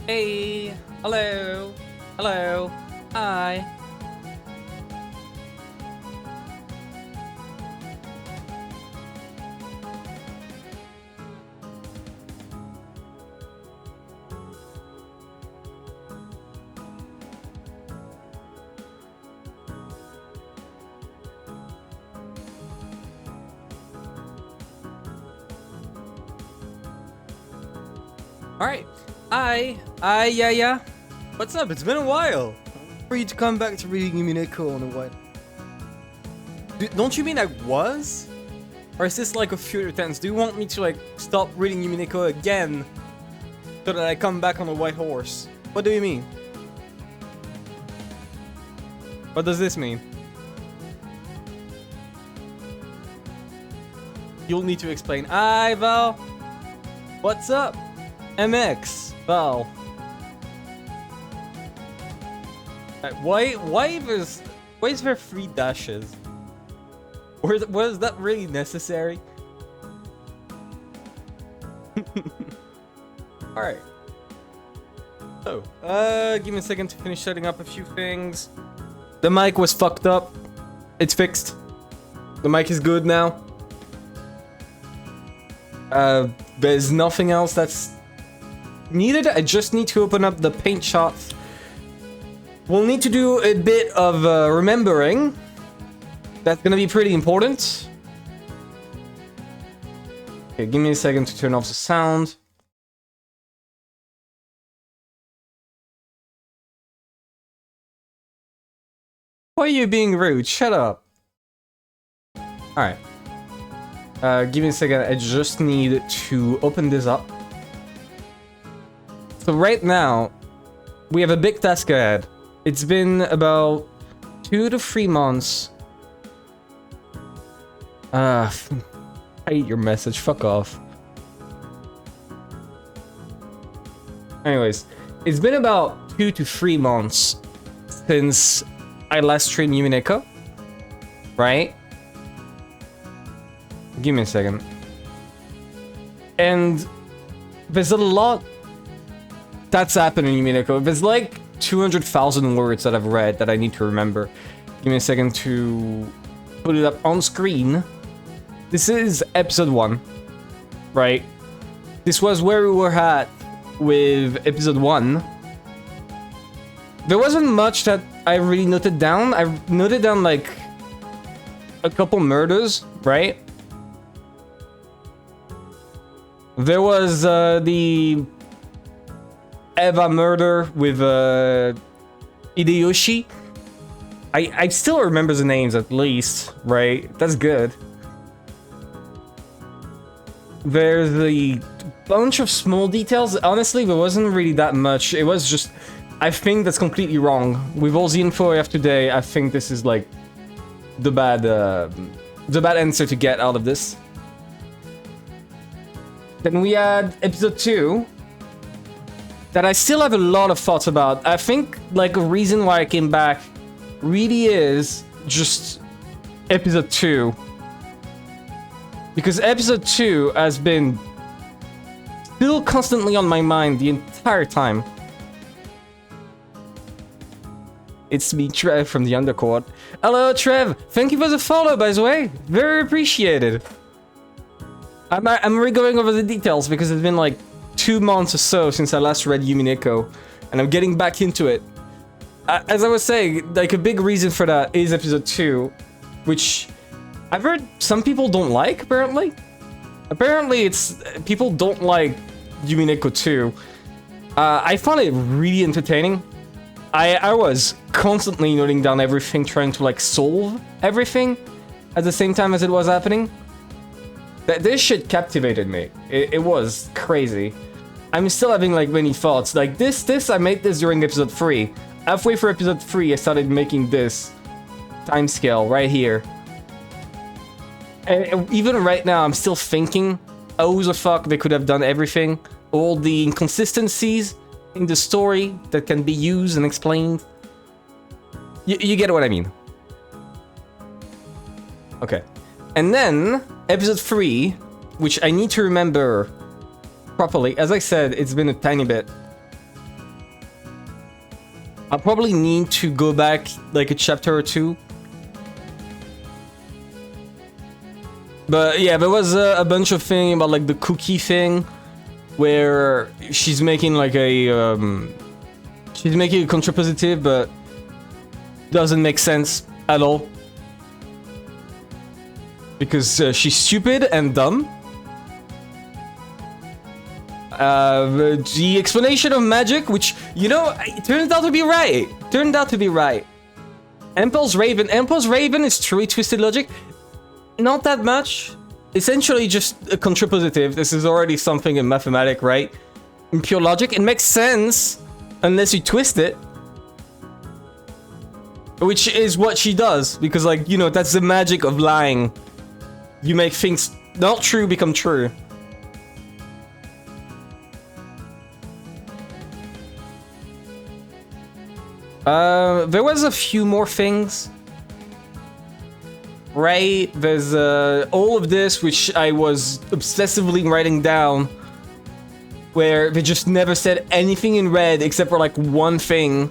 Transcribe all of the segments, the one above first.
Hey, hello, hello, hi. Alright, yeah. What's up? It's been a while. For you to come back to reading Umineko on a what? Don't you mean I was? Or is this like a future tense? Do you want me to like stop reading Umineko again so that I come back on a white horse? What do you mean? What does this mean? You'll need to explain. Hi, Val. What's up? MX, Val. Why is there 3 dashes? Was that really necessary? Alright. So, give me a second to finish setting up a few things. The mic was fucked up. It's fixed. The mic is good now. There's nothing else that's needed. I just need to open up the paint shots. We'll need to do a bit of remembering. That's gonna be pretty important. Okay, give me a second to turn off the sound. Why are you being rude? Shut up. Alright. Give me a second. I just need to open this up. So right now, we have a big task ahead. It's been about 2 to 3 months. I hate your message. Fuck off. Anyways, it's been about 2 to 3 months since I last streamed Umineko. Right? Give me a second. And there's a lot that's happened in Umineko. There's like 200,000 words that I've read that I need to remember. Give me a second to put it up on screen. This is episode 1, right? This was where we were at with episode 1. There wasn't much that I really noted down. I noted down like a couple murders, right? There was the Eva murder with Hideyoshi. I still remember the names at least, right? That's good. There's a bunch of small details. Honestly, there wasn't really that much. It was just, I think that's completely wrong. With all the info I have today, I think this is like the bad answer to get out of this. Then we had episode 2. That I still have a lot of thoughts about. I think like a reason why I came back really is just episode 2. Because episode 2 has been still constantly on my mind the entire time. It's me, Trev, from the Undercourt. Hello, Trev! Thank you for the follow, by the way! Very appreciated! I'm re-going over the details because it's been like 2 months or so since I last read Umineko, and I'm getting back into it. As I was saying, like a big reason for that is episode 2, which I've heard some people don't like, apparently. Apparently, people don't like Umineko 2. I found it really entertaining. I was constantly noting down everything, trying to like solve everything at the same time as it was happening. This shit captivated me. It was crazy. I'm still having like many thoughts. Like this, I made this during episode 3. Halfway through episode 3, I started making this timescale right here. And even right now, I'm still thinking, how the fuck they could have done everything. All the inconsistencies in the story that can be used and explained. You get what I mean. Okay. And then, episode 3, which I need to remember properly. As I said, it's been a tiny bit. I'll probably need to go back like a chapter or two. But yeah, there was a bunch of things about like the cookie thing, where she's making like a she's making a contrapositive, but doesn't make sense at all because she's stupid and dumb. The explanation of magic, which, you know, it turns out to be right. Turned out to be right. Impulse Raven. Impulse Raven is truly twisted logic. Not that much. Essentially just a contrapositive. This is already something in mathematics, right? In pure logic, it makes sense unless you twist it. Which is what she does. Because, like, you know, that's the magic of lying. You make things not true become true. There was a few more things. Right? There's all of this, which I was obsessively writing down, where they just never said anything in red except for like one thing.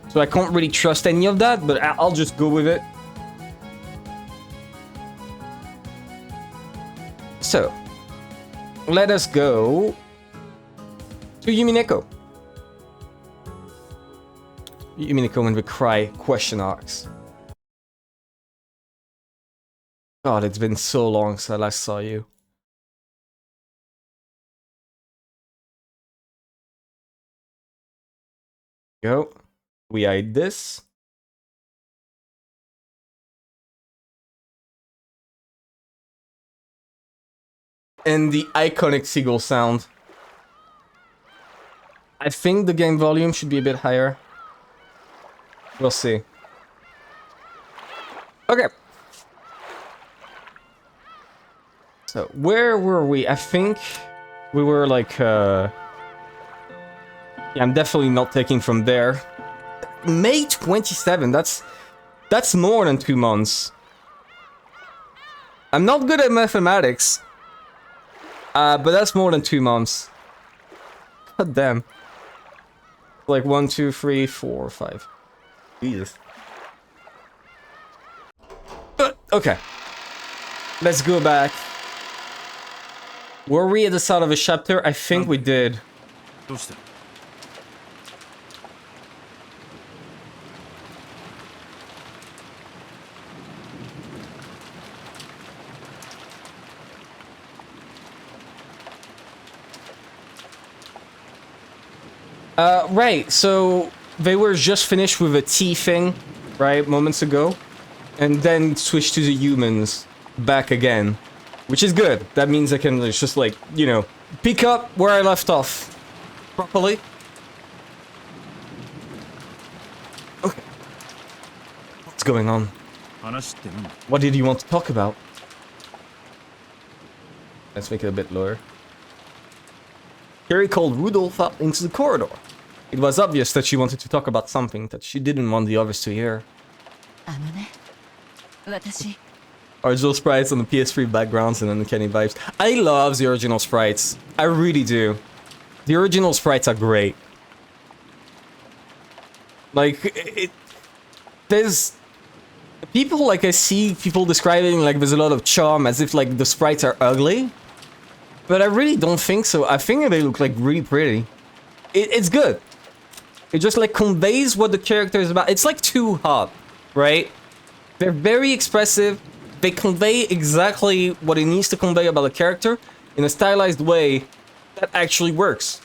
So I can't really trust any of that, but I'll just go with it. So, let us go to Umineko. Umineko and the Cry question arcs. God, it's been so long since I last saw you. Go. We hide this. And the iconic seagull sound. I think the game volume should be a bit higher. We'll see. Okay. So, where were we? I think we were like, yeah, I'm definitely not taking from there. May 27, that's more than 2 months. I'm not good at mathematics. But that's more than 2 months. God damn. Like 1, 2, 3, 4, 5. Jesus. But, okay. Let's go back. Were we at the start of a chapter? I think we did. Right, so they were just finished with a tea thing, right, moments ago, and then switched to the humans back again, which is good. That means I can just, like, you know, pick up where I left off properly. Okay. What's going on? What did you want to talk about? Let's make it a bit lower. Carrie called Rudolph up into the corridor. It was obvious that she wanted to talk about something that she didn't want the others to hear. Original sprites on the PS3 backgrounds and uncanny vibes. I love the original sprites. I really do. The original sprites are great. Like, there's... People, like, I see people describing, like, there's a lot of charm as if, like, the sprites are ugly. But I really don't think so. I think they look, like, really pretty. It's good. It just, like, conveys what the character is about. It's, like, too hot, right? They're very expressive. They convey exactly what it needs to convey about the character in a stylized way that actually works.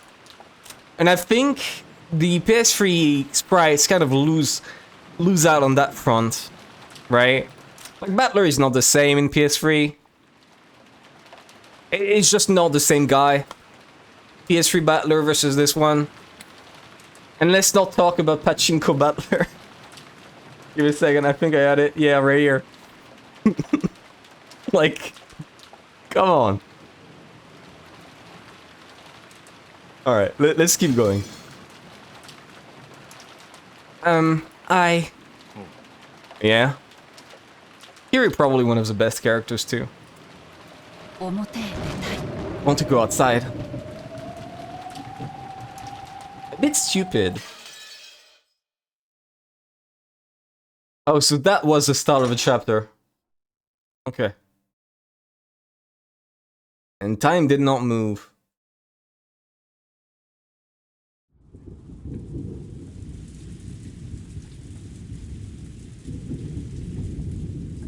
And I think the PS3 sprites kind of lose out on that front, right? Like, Battler is not the same in PS3. It's just not the same guy. PS3 Battler versus this one. And let's not talk about Pachinko Battler. Give me a second, I think I had it. Yeah, right here. Like, come on. Alright, let's keep going. Yeah? Kiri probably one of the best characters too. Want to go outside. A bit stupid. Oh, so that was the start of a chapter. Okay. And time did not move.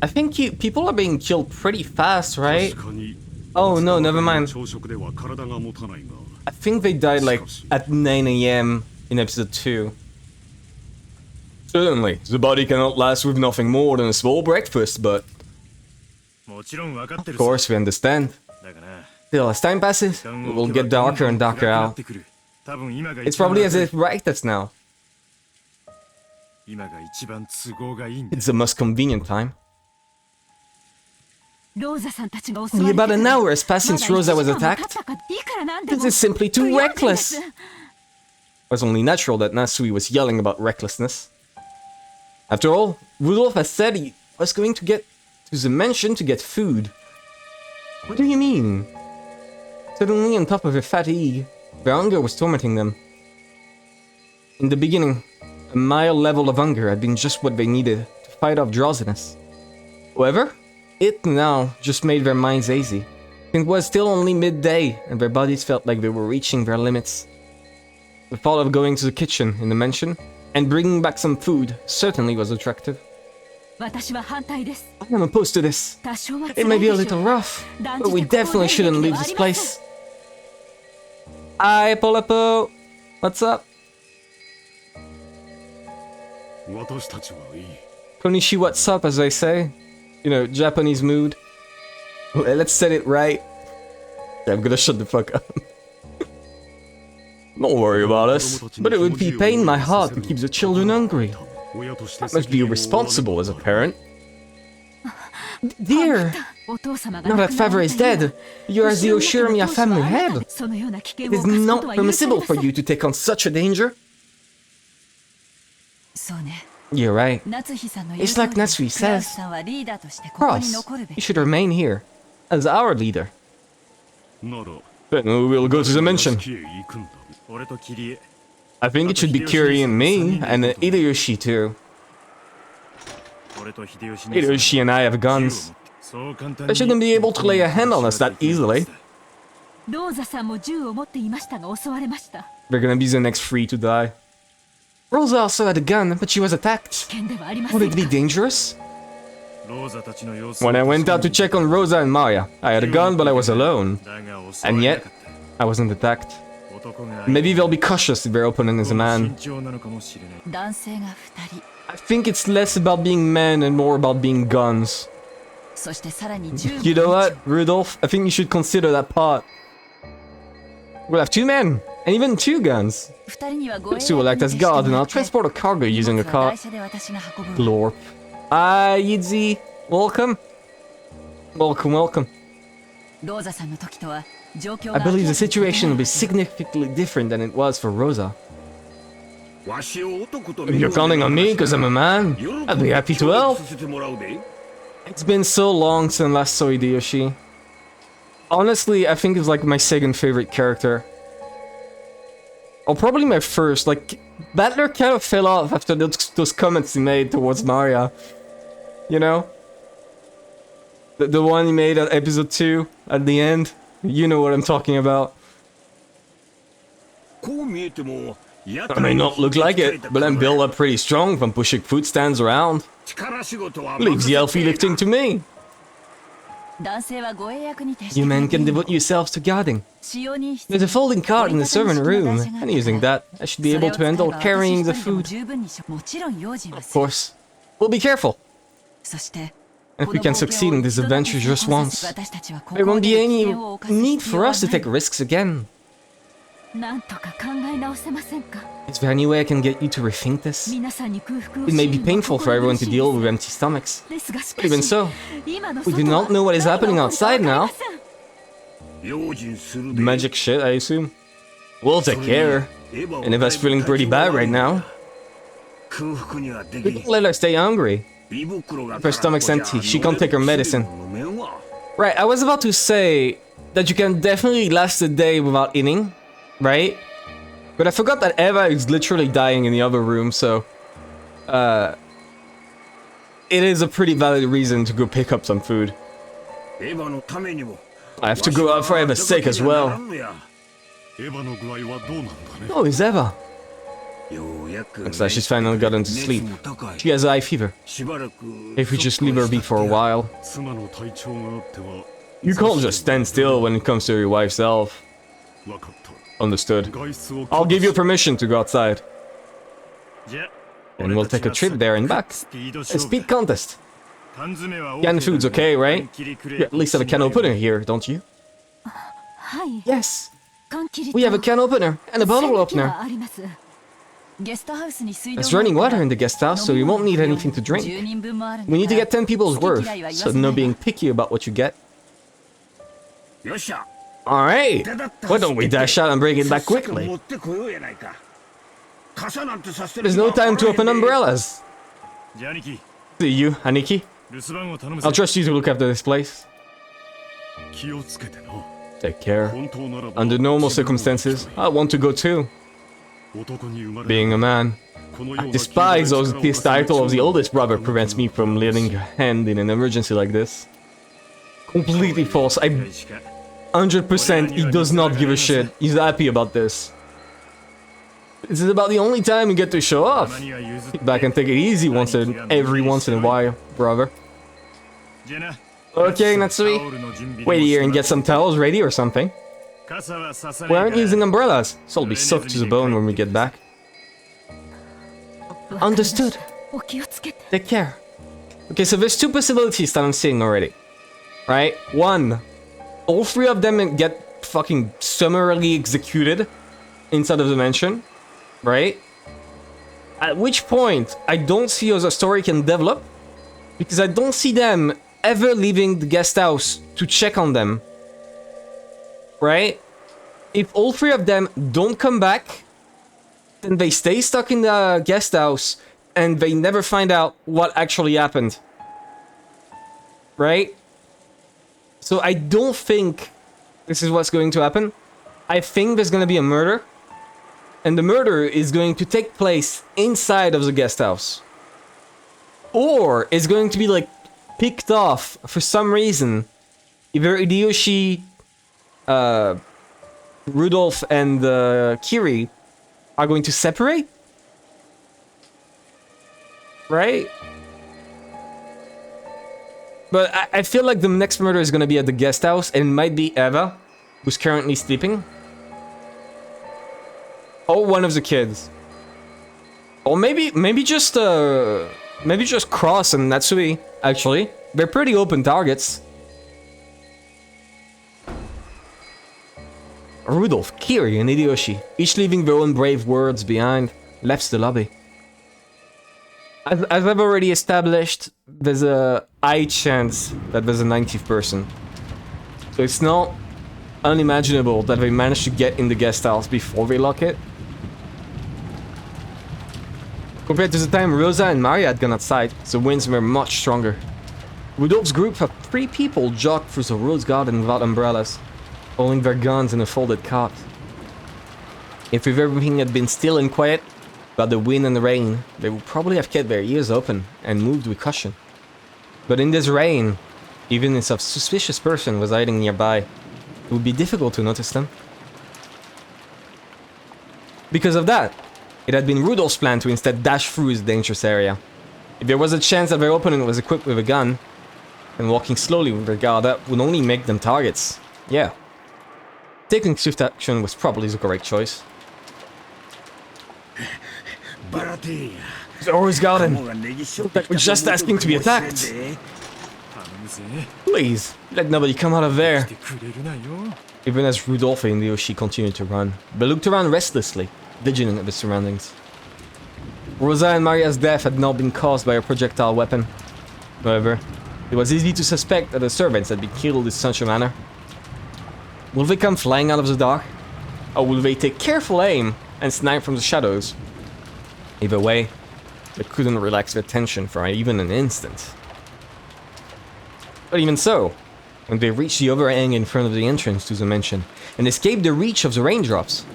I think people are being killed pretty fast, right? Oh no, never mind. I think they died like at 9 AM in episode 2. Certainly, the body cannot last with nothing more than a small breakfast, but... Of course, we understand. Still, as time passes, it will get darker and darker out. It's probably as if right us now. It's the most convenient time. Only about an hour has passed since Rosa was attacked. This is simply too reckless. It was only natural that Nasui was yelling about recklessness. After all, Rudolph has said he was going to get to the mansion to get food. What do you mean? Suddenly, on top of their fatigue, their hunger was tormenting them. In the beginning, a mild level of hunger had been just what they needed to fight off drowsiness. However, it now just made their minds hazy. It was still only midday, and their bodies felt like they were reaching their limits. The thought of going to the kitchen in the mansion and bringing back some food certainly was attractive. I am opposed to this. It may be a little rough, but we definitely shouldn't leave this place. Hi, Polapo. What's up? Konishi, what's up, as they say? You know, Japanese mood. Let's set it right. Yeah, I'm gonna shut the fuck up. Don't worry about us, but it would be pain in my heart to keep the children hungry. I must be irresponsible as a parent. Dear, now that father is dead, you are the Oshiramiya family head. It is not permissible for you to take on such a danger. You're right. It's like Natsui says. Cross, you should remain here, as our leader. Then we will go to the mansion. I think it should be Kiri and me, and Hideyoshi too. Hideyoshi and I have guns. They shouldn't be able to lay a hand on us that easily. They're gonna be the next three to die. Rosa also had a gun, but she was attacked. Would it be dangerous? When I went out to check on Rosa and Maya, I had a gun, but I was alone. And yet, I wasn't attacked. Maybe they'll be cautious if their opponent is a man. I think it's less about being men and more about being guns. You know what, Rudolph? I think you should consider that part. We'll have 2 men, and even 2 guns. Those 2 will act as guards, and I'll transport a cargo using a cart. Glorp. Hi, Yidzi. Welcome. Welcome. I believe the situation will be significantly different than it was for Rosa. If you're counting on me because I'm a man, I'd be happy to help. It's been so long since I last saw Hideyoshi. Honestly, I think it's like my second favorite character. Or probably my first. Like, Battler kind of fell off after those comments he made towards Maria. You know? The one he made at episode 2, at the end. You know what I'm talking about. I may not look like it, but I'm built up pretty strong from pushing food stands around. Leaves the healthy lifting to me. You men can devote yourselves to guarding. There's a folding cart in the servant room, and using that, I should be able to handle carrying the food. Of course. We'll be careful. If we can succeed in this adventure just once, there won't be any need for us to take risks again. Is there any way I can get you to rethink this? It may be painful for everyone to deal with empty stomachs. But even so, we do not know what is happening outside now. Magic shit, I assume. We'll take care. And if I'm feeling pretty bad right now, we can't let her stay hungry. If her stomach's empty, she can't take her medicine. Right, I was about to say that you can definitely last a day without eating, right? But I forgot that Eva is literally dying in the other room, so... it is a pretty valid reason to go pick up some food. I have to go out for Eva's sake as well. Oh, is Eva? Looks like she's finally gotten to sleep. She has high fever. If we just leave her be for a while. You can't just stand still when it comes to your wife's health. Understood. I'll give you permission to go outside. And we'll take a trip there and back. A speed contest. Canned food's okay, right? You at least have a can opener here, don't you? Yes. We have a can opener and a bottle opener. There's running water in the guest house, so you won't need anything to drink. We need to get 10 people's worth, so no being picky about what you get. Alright, why don't we dash out and bring it back quickly? There's no time to open umbrellas. See you, Aniki. I'll trust you to look after this place. Take care. Under normal circumstances, I want to go too. Being a man, I despise this title of the oldest brother prevents me from lending a hand in an emergency like this. Completely false. 100% he does not give a shit. He's happy about this. This is about the only time you get to show off. Sit back and take it easy every once in a while, brother. Okay, Natsui. Wait here and get some towels ready or something. We aren't using umbrellas, so I'll be soaked to the bone when we get back. Understood. Take care. Okay, so there's two possibilities that I'm seeing already. Right? One, all three of them get fucking summarily executed inside of the mansion. Right? At which point, I don't see how the story can develop, because I don't see them ever leaving the guest house to check on them. Right? If all three of them don't come back, then they stay stuck in the guest house and they never find out what actually happened. Right? So I don't think this is what's going to happen. I think there's going to be a murder. And the murder is going to take place inside of the guest house. Or it's going to be like picked off for some reason. Either Hideyoshi, Rudolph and Kiri are going to separate. Right? But I feel like the next murder is going to be at the guest house, and it might be Eva, who's currently sleeping. Or one of the kids. Or maybe just Cross and Natsui, actually. They're pretty open targets. Rudolph, Kiri, and Hideyoshi, each leaving their own brave words behind, left the lobby. As I've already established, there's a high chance that there's a 90th person. So it's not unimaginable that they managed to get in the guest house before they lock it. Compared to the time Rosa and Maria had gone outside, the winds were much stronger. Rudolph's group of 3 people jogged through the rose garden without umbrellas, holding their guns in a folded cot. If everything had been still and quiet, about the wind and the rain, they would probably have kept their ears open and moved with caution. But in this rain, even if a suspicious person was hiding nearby, it would be difficult to notice them. Because of that, it had been Rudolph's plan to instead dash through the dangerous area. If there was a chance that their opponent was equipped with a gun, then walking slowly with their guard up would only make them targets. Yeah. Taking swift action was probably the correct choice. Zora's garden! Look like we're just asking to be attacked! Please, let nobody come out of there! Even as Rudolph and Hideyoshi continued to run, they looked around restlessly, vigilant of the surroundings. Rosa and Maria's death had not been caused by a projectile weapon. However, it was easy to suspect that the servants had been killed in such a manner. Will they come flying out of the dark? Or will they take careful aim and snipe from the shadows? Either way, they couldn't relax their tension for even an instant. But even so, when they reached the overhang in front of the entrance to the mansion and escaped the reach of the raindrops,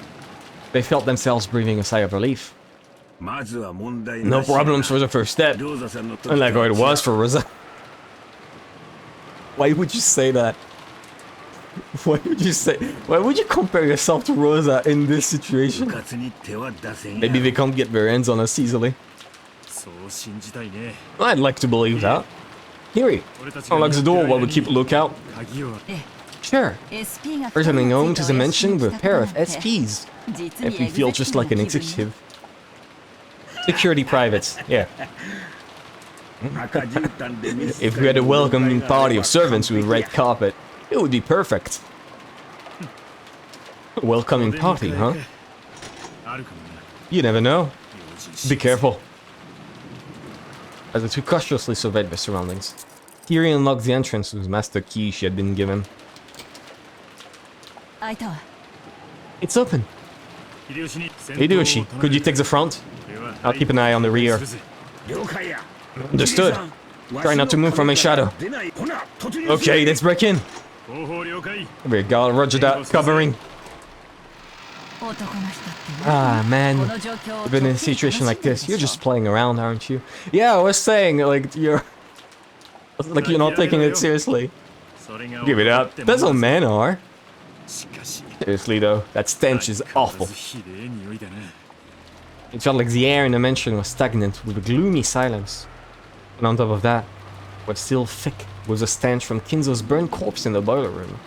they felt themselves breathing a sigh of relief. No problems for the first step. Unlike how it was for Rosa. Why would you say that? Why would you compare yourself to Rosa in this situation? Maybe they can't get their hands on us easily. I'd like to believe that. Kiri, unlock the door while we keep a lookout. Sure. Returning home to the mansion with a pair of SPs. If we feel just like an executive. Security privates, yeah. If we had a welcoming party of servants with red carpet, it would be perfect. A welcoming party, huh? You never know. Be careful. As the two cautiously surveyed their surroundings, Kiri unlocked the entrance with the master key she had been given. It's open. Hideyoshi, could you take the front? I'll keep an eye on the rear. Understood. Try not to move from my shadow. Okay, let's break in. We got roger that. Covering. Ah, man. Even in a situation like this, you're just playing around, aren't you? Yeah, I was saying, like, you're not taking it seriously. Give it up. That's how men are. Seriously, though, that stench is awful. It felt like the air in the mansion was stagnant with a gloomy silence. And on top of that, was still thick with the stench from Kinzo's burned corpse in the boiler room.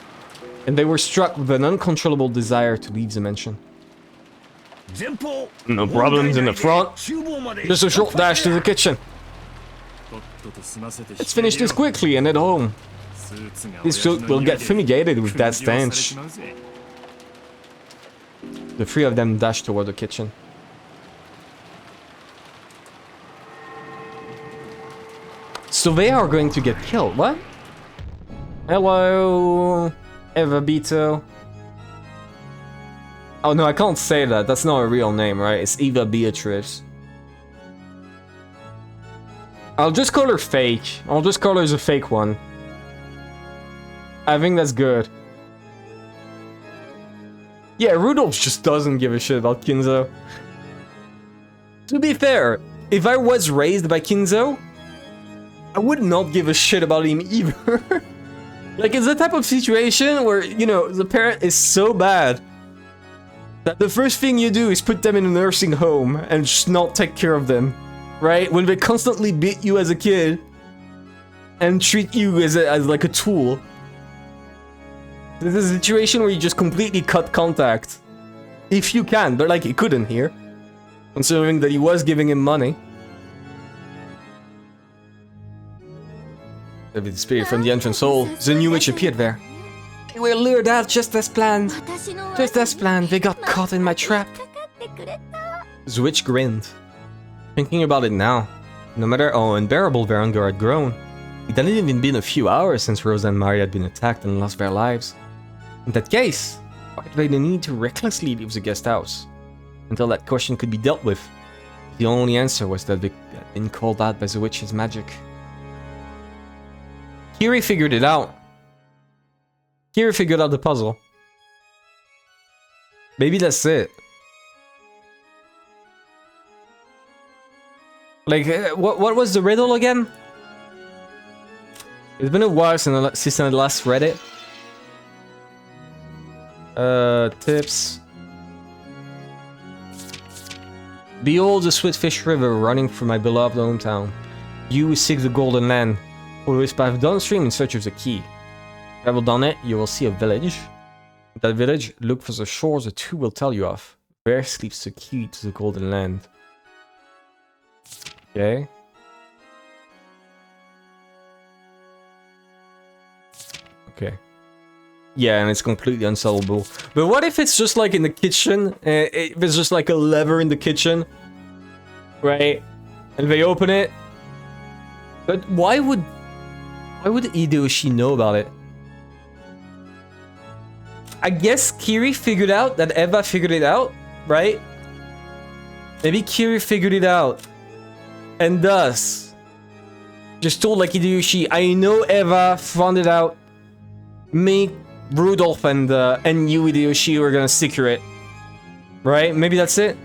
And they were struck with an uncontrollable desire to leave the mansion. No problems in the front. Just a short dash to the kitchen. Let's finish this quickly and head home. This suit will get fumigated with that stench. The three of them dashed toward the kitchen. So they are going to get killed. What? Hello, Eva Bito. Oh no, I can't say that. That's not a real name, right? It's Eva Beatrice. I'll just call her fake. I'll just call her the fake one. I think that's good. Yeah, Rudolph just doesn't give a shit about Kinzo. To be fair, if I was raised by Kinzo, I would not give a shit about him either. Like, it's the type of situation where, you know, the parent is so bad that the first thing you do is put them in a nursing home and just not take care of them, right? When they constantly beat you as a kid and treat you as like a tool. This is a situation where you just completely cut contact. If you can, but like he couldn't here. Considering that he was giving him money. The spirit from the entrance hall, the new witch appeared there. They were lured out just as planned. Just as planned, they got caught in my trap. The witch grinned. Thinking about it now, no matter how unbearable their anger had grown, it hadn't even been a few hours since Rosa and Mari had been attacked and lost their lives. In that case, why did they need to recklessly leave the guest house? Until that question could be dealt with. The only answer was that they had been called out by the witch's magic. Kiri figured it out. Kiri figured out the puzzle. Maybe that's it. Like, what was the riddle again? It's been a while since I last read it. Tips. Behold the Sweetfish River running through my beloved hometown. You who seek the Golden Land, follow this path downstream in search of the key. Travel down it, you will see a village. In that village, look for the shores the two will tell you of. There sleeps the key to the Golden Land. Okay. Okay. Yeah, and it's completely unsolvable. But what if it's just like in the kitchen? If it's just like a lever in the kitchen, right? And they open it. But why would Hideyoshi know about it? I guess Kiri figured out that Eva figured it out, right? Maybe Kiri figured it out, and thus just told like Hideyoshi, I know Eva found it out. Me, Rudolph, and you, Hideyoshi, were gonna secure it. Right? Maybe that's it.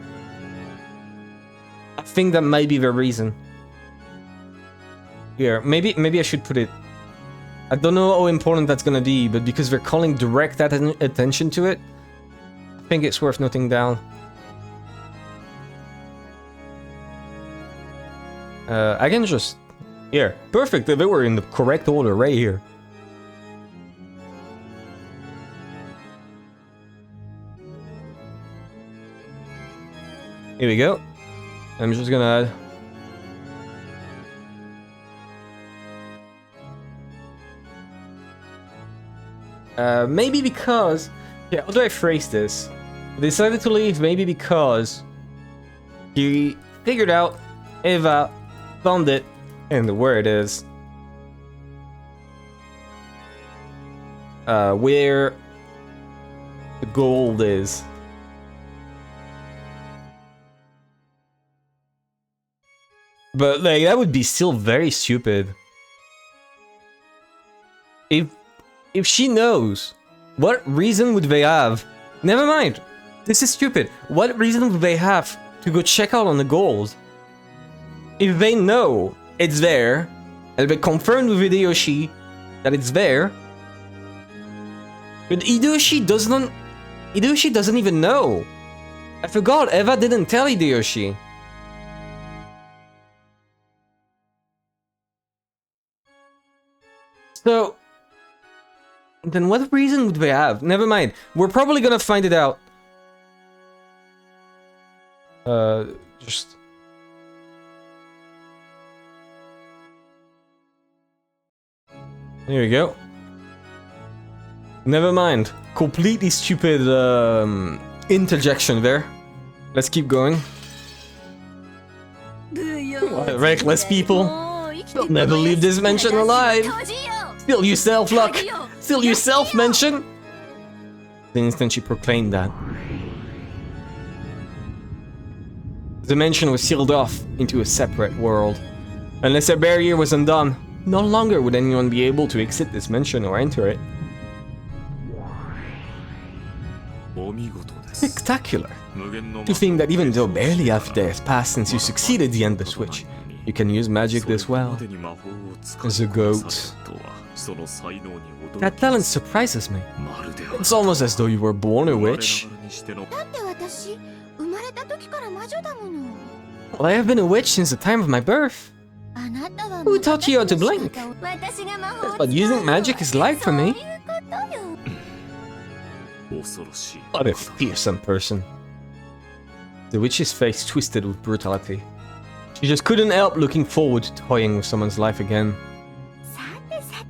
think that might be the reason. Here, maybe I should put it... I don't know how important that's gonna be, but because they're calling direct attention to it, I think it's worth noting down. I can just... Here. Perfect, they were in the correct order right here. Here we go. I'm just gonna add... maybe because... Yeah, how do I phrase this? I decided to leave maybe because he figured out Eva found it and where it is. Where the gold is. But like that would be still very stupid. If she knows, what reason would they have? Never mind. This is stupid. What reason would they have to go check out on the gold? If they know it's there, and they confirmed with Hideyoshi that it's there, but Hideyoshi doesn't even know. I forgot, Eva didn't tell Hideyoshi. So, then what reason would they have? Never mind. We're probably gonna find it out. Just... Here we go. Never mind. Completely stupid interjection there. Let's keep going. Reckless people. They'll never leave this mansion alive. Still yourself, luck. Still yourself, mention. The instant she proclaimed that, the mansion was sealed off into a separate world. Unless a barrier was undone, no longer would anyone be able to exit this mansion or enter it. Spectacular. To think that even though barely half a day has passed since you succeeded the Endless Witch, you can use magic this well. As a goat. That talent surprises me. It's almost as though you were born a witch. Well, I have been a witch since the time of my birth. Who taught you how to blink? But using magic is life for me. What a fearsome person. The witch's face twisted with brutality. She just couldn't help looking forward to toying with someone's life again.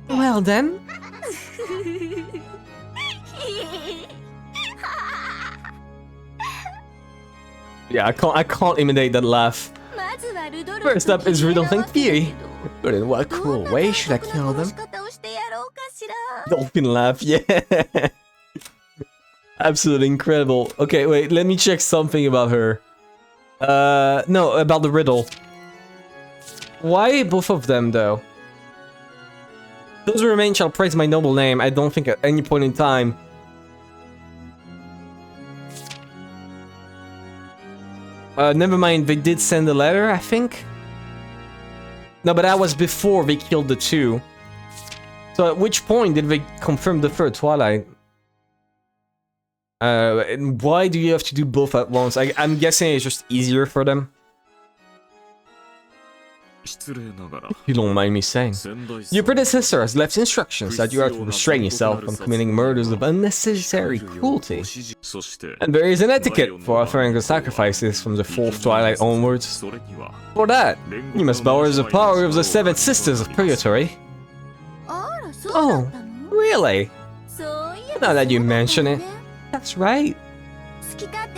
Well then. Yeah, I can't imitate that laugh. First up is riddling theory. But in what cruel way should I kill them? Dolphin laugh, yeah. Absolutely incredible. Okay, wait, let me check something about her. No, about the riddle. Why both of them, though? Those who remain shall praise my noble name. I don't think at any point in time. Never mind, they did send a letter, I think? No, but that was before they killed the two. So at which point did they confirm the third Twilight? And why do you have to do both at once? I'm guessing it's just easier for them. If you don't mind me saying. Your predecessor has left instructions that you are to restrain yourself from committing murders of unnecessary cruelty. And there is an etiquette for offering the sacrifices from the fourth Twilight onwards. For that, you must borrow the power of the seven sisters of Purgatory. Oh, really? Now that you mention it. That's right.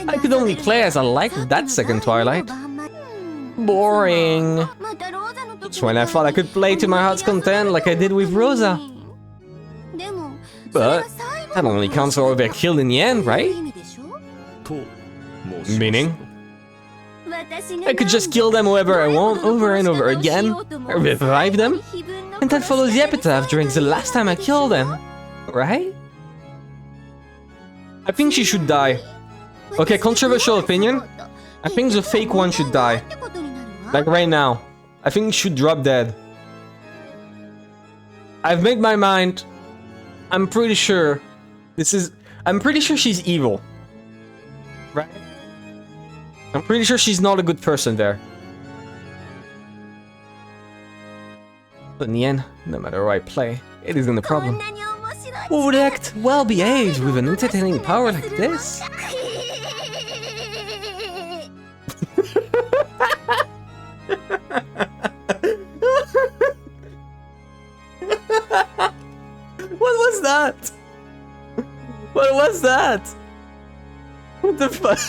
I could only play as I liked that second Twilight. Boring. That's when I thought I could play to my heart's content like I did with Rosa. But that only counts for they're killed in the end, right? Meaning? I could just kill them whoever I want over and over again, or revive them, and then follow the epitaph during the last time I killed them, right? I think she should die. Okay, controversial opinion. I think the fake one should die. Like right now. I think she should drop dead. I've made my mind. I'm pretty sure I'm pretty sure she's evil. Right? I'm pretty sure she's not a good person there. But in the end, no matter who I play, it isn't a problem. Who would act well behaved with an entertaining power like this? What was that? What was that? What the fuck?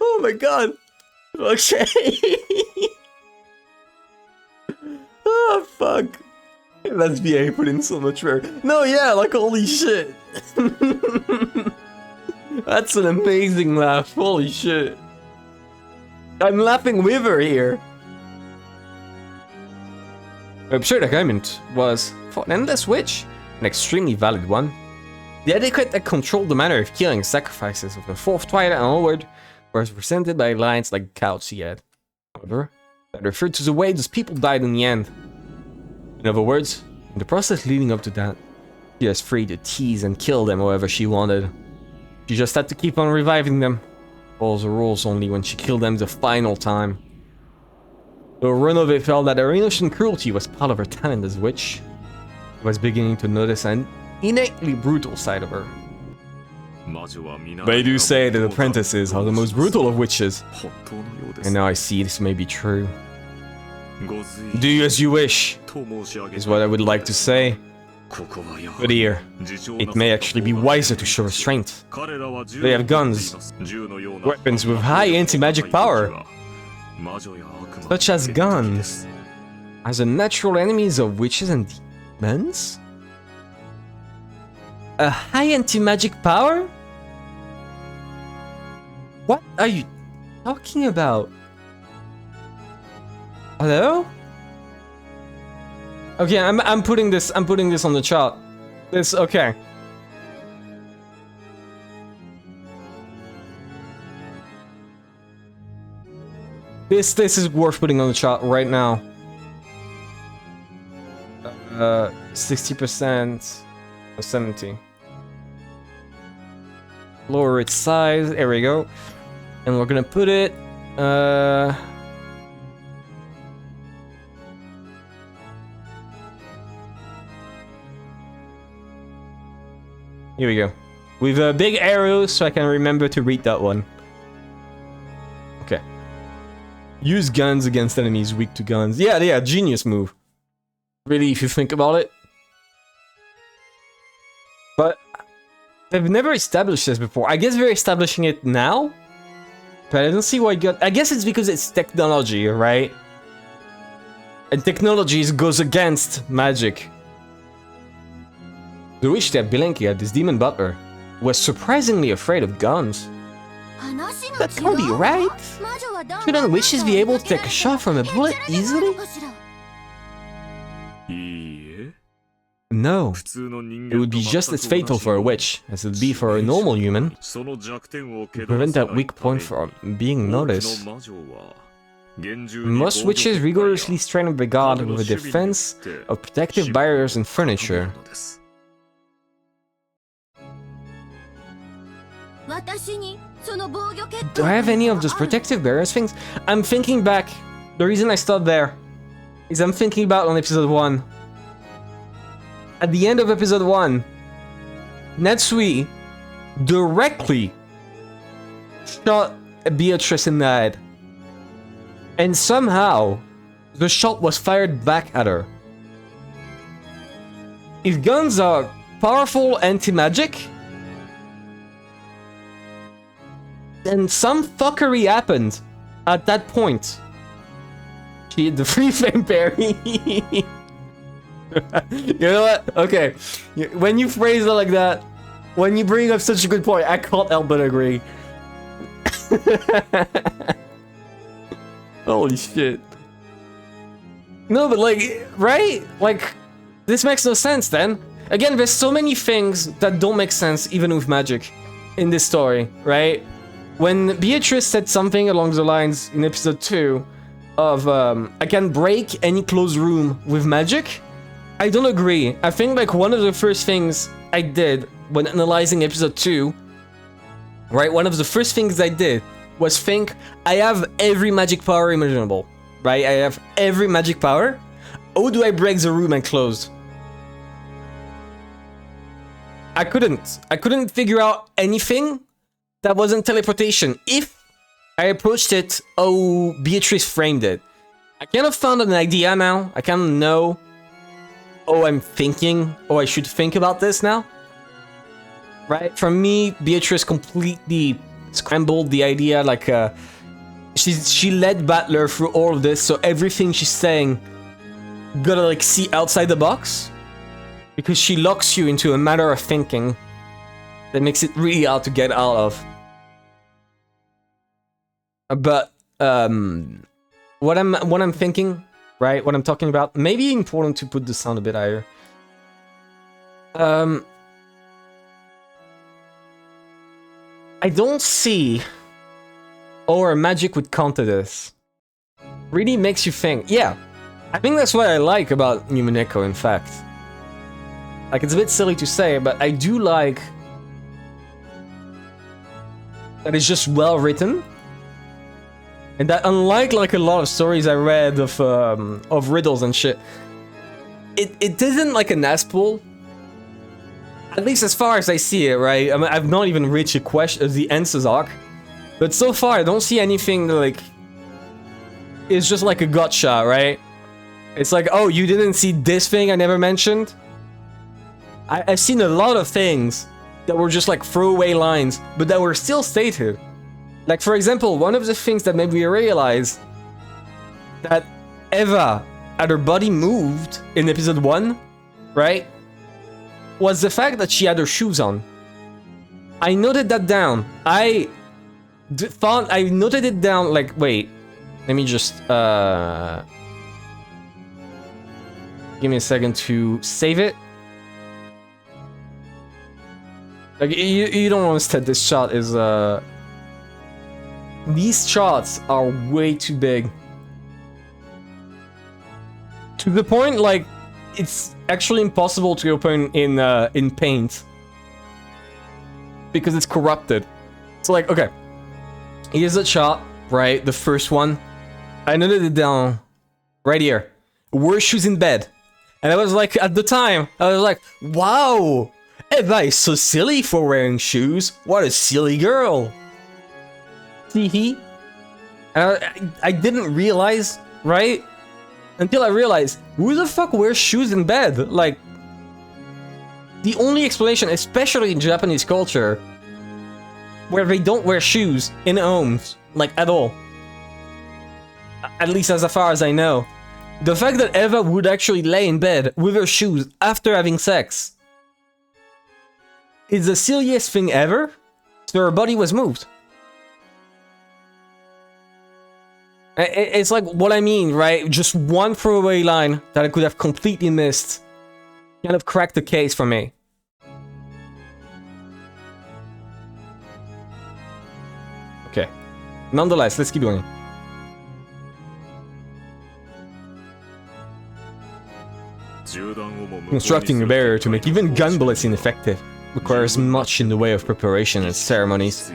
Oh my god. Okay. Oh fuck. Let's be putting so much rare. No, yeah, like holy shit. That's an amazing laugh. Holy shit. I'm laughing with her here. I'm sure the argument was, for an endless witch, an extremely valid one. The etiquette that controlled the manner of killing sacrifices of the fourth twilight and onward was presented by lines like Couch he had. However, that referred to the way those people died in the end. In other words, in the process leading up to that, she was free to tease and kill them however she wanted. She just had to keep on reviving them. Follows the rules only when she killed them the final time. Though Renove felt that her innocent cruelty was part of her talent as a witch, she was beginning to notice an innately brutal side of her. They do say that apprentices are the most brutal of witches. And now I see this may be true. Do as you wish, is what I would like to say. But here, it may actually be wiser to show restraint. They have guns, weapons with high anti-magic power. Such as guns, as the natural enemies of witches and demons? A high anti-magic power? What are you talking about? Hello? Okay, I'm putting this on the chart. This okay. This is worth putting on the chart right now. 60% or 70. Lower its size. There we go. And we're gonna put it. Here we go. With a big arrow, so I can remember to read that one. Okay. Use guns against enemies weak to guns. Yeah, genius move. Really, if you think about it. But they've never established this before. I guess they're establishing it now. But I don't see why I guess it's because it's technology, right? And technology goes against magic. The witch that Bilenkia, this demon butler, was surprisingly afraid of guns. That can't be right. Shouldn't witches be able to take a shot from a bullet easily? No. It would be just as fatal for a witch as it would be for a normal human. To prevent that weak point from being noticed. Most witches rigorously strengthen the guard with a defense of protective barriers and furniture. Do I have any of those protective barriers things? I'm thinking back. The reason I stopped there is I'm thinking about on episode 1. At the end of episode 1, Netsui directly shot Beatrice in the head. And somehow, the shot was fired back at her. If guns are powerful anti-magic, then some fuckery happened at that point. She hit the free flame parry. You know what? Okay. When you phrase it like that, when you bring up such a good point, I can't help but agree. Holy shit. No, but like, right? Like, this makes no sense then. Again, there's so many things that don't make sense even with magic in this story, right? When Beatrice said something along the lines in episode 2 of I can break any closed room with magic, I don't agree. I think like one of the first things I did when analyzing episode 2, right, one of the first things I did was think I have every magic power imaginable, right? I have every magic power. How do I break the room and close? I couldn't figure out anything that wasn't teleportation. If I approached it, oh, Beatrice framed it. I kind of found an idea now. I kind of know. Oh, I'm thinking. Oh, I should think about this now. Right? For me, Beatrice completely scrambled the idea. Like, she led Battler through all of this, so everything she's saying gotta like see outside the box, because she locks you into a matter of thinking that makes it really hard to get out of. But what I'm thinking, right? What I'm talking about, maybe important to put the sound a bit higher. I don't see how our magic would counter this. Really makes you think. Yeah, I think that's what I like about Umineko, in fact. Like, it's a bit silly to say, but I do like that it's just well written. And that unlike like a lot of stories I read of riddles and shit, it isn't like an ass pull. At least as far as I see it, right? I mean, I've not even reached the answers arc, but so far I don't see anything that, like, it's just like a gotcha, right? It's like, oh, you didn't see this thing I never mentioned? I've seen a lot of things that were just like throwaway lines, but that were still stated. Like, for example, one of the things that made me realize that Eva had her body moved in episode 1, right, was the fact that she had her shoes on. I noted that down. I noted it down, like, wait, let me just, give me a second to save it. Like, you don't understand, this shot is, these shots are way too big. To the point, like, it's actually impossible to open in Paint. Because it's corrupted. So, like, okay. Here's a shot, right? The first one. I noted it down right here. Wear shoes in bed. And I was like, at the time, I was like, wow! Eva is so silly for wearing shoes. What a silly girl. See? I didn't realize, right? Until I realized, who the fuck wears shoes in bed? Like, the only explanation, especially in Japanese culture, where they don't wear shoes in homes, like, at all. At least as far as I know. The fact that Eva would actually lay in bed with her shoes after having sex is the silliest thing ever, so her body was moved. It's like what I mean, right? Just one throwaway line that I could have completely missed kind of cracked the case for me. Okay. Nonetheless, let's keep going. Constructing a barrier to make even gun bullets ineffective requires much in the way of preparation and ceremonies.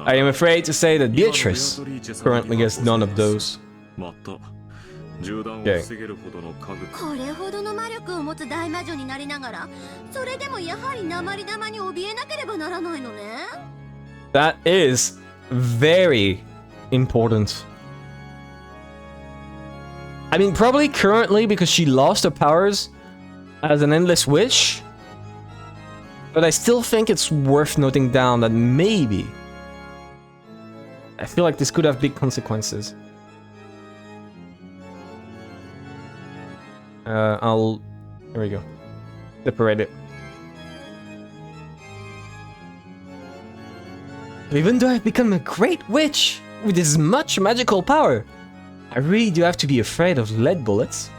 I am afraid to say that Beatrice currently has none of those. Okay. That is very important. I mean, probably currently because she lost her powers as an endless witch. But I still think it's worth noting down that maybe I feel like this could have big consequences. Here we go. Separate it. Even though I've become a great witch with this much magical power, I really do have to be afraid of lead bullets.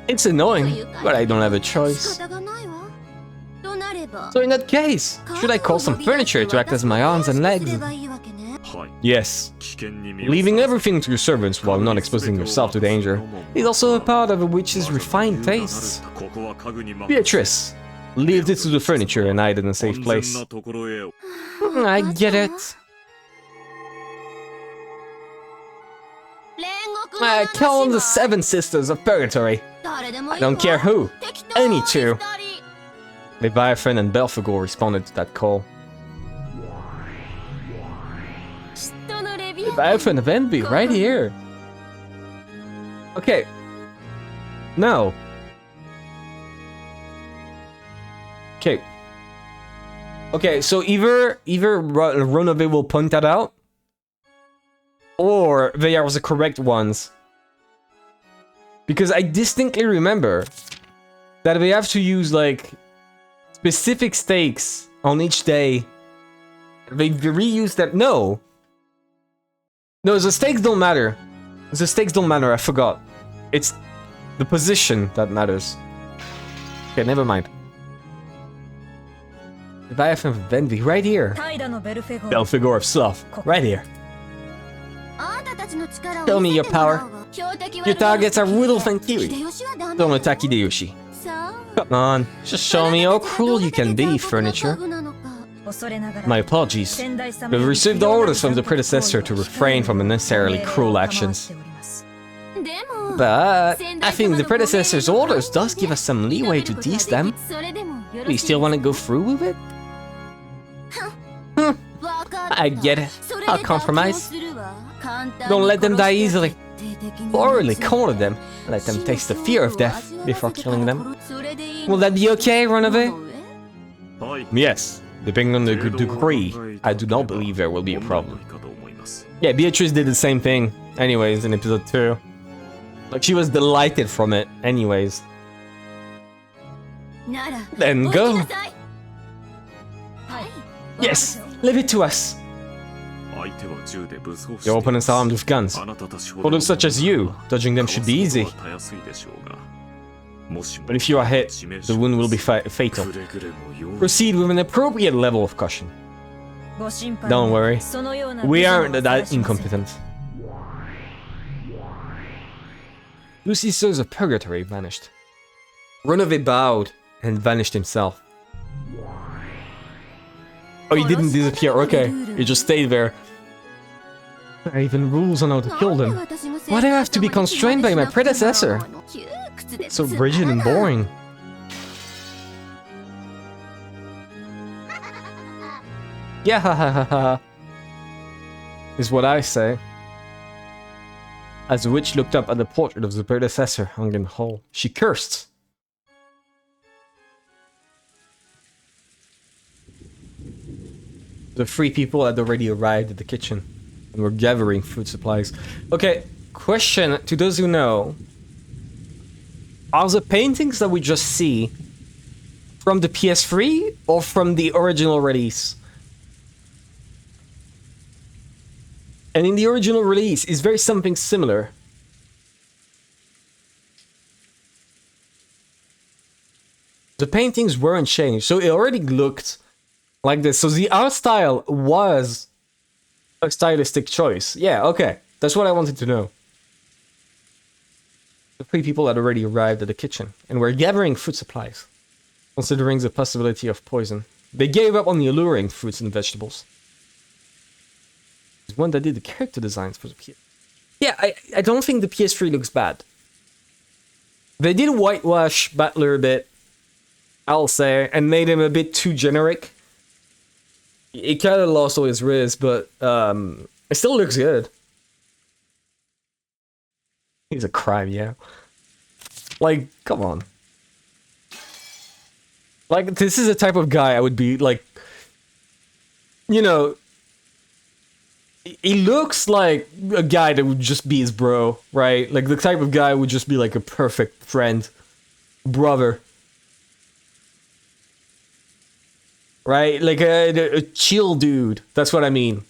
It's annoying, but I don't have a choice. So in that case, should I call some furniture to act as my arms and legs? Yes. Leaving everything to your servants while not exposing yourself to danger is also a part of a witch's refined tastes. Beatrice, leave this to the furniture and hide in a safe place. I get it. Call on the 7 sisters of purgatory. I don't care who. Any two. Leviathan and Belphegor responded to that call. Leviathan of Envy, right here. Okay. No. Okay. Okay, so either Runaway will point that out, or they are the correct ones. Because I distinctly remember that we have to use, like, specific stakes on each day. They reuse that. No, the stakes don't matter. The stakes don't matter, I forgot. It's the position that matters. Okay, never mind. Leviathan of Envy, right here. Belphegor of Sloth, right here. Show me your power. Your targets are Rudolph and Kiri. Don't attack Hideyoshi. Come on, just show me how cruel you can be, furniture. My apologies. We've received orders from the predecessor to refrain from unnecessarily cruel actions. But I think the predecessor's orders does give us some leeway to tease them. Do you still want to go through with it? I get it. I'll compromise. Don't let them die easily. Thoroughly corner them. Let them taste the fear of death before killing them. Will that be okay, Runaway? Yes, depending on the degree, I do not believe there will be a problem. Yeah, Beatrice did the same thing, anyways, in episode 2. Like, she was delighted from it, anyways. Then go! Yes, leave it to us! Your opponents are armed with guns. For those such as you, dodging them should be easy. But if you are hit, the wound will be fatal. Proceed with an appropriate level of caution. Don't worry, we aren't that incompetent. Lucy's Sisters of Purgatory vanished. Runaway bowed and vanished himself. Oh, he didn't disappear, okay. He just stayed there. There are even rules on how to kill them. Why do I have to be constrained by my predecessor? So rigid and boring. Yeah, ha ha ha ha. Is what I say. As the witch looked up at the portrait of the predecessor hung in the hall, she cursed. The 3 people had already arrived at the kitchen and were gathering food supplies. Okay, question to those who know. Are the paintings that we just see from the PS3 or from the original release? And in the original release, is there something similar? The paintings weren't changed, so it already looked like this. So the art style was a stylistic choice. Yeah, okay. That's what I wanted to know. The 3 people had already arrived at the kitchen and were gathering food supplies, considering the possibility of poison. They gave up on the alluring fruits and vegetables. There's one that did the character designs for the PS3. Yeah, I don't think the PS3 looks bad. They did whitewash Battler a bit, I'll say, and made him a bit too generic. It kind of lost all his riz, but it still looks good. He's a crime, yeah. Like, come on. Like, this is the type of guy I would be, like... You know... He looks like a guy that would just be his bro, right? Like, the type of guy would just be, like, a perfect friend. Brother. Right? Like, a chill dude. That's what I mean.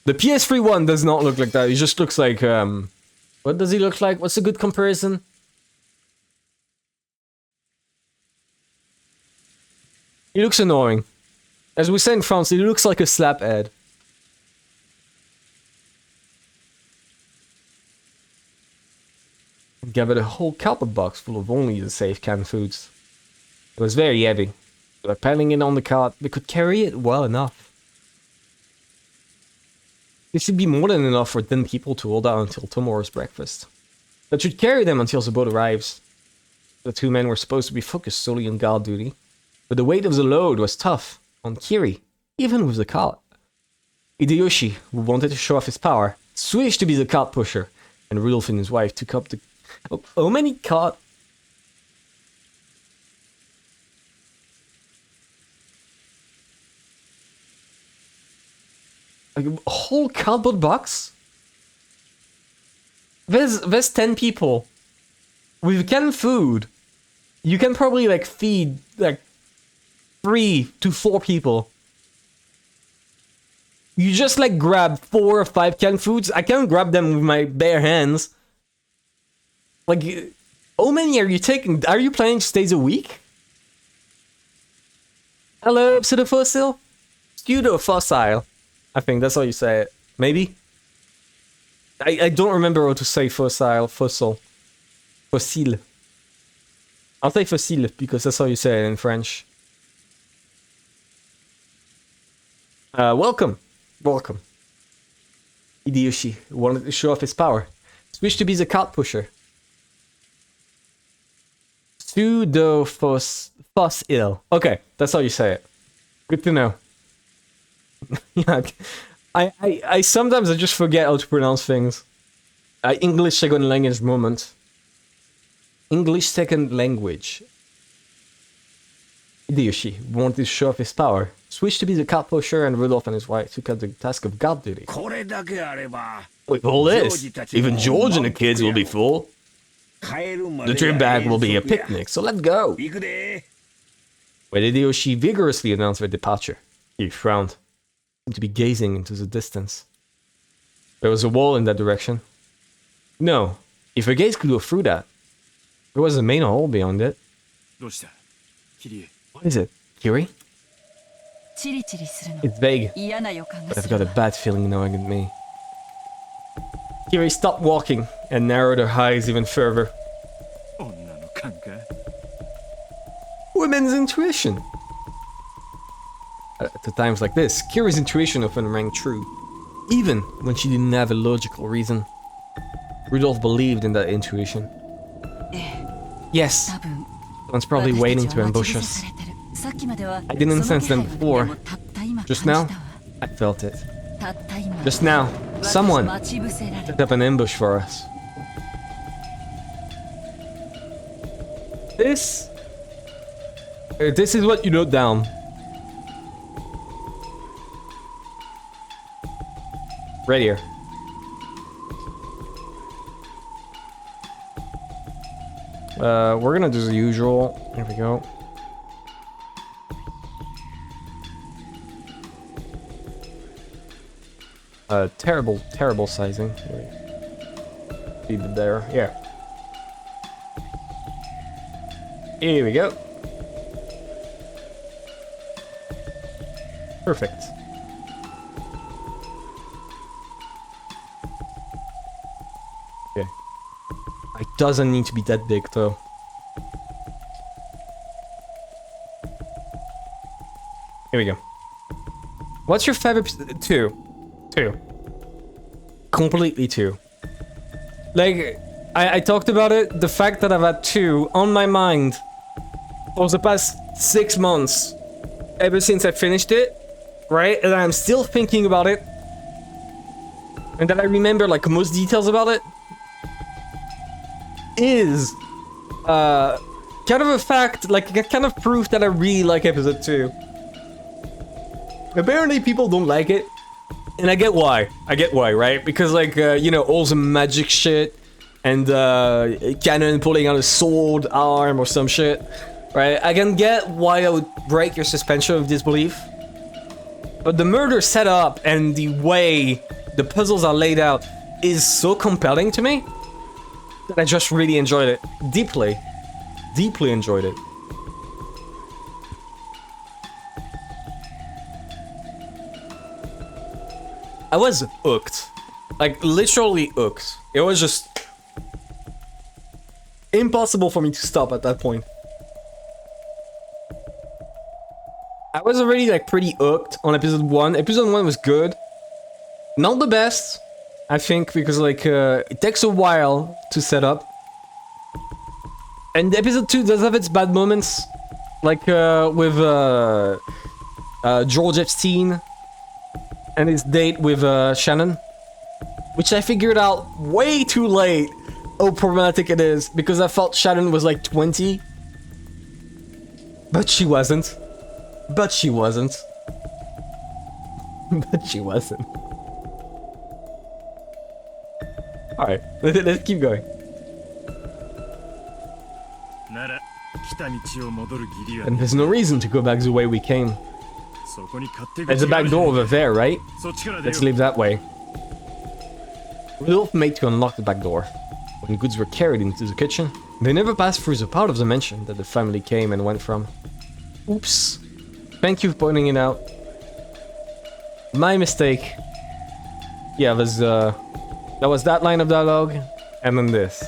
The PS3 one does not look like that. He just looks like, what does he look like? What's a good comparison? He looks annoying. As we say in France, he looks like a slaphead. He gathered a whole cardboard box full of only the safe canned foods. It was very heavy. By piling it on the cart, they could carry it well enough. This should be more than enough for 10 people to hold out until tomorrow's breakfast. That should carry them until the boat arrives. The two men were supposed to be focused solely on guard duty, but the weight of the load was tough on Kiri, even with the cart. Hideyoshi, who wanted to show off his power, switched to be the cart pusher, and Rudolph and his wife took up the... how many cart... Like a whole cardboard box? There's 10 people. With canned food, you can probably like feed like 3 to 4 people. You just like grab 4 or 5 canned foods. I can't grab them with my bare hands. Like, how many are you taking? Are you planning to stay a week? Hello, pseudo-fossil? Pseudo-fossil. I think that's how you say it. Maybe? I don't remember how to say fossil. Fossil. Fossile. I'll say fossile because that's how you say it in French. Welcome. Welcome. Hideyoshi wanted to show off his power. Switched to be the cart pusher. Pseudo-fossil. Okay, that's how you say it. Good to know. Yeah, I sometimes I just forget how to pronounce things. English second language moment. English second language. Hideyoshi wanted to show off his power. Switched to be the cart pusher, and Rudolph and his wife took up the task of guard duty. With all this, even George and the kids will be full. The trip back will be a picnic, so let's go. When Hideyoshi vigorously announced their departure, he frowned. To be gazing into the distance. There was a wall in that direction. No, if her gaze could go through that, there was a main hall beyond it. What is it, Kiri? It's vague, but I've got a bad feeling knowing at me. Kiri stopped walking and narrowed her eyes even further. Women's intuition! At times like this, Kiri's intuition often rang true, even when she didn't have a logical reason. Rudolph believed in that intuition. Yes, someone's probably waiting to ambush us. I didn't sense them before. Just now, I felt it. Just now, someone set up an ambush for us. This is what you note down. Right here. We're gonna do the usual. Here we go. Terrible sizing. Leave it there. Yeah. Here we go. Perfect. Okay. It doesn't need to be that big though. Here we go. What's your favorite? Two. Completely two. Like, I talked about it, the fact that I've had two on my mind for the past 6 months, ever since I finished it, right? And I'm still thinking about it, and that I remember like most details about it, is kind of a fact, like a kind of proof that I really like episode 2. Apparently people don't like it, and I get why, right? Because like, you know, all the magic shit, and Canon pulling out a sword arm or some shit, right? I can get why I would break your suspension of disbelief. But the murder setup and the way the puzzles are laid out is so compelling to me that I just really enjoyed it. Deeply enjoyed it. I was hooked. Like, literally hooked. It was just impossible for me to stop at that point. I was already, like, pretty hooked on episode 1. Episode 1 was good. Not the best, I think, because, like, it takes a while to set up. And episode 2 does have its bad moments. Like, with, George Epstein and his date with, Shannon. Which I figured out way too late how problematic it is, because I thought Shannon was, like, 20. But she wasn't. But she wasn't. But she wasn't. Alright, let's keep going. And there's no reason to go back the way we came. There's a back door over there, right? Let's leave that way. Rudolph made to unlock the back door. When goods were carried into the kitchen, they never passed through the part of the mansion that the family came and went from. Oops. Thank you for pointing it out. My mistake. Yeah, that was that line of dialogue, and then this.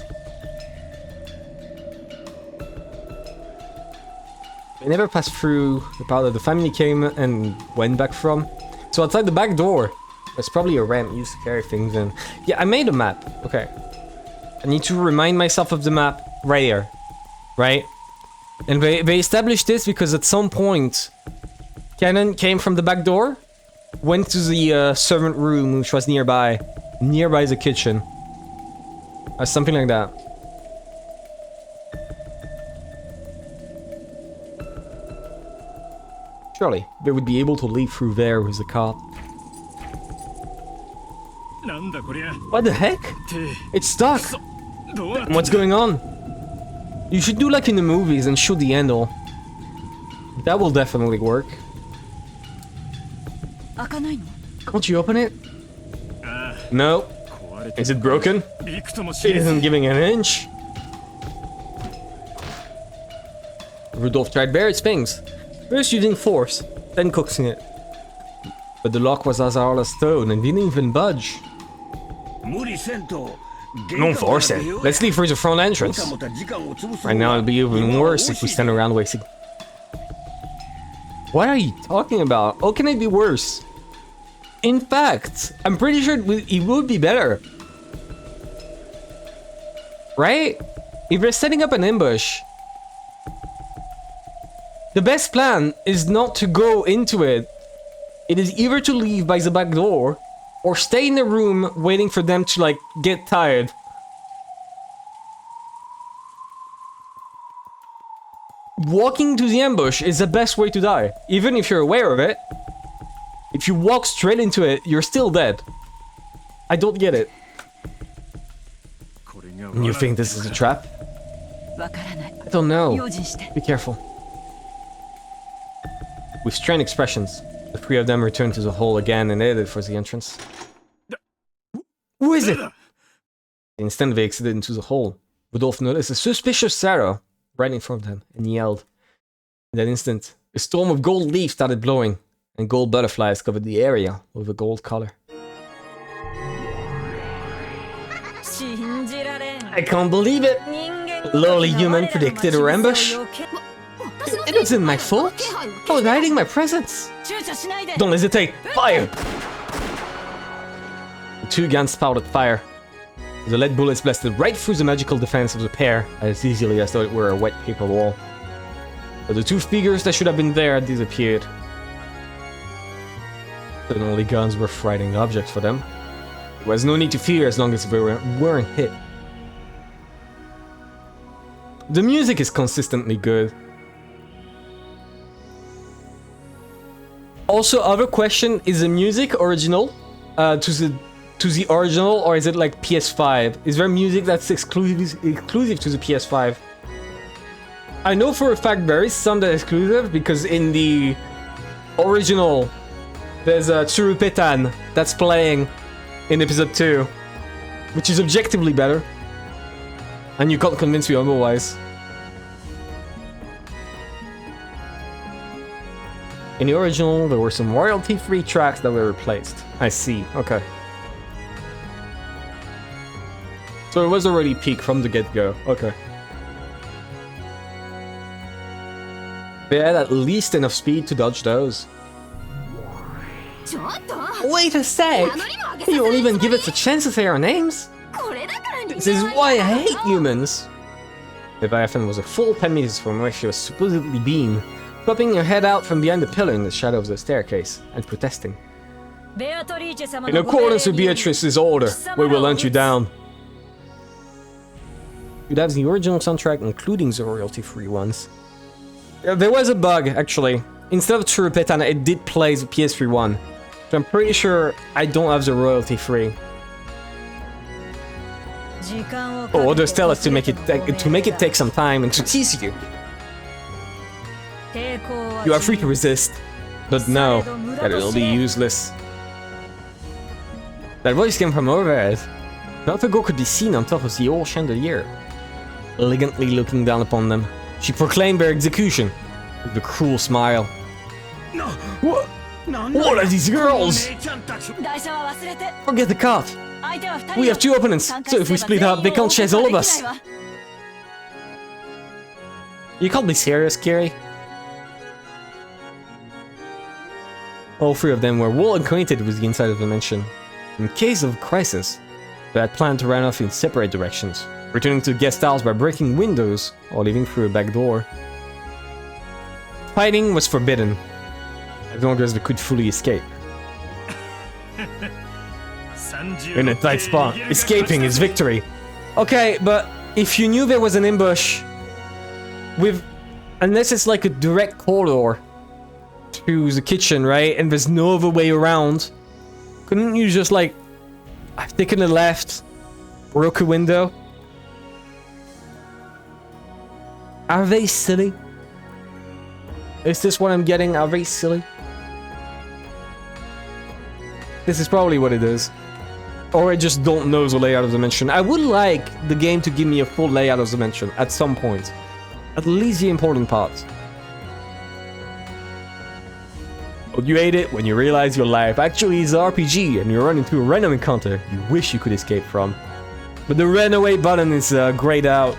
They never passed through the part that the family came and went back from. So outside the back door, there's probably a ramp used to carry things in. Yeah, I made a map. Okay. I need to remind myself of the map right here. Right? And they established this because at some point, Cannon came from the back door, went to the servant room, which was nearby the kitchen. Something like that. Surely, they would be able to leave through there with the cart. What the heck? It's stuck! What's going on? You should do like in the movies and shoot the handle. That will definitely work. Can't you open it? No. Is it broken? It isn't giving an inch. Rudolph tried various things. First using force, then coaxing it. But the lock was as hard as stone and didn't even budge. No force it. Let's leave through the front entrance. Right now it'll be even worse if we stand around wasting. What are you talking about? How can it be worse? In fact, I'm pretty sure it would be better. Right? If we're setting up an ambush, the best plan is not to go into it. It is either to leave by the back door or stay in the room waiting for them to, like, get tired. Walking to the ambush is the best way to die, even if you're aware of it. If you walk straight into it, you're still dead. I don't get it. You think this is a trap? I don't know. Be careful. With strained expressions, the three of them returned to the hole again and headed for the entrance. Who is it? The instant they exited into the hole, Rudolph noticed a suspicious arrow right in front of him and yelled. In that instant, a storm of gold leaves started blowing, and gold butterflies covered the area with a gold color. I can't believe it! Lowly human predicted our ambush. It wasn't my fault. I was hiding my presence. Don't hesitate. Fire! The two guns spouted fire. The lead bullets blasted right through the magical defense of the pair as easily as though it were a wet paper wall. But the two figures that should have been there disappeared. Suddenly guns were frightening objects for them. There was no need to fear as long as they weren't hit. The music is consistently good. Also, other question, is the music original to the original, or is it like PS5? Is there music that's exclusive to the PS5? I know for a fact there is some that is exclusive, because in the original there's a Tsurupetan that's playing in episode 2, which is objectively better, and you can't convince me otherwise. In the original, there were some royalty-free tracks that were replaced. I see, okay. So it was already peak from the get-go, okay. They had at least enough speed to dodge those. Wait a sec! You won't even give us a chance to say our names? This is why I hate humans! Leviathan was a full 10 meters from where she was supposedly being, popping her head out from behind the pillar in the shadow of the staircase, and protesting. In accordance with Beatrice's order, we will hunt you down. You'd have the original soundtrack, including the royalty-free ones. There was a bug, actually. Instead of Churupetana, it did play the PS3 one. So I'm pretty sure I don't have the royalty-free. Or just tell us to make it take some time and to tease you. You are free to resist, but know that it will be useless. That voice came from overhead. Not a girl could be seen on top of the old chandelier. Elegantly looking down upon them, she proclaimed their execution with a cruel smile. What are these girls? Forget the cough. We have two opponents, so if we split up, they can't chase all of us. You can't be serious, Kiri. All three of them were well acquainted with the inside of the mansion. In case of crisis, they had planned to run off in separate directions, returning to the guest house by breaking windows or leaving through a back door. Fighting was forbidden, as long as they could fully escape. In a tight spot, escaping is victory. Okay, but if you knew there was an ambush, unless it's like a direct corridor to the kitchen, right, and there's no other way around, couldn't you just like have taken a left, broke a window? Are they silly? Is this what I'm getting? Are they silly? This is probably what it is. Or I just don't know the layout of the mansion. I would like the game to give me a full layout of the mansion at some point. At least the important parts. But you hate it when you realize your life actually is an RPG and you run into a random encounter you wish you could escape from. But the runaway button is grayed out.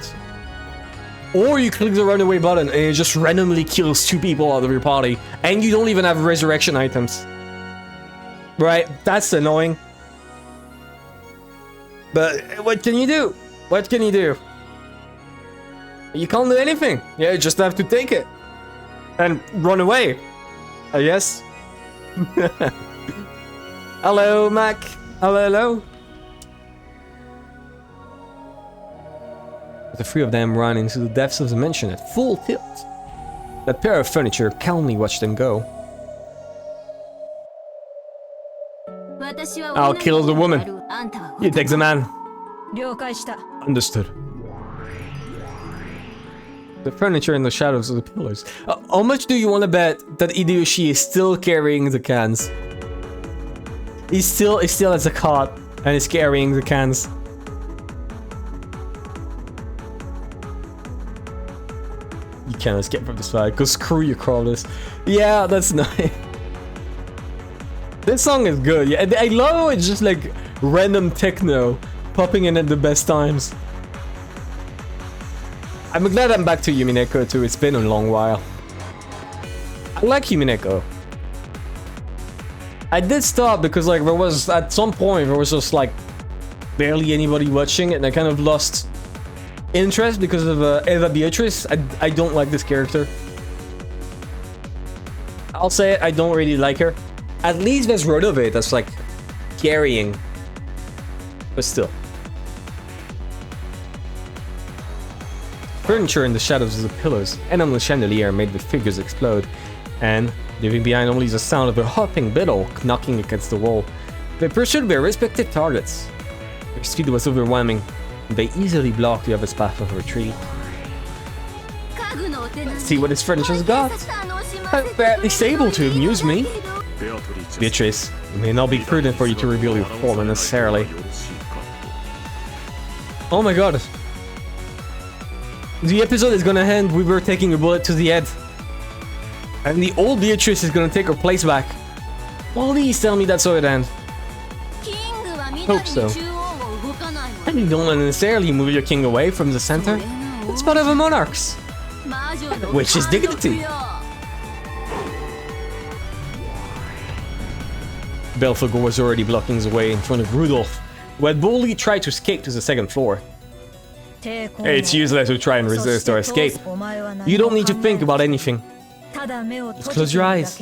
Or you click the runaway button and it just randomly kills two people out of your party and you don't even have resurrection items. Right? That's annoying. But what can you do? What can you do? You can't do anything. Yeah, you just have to take it. And run away. I guess. Hello, Mac. Hello, hello. The three of them run into the depths of the mansion at full tilt. That pair of furniture calmly watched them go. I'll kill the woman. You take the man. Understood. The furniture in the shadows of the pillars. How much do you want to bet that Hideyoshi is still carrying the cans? He still has a cart and is carrying the cans. You can't escape from this fight. Go screw your crawlers. Yeah, that's nice. This song is good. Yeah, I love how it's just like random techno popping in at the best times. I'm glad I'm back to Umineko too. It's been a long while. I like Umineko. I did stop because like there was at some point there was just like barely anybody watching it and I kind of lost interest because of Eva Beatrice. I don't like this character. I'll say it, I don't really like her. At least there's rid of it that's like carrying. But still. Furniture in the shadows of the pillars and on the chandelier made the figures explode, and, leaving behind only the sound of a hopping beetle knocking against the wall, they pursued their respective targets. Their speed was overwhelming, and they easily blocked the other's path of retreat. Let's see what this furniture's got. It's able to amuse me. Beatrice, it may not be prudent for you to reveal your form unnecessarily. Oh my god. The episode is gonna end with her taking a bullet to the head. And the old Beatrice is gonna take her place back. Please tell me that's how it ends. Hope so. And you don't necessarily move your king away from the center. It's part of a monarch's. Which is dignity. Belphegor was already blocking his way in front of Rudolph, who had boldly tried to escape to the second floor. It's useless to try and resist or escape. You don't need to think about anything. Just close your eyes.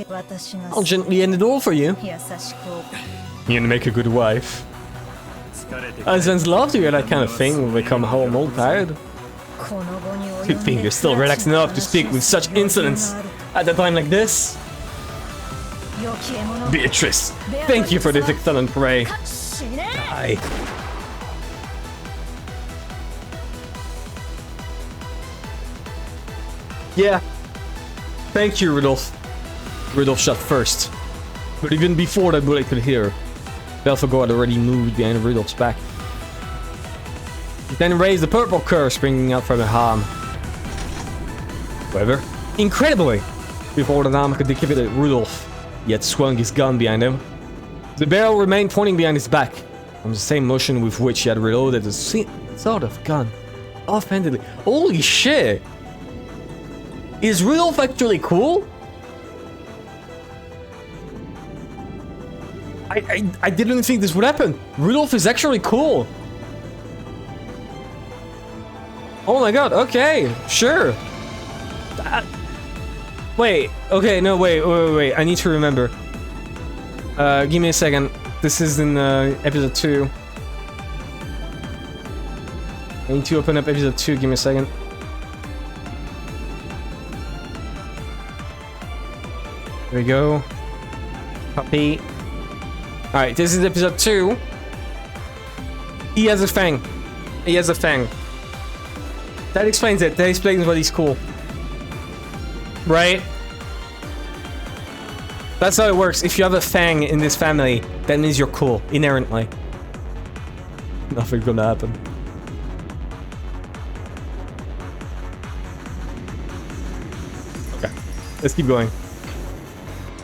I'll gently end it all for you. You'd make a good wife. Husbands love to hear that kind of thing when they come home all tired. Good thing you're still relaxed enough to speak with such insolence at a time like this. Beatrice, thank you for this excellent prey. Die. Yeah. Thank you, Rudolph. Rudolph shot first. But even before that bullet could hit her, Belphegor had already moved behind Rudolph's back. He then raised the purple curve springing out from her arm. However, incredibly, before the arm could decapitate Rudolph, he had swung his gun behind him. The barrel remained pointing behind his back, from the same motion with which he had reloaded the sort of gun. Offhandedly. Holy shit! Is Rudolph actually cool? I didn't think this would happen. Rudolph is actually cool. Oh my god, okay, sure. Wait, okay, no, wait. I need to remember. Give me a second. This is in episode 2. I need to open up episode 2, give me a second. There we go. Copy. Alright, this is episode 2. He has a fang. He has a fang. That explains it. That explains why he's cool. Right? That's how it works. If you have a fang in this family, that means you're cool, inherently. Nothing's gonna happen. Okay, let's keep going.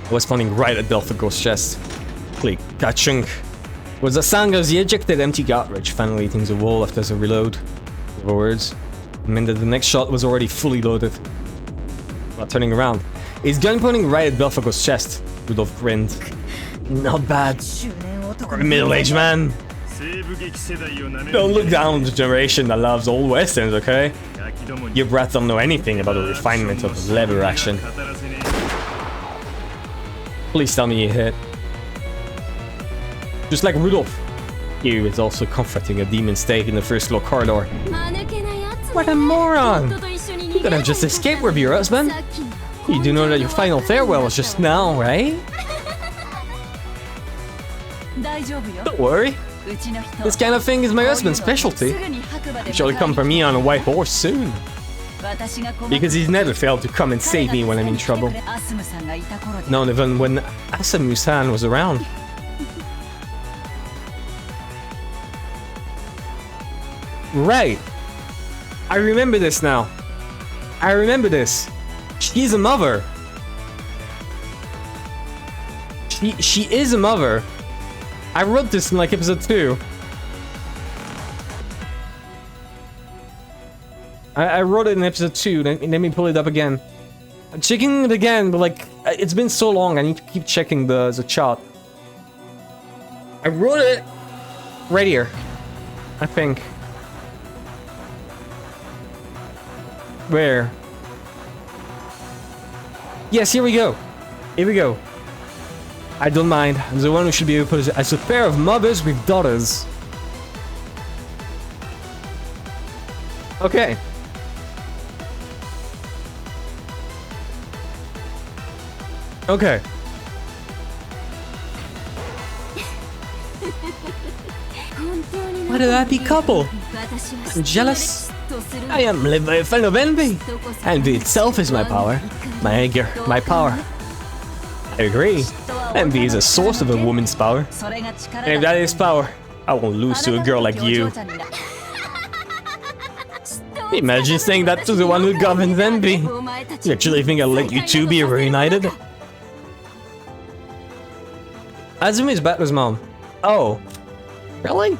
I was pointing right at Belphegor's chest. Click, ka-chunk. Was the sound as he ejected empty cartridge, finally hitting the wall after the reload. Over words, it meant that the next shot was already fully loaded. While turning around, his gun pointing right at Belphegor's chest. Rudolph grinned. Not bad. For a middle-aged man. Don't look down on the generation that loves old westerns, okay? Your brats don't know anything about the refinement of lever action. Please tell me you hit. Just like Rudolph, he was also comforting a demon stake in the first floor corridor. What a moron! You could have just escaped with your husband. You do know that your final farewell was just now, right? Don't worry. This kind of thing is my husband's specialty. He shall come for me on a white horse soon. Because he's never failed to come and save me when I'm in trouble. Not even when Asamu-san was around. Right. I remember this now. I remember this. She's a mother. She is a mother. I wrote this in like episode 2. I wrote it in episode 2. Let me pull it up again. I'm checking it again, but like it's been so long. I need to keep checking the chart. I wrote it right here, I think. Where? Yes, here we go. Here we go. I don't mind. I'm the one who should be opposed as a pair of mothers with daughters. Okay. Okay. What a happy couple. I'm jealous. I am led by a fan of envy. Envy itself is my power. My anger, my power. I agree. Envy is a source of a woman's power. And if that is power, I won't lose to a girl like you. Imagine saying that to the one who governs envy. You actually think I'll let you two be reunited? Azumi's Batman's mom. Oh. Really?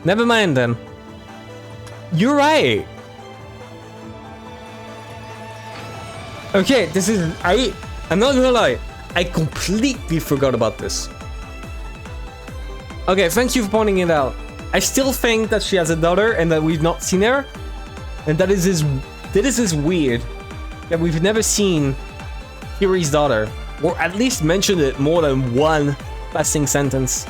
Never mind then. You're right. Okay, this is... I'm not gonna lie. I completely forgot about this. Okay, thank you for pointing it out. I still think that she has a daughter and that we've not seen her. And that is weird. That we've never seen Kiri's daughter. Or at least mentioned it more than one passing sentence.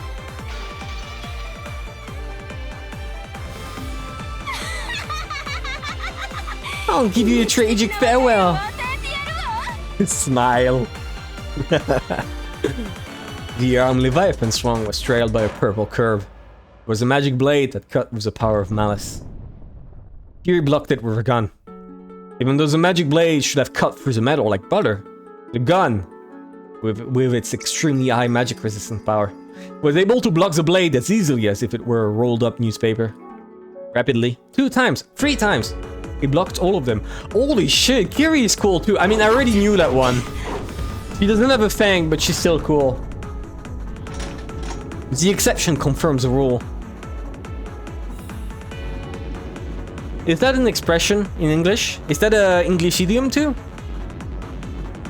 I'll give you a tragic farewell. Smile. The arm Leviathan swung was trailed by a purple curve. It was a magic blade that cut with the power of malice. Kiri blocked it with her gun. Even though the magic blade should have cut through the metal like butter, the gun, with its extremely high magic resistance power, was able to block the blade as easily as if it were a rolled up newspaper. Rapidly. 2 times. 3 times. He blocked all of them. Holy shit, Kiri is cool too. I mean, I already knew that one. She doesn't have a fang, but she's still cool. The exception confirms the rule. Is that an expression in English? Is that an English idiom too?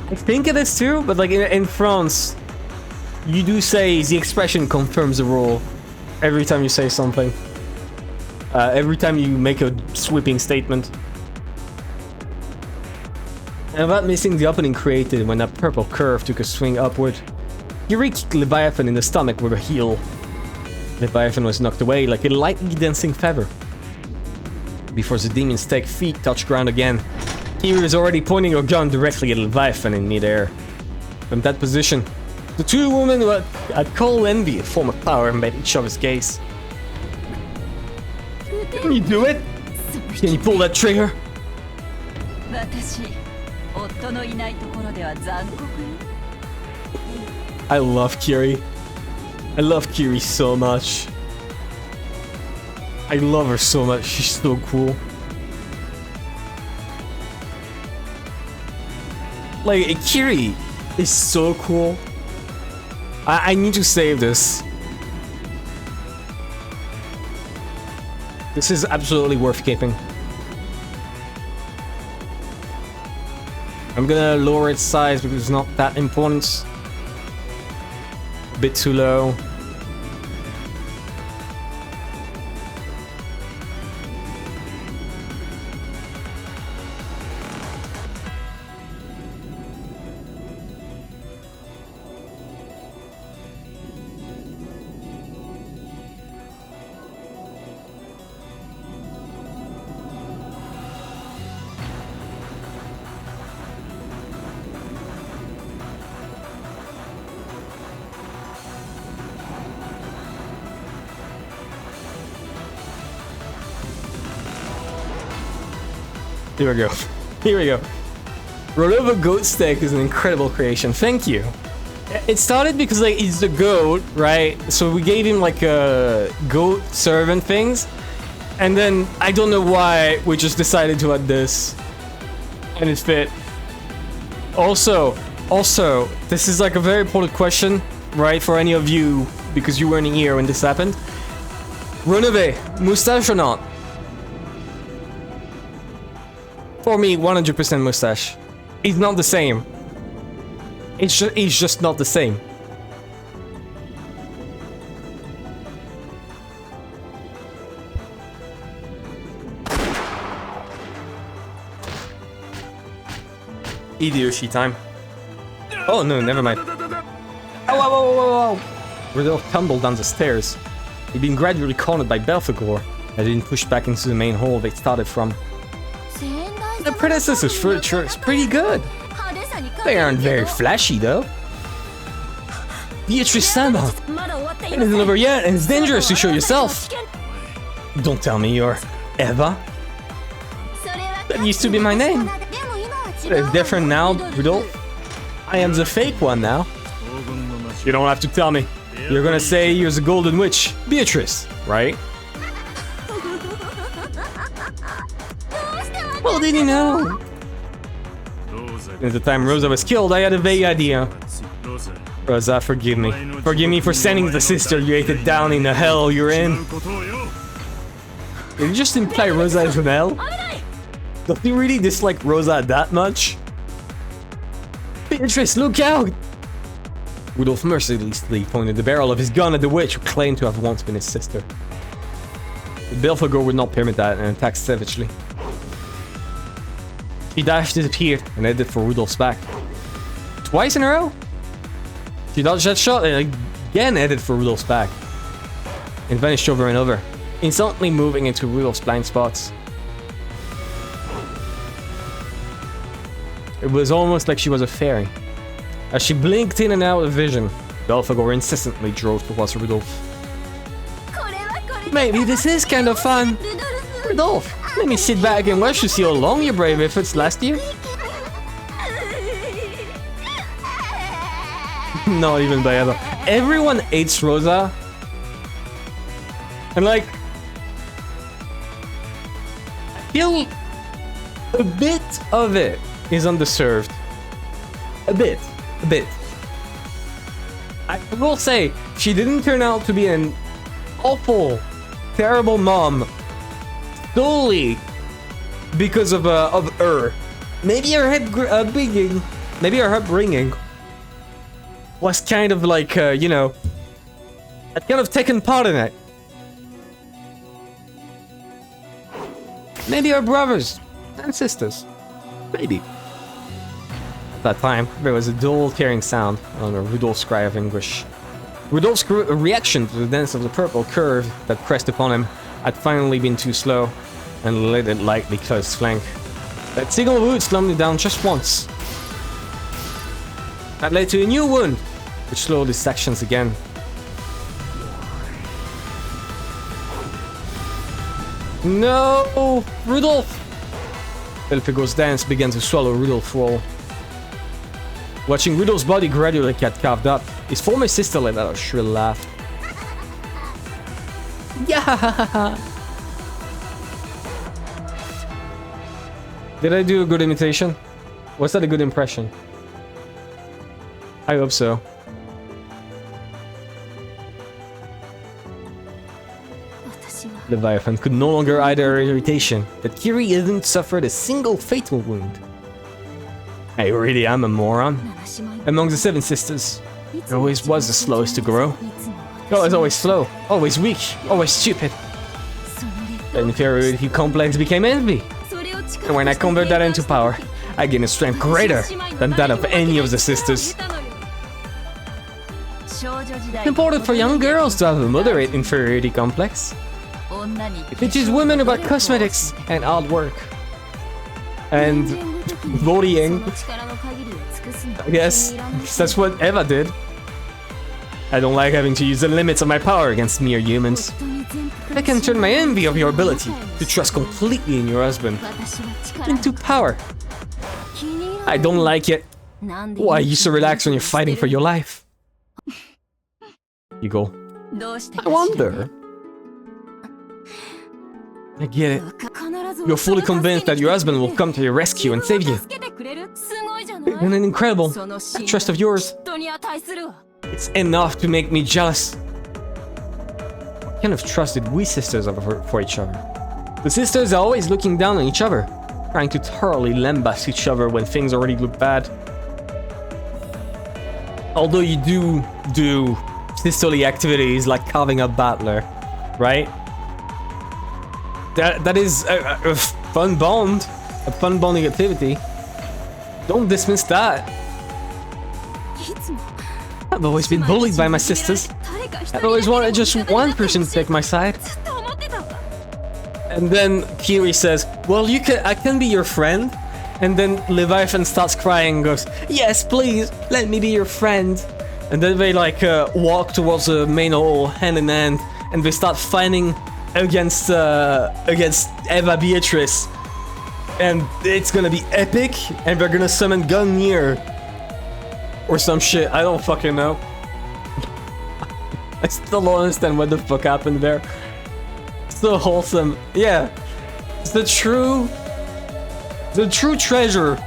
I think it is too, but like in France, you do say the expression confirms the rule every time you say something. Every time you make a sweeping statement. And without missing the opening created when that purple curve took a swing upward, Kiri kicked Leviathan in the stomach with a heel. Leviathan was knocked away like a lightly dancing feather. Before the demon's thick feet touched ground again, Kiri was already pointing her gun directly at Leviathan in midair. From that position, the two women who had called envy a form of power met each other's gaze. Can you do it? Can you pull that trigger? I love Kiri. I love Kiri so much. I love her so much. She's so cool. Like, Kiri is so cool. I need to save this. This is absolutely worth keeping. I'm gonna lower its size because it's not that important. A bit too low. Here we go. Here we go. Rolova Goat Steak is an incredible creation. Thank you. It started because like he's the goat, right? So we gave him like a goat servant things. And then I don't know why we just decided to add this. And it fit. Also, this is like a very important question, right? For any of you, because you weren't here when this happened. Renove, mustache or not? For me, 100% mustache. It's not the same. It's just not the same. Hideyoshi time. Oh no, never mind. Oh, whoa. Rodolphe tumbled down the stairs. He'd been gradually cornered by Belphegor and been pushed back into the main hall they started from. The predecessor's furniture is pretty good. They aren't very flashy though. Beatrice-sama! It isn't over yet and it's dangerous to show yourself. Don't tell me you're Eva. That used to be my name. But it's different now, Rudolph. I am the fake one now. You don't have to tell me. You're gonna say you're the golden witch, Beatrice, right? did he know? At the time Rosa was killed, I had a vague idea. Rosa, forgive me. Forgive me for sending the sister you hated down in the hell you're in. Did you just imply Rosa is from hell? Does he really dislike Rosa that much? Beatrice, look out! Rudolph mercilessly pointed the barrel of his gun at the witch who claimed to have once been his sister. The Belphegor would not permit that and attacked savagely. He disappeared and headed for Rudolph's back. Twice in a row? She dodged that shot and again headed for Rudolph's back. And vanished over and over, instantly moving into Rudolph's blind spots. It was almost like she was a fairy. As she blinked in and out of vision, Belphegor incessantly drove towards Rudolph. Maybe this is kind of fun. Rudolph, let me sit back and watch to see how long your brave efforts last you. Not even by ever. Everyone hates Rosa. And like, I feel a bit of it is undeserved. A bit. I will say, she didn't turn out to be an awful, terrible mom solely because of her. Maybe her upbringing was kind of like, you know, had kind of taken part in it. Maybe her brothers and sisters. Maybe. At that time, there was a dull tearing sound on Rudolph's cry of anguish. Rudolph's reaction to the dance of the purple curve that pressed upon him had finally been too slow, and let it lightly close his flank. That single wound slumped me down just once. That led to a new wound, which slowed his actions again. No! Rudolph! Belphegor's dance began to swallow Rudolph whole. Watching Rudolph's body gradually get carved up, his former sister let out a shrill laugh. Yeah! Did I do a good imitation? Was that a good impression? I hope so. Leviathan could no longer hide her irritation that Kiri hadn't suffered a single fatal wound. I really am a moron. Among the seven sisters, I always was the slowest to grow. I was always slow, always weak, always stupid. The inferiority complex became envy. And when I convert that into power, I gain a strength greater than that of any of the sisters. It's important for young girls to have a moderate inferiority complex. It teaches women about cosmetics and hard work. And voting. I guess that's what Eva did. I don't like having to use the limits of my power against mere humans. I can turn my envy of your ability to trust completely in your husband into power. I don't like it. Why you so relaxed when you're fighting for your life? You go. I wonder. I get it. You're fully convinced that your husband will come to your rescue and save you. And an incredible trust of yours. It's enough to make me jealous. What kind of trust did we sisters have for each other? The sisters are always looking down on each other, trying to thoroughly lambast each other when things already look bad. Although you do sisterly activities like carving a battler, right? That is a fun bond, a fun bonding activity. Don't dismiss that. I've always been bullied by my sisters. I've always wanted just one person to take my side. And then Kiri says, well, I can be your friend. And then Leviathan starts crying and goes, yes, please, let me be your friend. And then they like walk towards the main hall hand in hand, and they start fighting against Eva Beatrice. And it's gonna be epic, and they're gonna summon Gungnir. Or some shit, I don't fucking know. I still don't understand what the fuck happened there. So wholesome. Yeah. It's the true The true treasure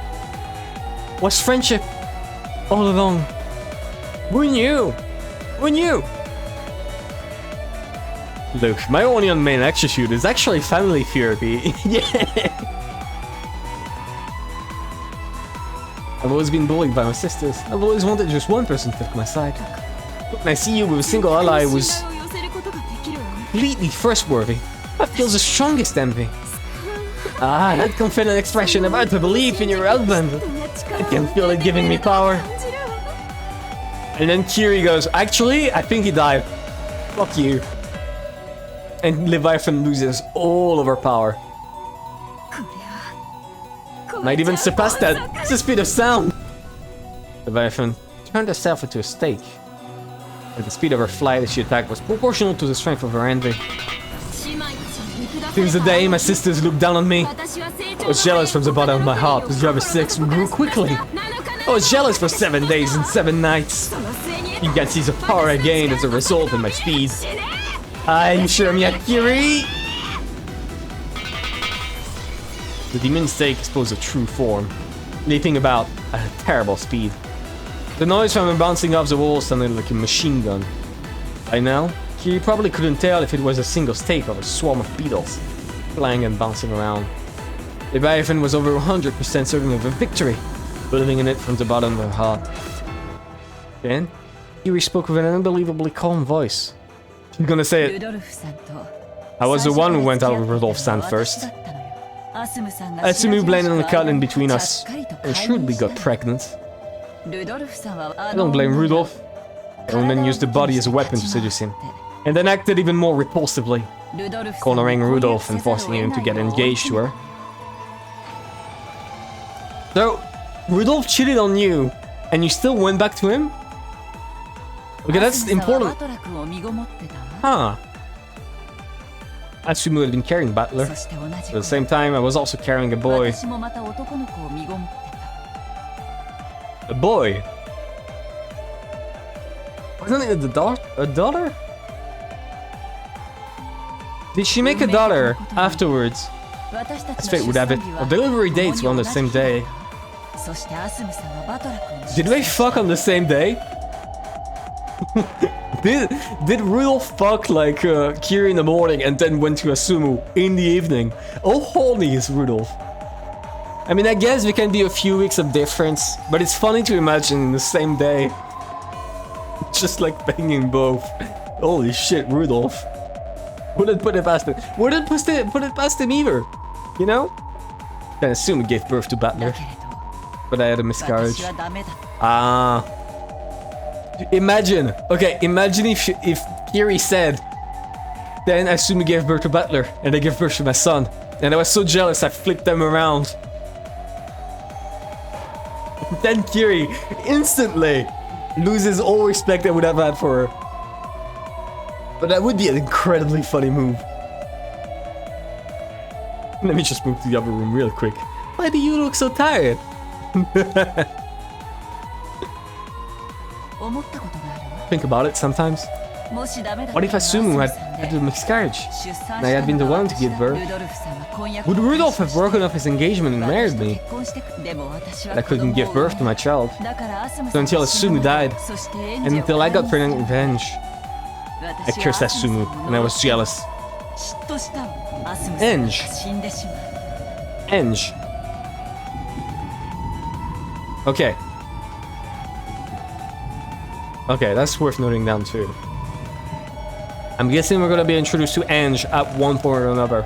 was friendship all along. Who knew? Who knew? Look, my only main attitude is actually family therapy. Yeah. I've always been bullied by my sisters. I've always wanted just one person to take my side. When I see you with a single ally was completely trustworthy. That feels the strongest envy. Ah, that confident expression about the belief in your husband. I can feel it giving me power. And then Kiri goes, actually, I think he died. Fuck you. And Leviathan loses all of her power. Might even surpass that. It's the speed of sound. Leviathan turned herself into a stake. And the speed of her flight as she attacked was proportional to the strength of her envy. Since the day my sisters looked down on me, I was jealous from the bottom of my heart because you have a 6 who grew quickly. I was jealous for 7 days and 7 nights. You can see the power I gained as a result of my speed. I'm sure Miyakiri! The demon stake exposed a true form, leaping about at a terrible speed. The noise from him bouncing off the wall sounded like a machine gun. By now, Kiri probably couldn't tell if it was a single stake or a swarm of beetles, flying and bouncing around. Leviathan was over 100% certain of a victory, believing in it from the bottom of her heart. Then, Kiri spoke with an unbelievably calm voice. She's gonna say it. I was the one who went out with Rudolf-san first. Asumu blended on the cut in between us and shrewdly got pregnant. I don't blame Rudolf. The woman used the body as a weapon to seduce him, and then acted even more repulsively, cornering Rudolf and forcing him to get engaged to her. So, Rudolf cheated on you, and you still went back to him? Okay, that's important. Huh. Asumu had been carrying Butler. At the same time, I was also carrying a boy. A boy? Wasn't it a daughter? Did she make a daughter afterwards? As fate would have it, our delivery dates were on the same day. Did they fuck on the same day? Did Rudolf fuck like Kiri in the morning and then went to Asumu in the evening? Oh, horny is Rudolf. I mean, I guess there can be a few weeks of difference, but it's funny to imagine in the same day. Just like banging both. Holy shit, Rudolf. Wouldn't put it past him. Wouldn't put it past him either. You know? Then Asumu gave birth to Butler. But I had a miscarriage. Ah. Imagine. Okay, imagine if Kiri said, then Asumu gave birth to Butler, and I gave birth to my son. And I was so jealous I flipped them around. Then Kiri instantly loses all respect I would have had for her. But that would be an incredibly funny move. Let me just move to the other room real quick. Why do you look so tired? Think about it sometimes. What if Asumu had a miscarriage, and I had been the one to give birth? Would Rudolf have broken off his engagement and married me? I couldn't give birth to my child. So until Asumu died, and until I got pregnant in revenge, I cursed Asumu, and I was jealous. Enge. Enge. Okay. Okay, that's worth noting down too. I'm guessing we're gonna be introduced to Enge at one point or another.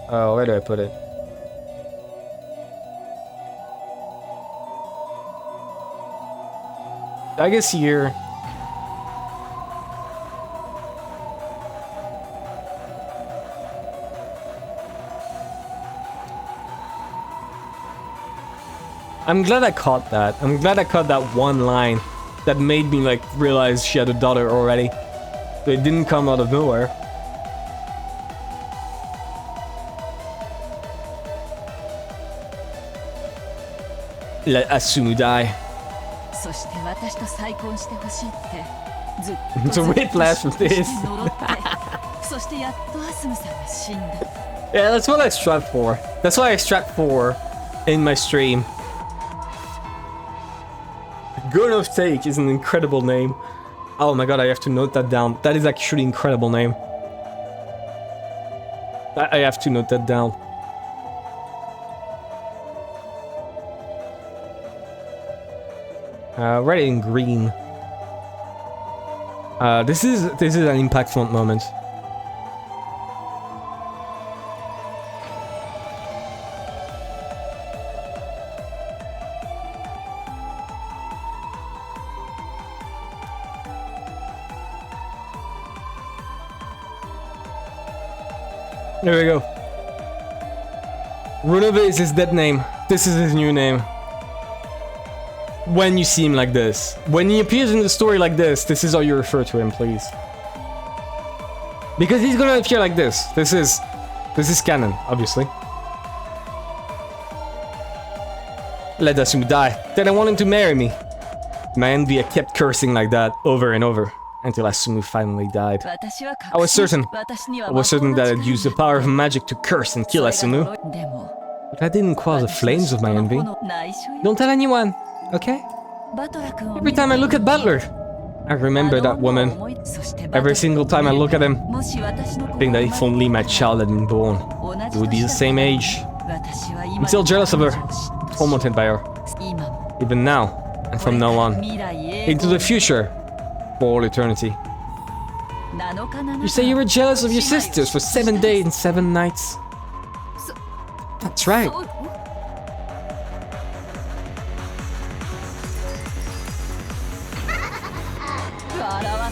Oh, where do I put it? I guess here. I'm glad I caught that. I'm glad I caught that one line that made me like realize she had a daughter already. So it didn't come out of nowhere. Let Asumu die. It's a whiplash from this. Yeah, that's what I strive for. That's what I strive for in my stream. Good of Take is an incredible name. Oh my god, I have to note that down. That is actually an incredible name. I have to note that down. Red and green. This is an impact font moment. There we go. Runobe is his dead name. This is his new name. When you see him like this. When he appears in the story like this is how you refer to him, please. Because he's gonna appear like this. This is canon, obviously. Let Asumu die. Then I want him to marry me. My envy, I kept cursing like that over and over. Until Asumu finally died. I was certain that I'd use the power of magic to curse and kill Asumu. But I didn't quell the flames of my envy. Don't tell anyone, okay? Every time I look at Butler, I remember that woman. Every single time I look at him, I think that if only my child had been born, it would be the same age. I'm still jealous of her, tormented by her. Even now, and from now on. Into the future. For all eternity. You say you were jealous of your sisters for 7 days and 7 nights. That's right.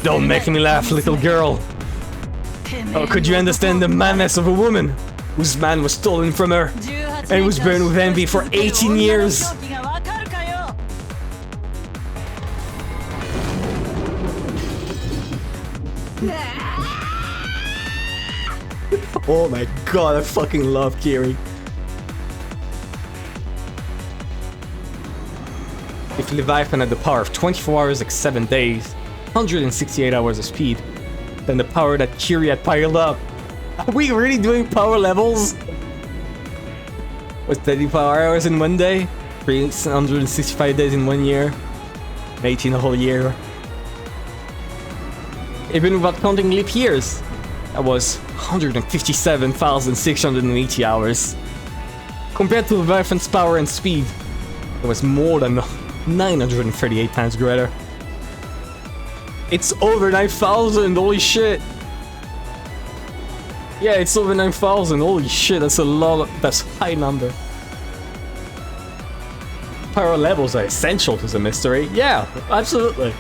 Don't make me laugh, little girl. How could you understand the madness of a woman whose man was stolen from her and was burned with envy for 18 years? Oh my god, I fucking love Kiri. If Leviathan had the power of 24 hours like 7 days, 168 hours of speed, then the power that Kiri had piled up. Are we really doing power levels? With 34 hours in 1 day? 365 days in 1 year? 18 a whole year? Even without counting leap years, that was 157,680 hours. Compared to Leviathan's power and speed, it was more than 938 times greater. It's over 9,000, holy shit! Yeah, it's over 9,000, holy shit, that's a lot, that's a high number. Power levels are essential to the mystery, yeah, absolutely.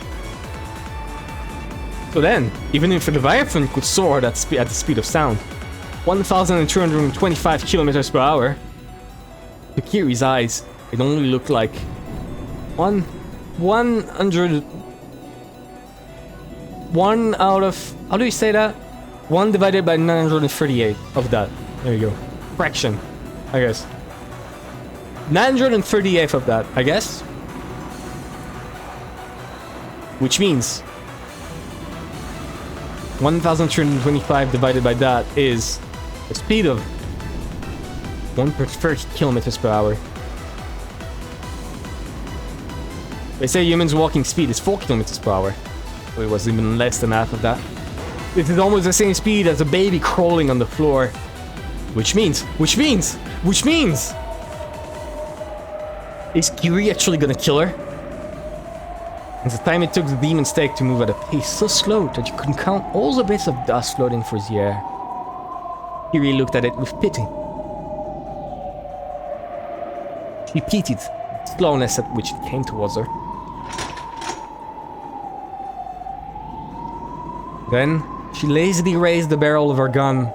So then, even if Leviathan could soar at the speed of sound, 1,225 kilometers per hour, to Kiri's eyes, it only looked like 100... 1 out of... How do you say that? 1 divided by 938 of that. There you go. Fraction, I guess. 938 of that, I guess. Which means 1,325 divided by that is a speed of 130 kilometers per hour. They say humans' walking speed is 4 kilometers per hour. So it was even less than half of that. This is almost the same speed as a baby crawling on the floor. Which means... Is Kiri actually gonna kill her? And the time it took the demon stake to move at a pace so slow that you couldn't count all the bits of dust floating through the air. Kiri looked at it with pity. She pitied the slowness at which it came towards her. Then, she lazily raised the barrel of her gun,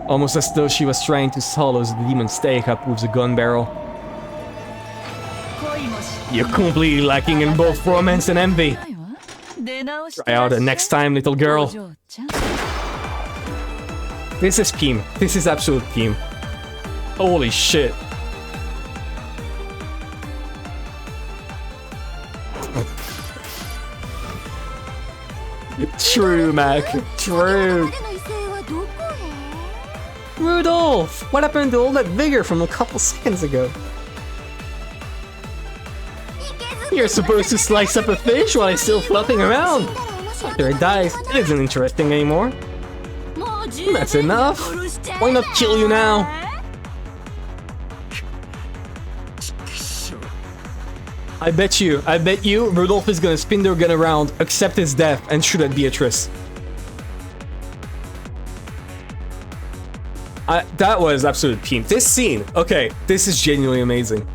almost as though she was trying to swallow the demon's stake up with the gun barrel. You're completely lacking in both romance and envy. Try out it next time, little girl. This is Kim. This is absolute Kim. Holy shit. True, Mac. True. Rudolph! What happened to all that vigor from a couple seconds ago? You're supposed to slice up a fish while it's still floating around. After it dies, it isn't interesting anymore. That's enough. Why not kill you now? I bet you, Rudolph is gonna spin their gun around, accept his death, and shoot at Beatrice. That was absolute peak. This scene, okay, this is genuinely amazing.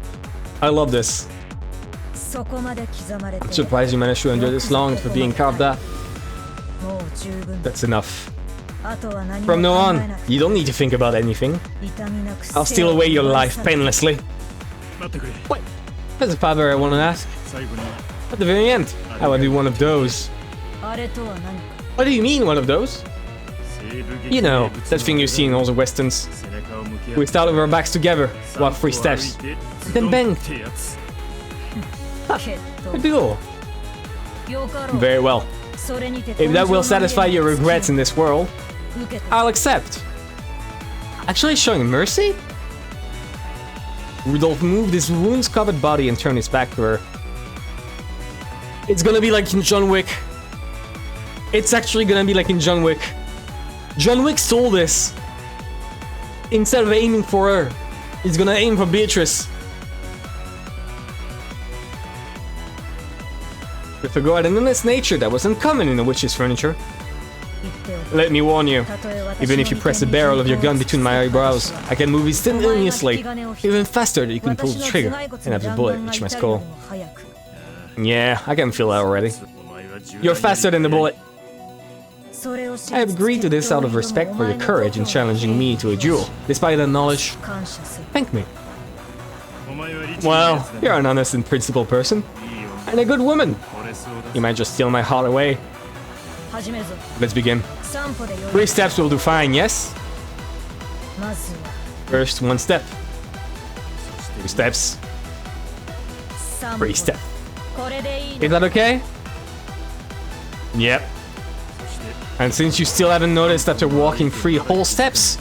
I love this. I'm surprised you managed to endure this long for being carved up. That's enough. From now on, you don't need to think about anything. I'll steal away your life painlessly. Wait, there's a favor I want to ask. At the very end, I want to do one of those. What do you mean, one of those? You know, that thing you see in all the westerns. We start with our backs together, walk 3 steps, then bend. A duel. Very well. If that will satisfy your regrets in this world, I'll accept. Actually showing mercy? Rudolph moved his wounds-covered body and turned his back to her. It's gonna be like in John Wick. It's actually gonna be like in John Wick. John Wick stole this. Instead of aiming for her, he's gonna aim for Beatrice. With regard to honest nature that was uncommon in the witch's furniture. Let me warn you, even if you press the barrel of your gun between my eyebrows, I can move instantaneously, even faster than you can pull the trigger and have the bullet reach my skull. Yeah, I can feel that already. You're faster than the bullet. I have agreed to this out of respect for your courage in challenging me to a duel, despite that knowledge. Thank me. Well, you're an honest and principled person, and a good woman. You might just steal my heart away. Let's begin. 3 steps will do fine, yes? First, 1 step. 2 steps. 3 steps. Is that okay? Yep. And since you still haven't noticed after walking 3 whole steps,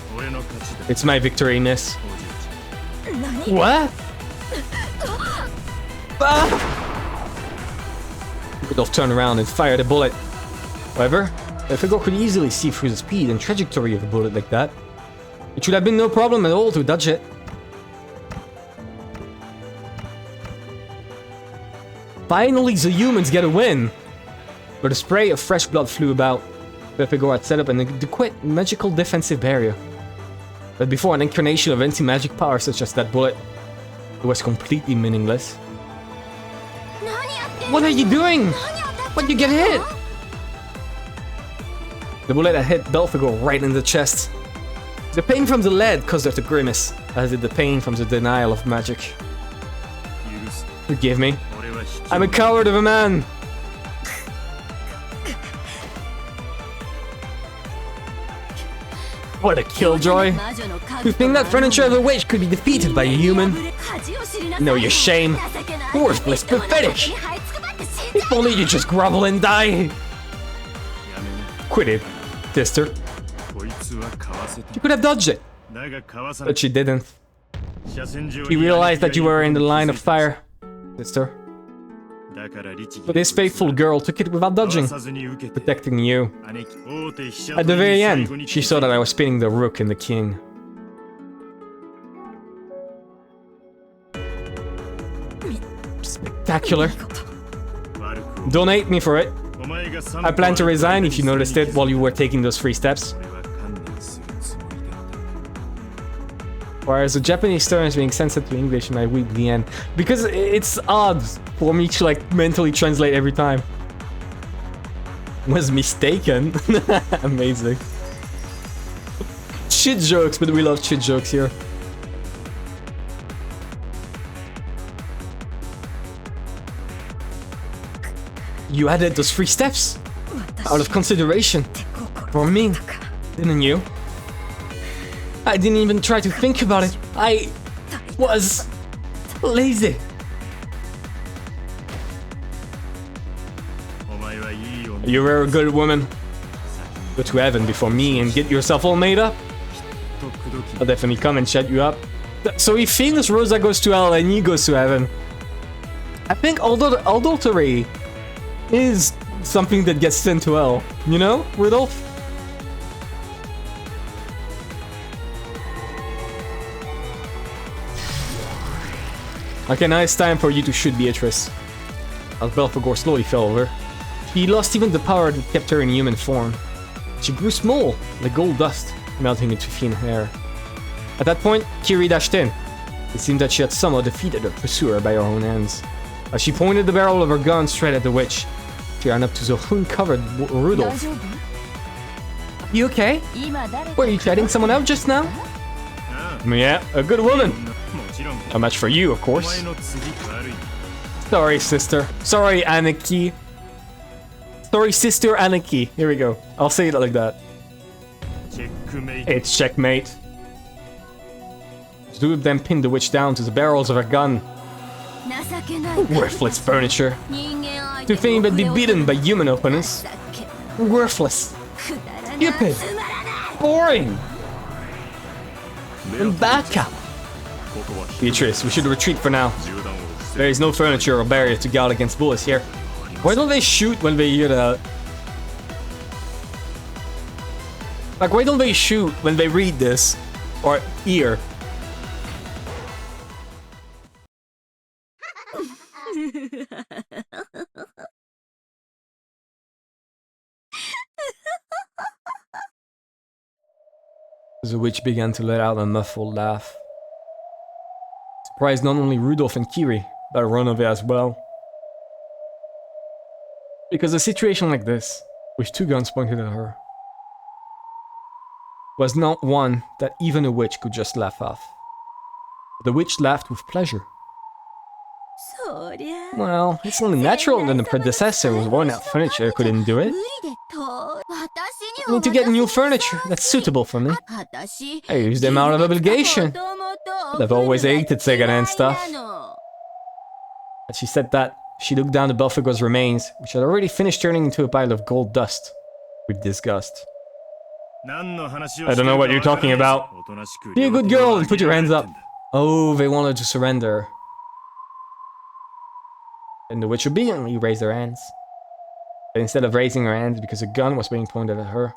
it's my victory, miss. What? Rudolph turned around and fired a bullet. However, if a girl could easily see through the speed and trajectory of a bullet like that, it should have been no problem at all to dodge it. Finally, the humans get a win! But a spray of fresh blood flew about. Pepego had set up an adequate magical defensive barrier. But before an incarnation of anti-magic power such as that bullet, it was completely meaningless. What are you doing? Why'd you get hit? The bullet had hit Belphegor right in the chest. The pain from the lead caused her to grimace, as did the pain from the denial of magic. Forgive me. I'm a coward of a man. What a killjoy! You think that furniture of a witch could be defeated by a human? Know your shame. Worthless, pathetic! If only you just grovel and die! Quit it, sister. You could have dodged it, but she didn't. She realized that you were in the line of fire, sister. But this faithful girl took it without dodging, protecting you. At the very end, she saw that I was spinning the rook and the king. Spectacular. Don't hate me for it. I plan to resign if you noticed it while you were taking those 3 steps. Whereas the Japanese terms being censored to English in my weekly end. Because it's odd for me to like mentally translate every time. Was mistaken. Amazing. Shit jokes, but we love shit jokes here. You added those 3 steps out of consideration for me, didn't you? I didn't even try to think about it. I was lazy. You were a good woman. Go to heaven before me and get yourself all made up. I'll definitely come and shut you up. So he thinks Rosa goes to hell and he goes to heaven. I think adultery is something that gets sent to hell. You know, Rudolph? Okay, now it's time for you to shoot Beatrice. As Belphegor slowly fell over, she lost even the power that kept her in human form. She grew small, like gold dust, melting into thin air. At that point, Kiri dashed in. It seemed that she had somehow defeated her pursuer by her own hands. As she pointed the barrel of her gun straight at the witch, she ran up to the wound-covered Rudolph. You okay? Were you treading someone out just now? Yeah, a good woman. A match for you, of course. Sorry, sister. Sorry, Anarchy. Sorry, sister Anarchy. Here we go. I'll say it like that. It's checkmate. The two of them pinned the witch down to the barrels of her gun. Worthless furniture. To think but be beaten by human opponents. Worthless. Stupid. Boring. And baka. Beatrice, we should retreat for now. There is no furniture or barrier to guard against bullets here. Why don't they shoot when they hear that? Like, why don't they shoot when they read this? Or hear? The witch began to let out a muffled laugh. Surprised not only Rudolph and Kiri, but Ronove as well. Because a situation like this, with two guns pointed at her, was not one that even a witch could just laugh off. The witch laughed with pleasure. Well, it's only natural that the predecessor was worn out furniture couldn't do it. I need to get new furniture that's suitable for me. I use them out of obligation. I've always hated second-hand stuff. As she said that, she looked down at Belphegor's remains, which had already finished turning into a pile of gold dust, with disgust. I don't know what you're talking about. Be a good girl and put your hands up. Oh, they wanted to surrender. And the witch obediently raised her hands. But instead of raising her hands because a gun was being pointed at her,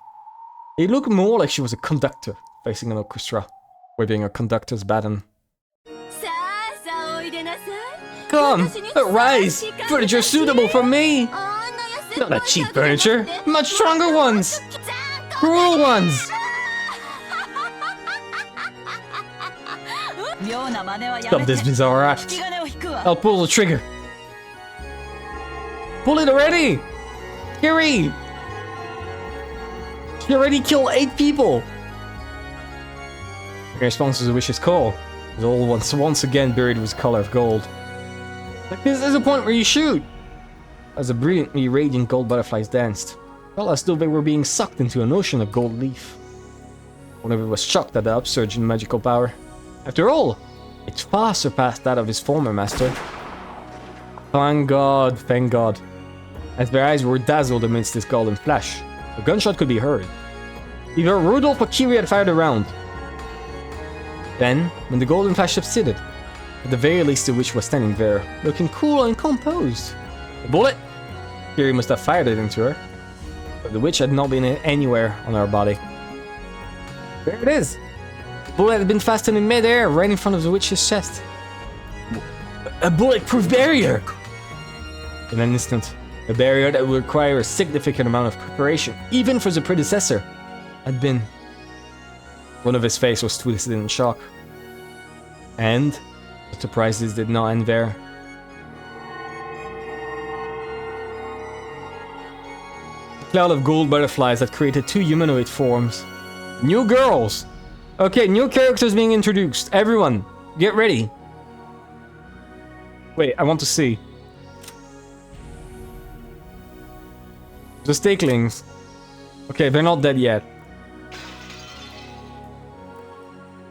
it looked more like she was a conductor facing an orchestra, waving a conductor's baton. Come, rise! Furniture suitable for me! Not that cheap furniture, much stronger ones! Cruel ones! Stop this bizarre act. I'll pull the trigger. Pull it already! Kiri! She already killed 8 people! In response to the witch's call, the old one's once again buried with color of gold. Like, this is a point where you shoot! As the brilliantly radiant gold butterflies danced, felt as though they were being sucked into an ocean of gold leaf. One of them was shocked at the upsurge in magical power. After all, it far surpassed that of his former master. Thank God, thank God. As their eyes were dazzled amidst this golden flash, a gunshot could be heard. Either Rudolph or Kiri had fired a round. Then, when the golden flash subsided, at the very least the witch was standing there, looking cool and composed. A bullet? Kiri must have fired it into her, but the witch had not been anywhere on her body. There it is! The bullet had been fastened in mid-air right in front of the witch's chest. A bulletproof barrier! In an instant, a barrier that would require a significant amount of preparation, even for the predecessor, had been. One of his face was twisted in shock. And the surprises did not end there. A cloud of gold butterflies had created 2 humanoid forms. New girls! Okay, new characters being introduced. Everyone, get ready. Wait, I want to see. The Stakelings. Okay, they're not dead yet.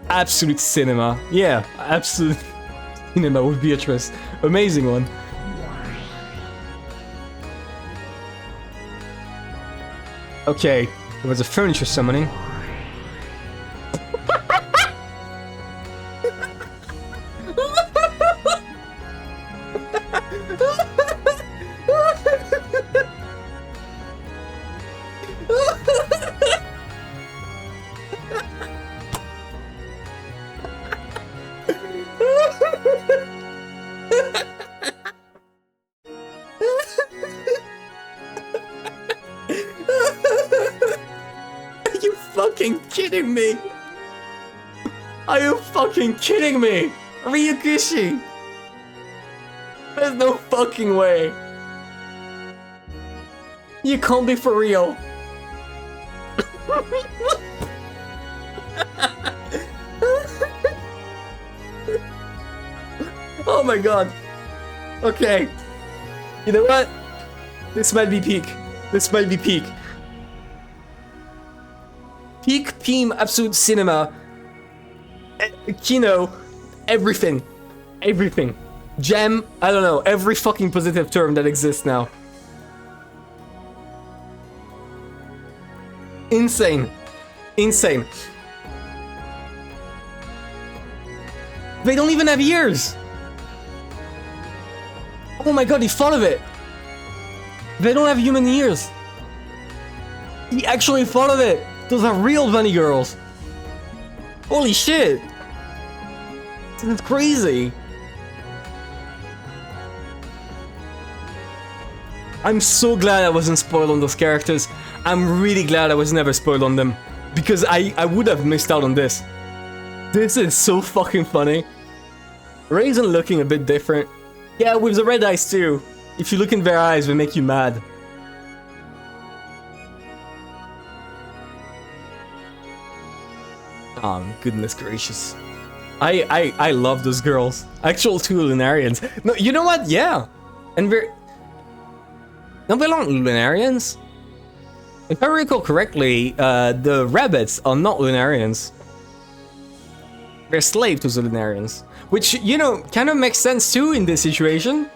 Absolute cinema. Yeah, absolute cinema with Beatrice. Amazing one. Okay, there was a furniture summoning. Are you fucking kidding me? Are you fucking kidding me? Ryukishi! There's no fucking way. You can't be for real. Oh my god. Okay. You know what? This might be peak. This might be peak. Peak Team Absolute Cinema. Kino. Everything. Everything. Gem. I don't know. Every fucking positive term that exists now. Insane. Insane. They don't even have ears. Oh my god, he thought of it. They don't have human ears. He actually thought of it. Those are real bunny girls. Holy shit. That's crazy. I'm so glad I wasn't spoiled on those characters. I'm really glad I was never spoiled on them. Because I would have missed out on this. This is so fucking funny. Raisin looking a bit different. Yeah, with the red eyes too. If you look in their eyes, they make you mad. Oh, goodness gracious. I love those girls. Actual two Lunarians. No, you know what? Yeah. And they're... No, they're not Lunarians. If I recall correctly, the rabbits are not Lunarians. They're slave to the Lunarians. Which, you know, kind of makes sense too in this situation.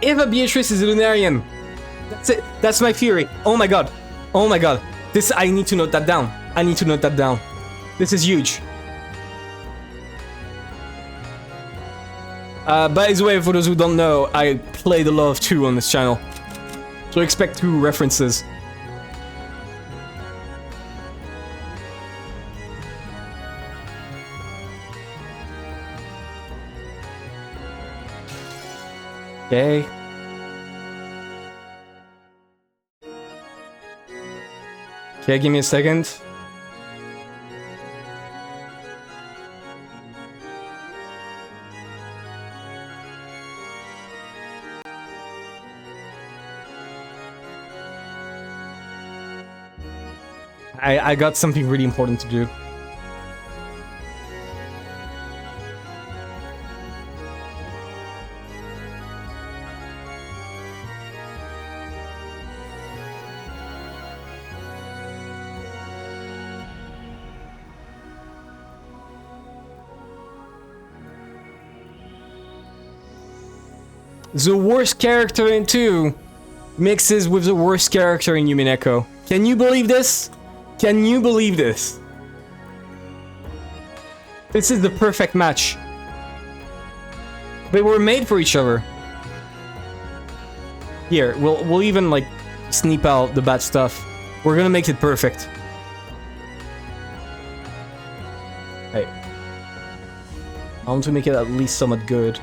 Eva Beatrice is a Lunarian. That's it. That's my theory. Oh my god. Oh my god. This, I need to note that down. I need to note that down. This is huge. By the way, for those who don't know, I played a lot of 2 on this channel. So expect 2 references. Okay. Okay, give me a second. I got something really important to do. The worst character in 2 mixes with the worst character in Umineko. Can you believe this? Can you believe this? This is the perfect match. They were made for each other. Here, we'll even like sneak out the bad stuff. We're gonna make it perfect. Hey. I want to make it at least somewhat good.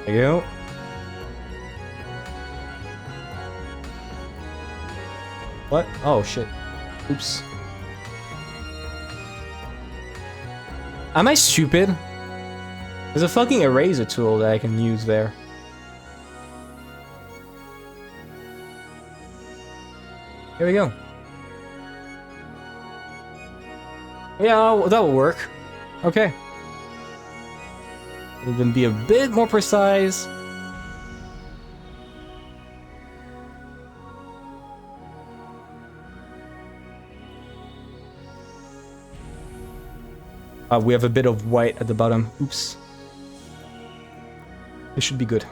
There you go. What? Oh shit. Oops. Am I stupid? There's a fucking eraser tool that I can use there. Here we go. Yeah, that will work. Okay. Even be a bit more precise. We have a bit of white at the bottom. Oops. This should be good.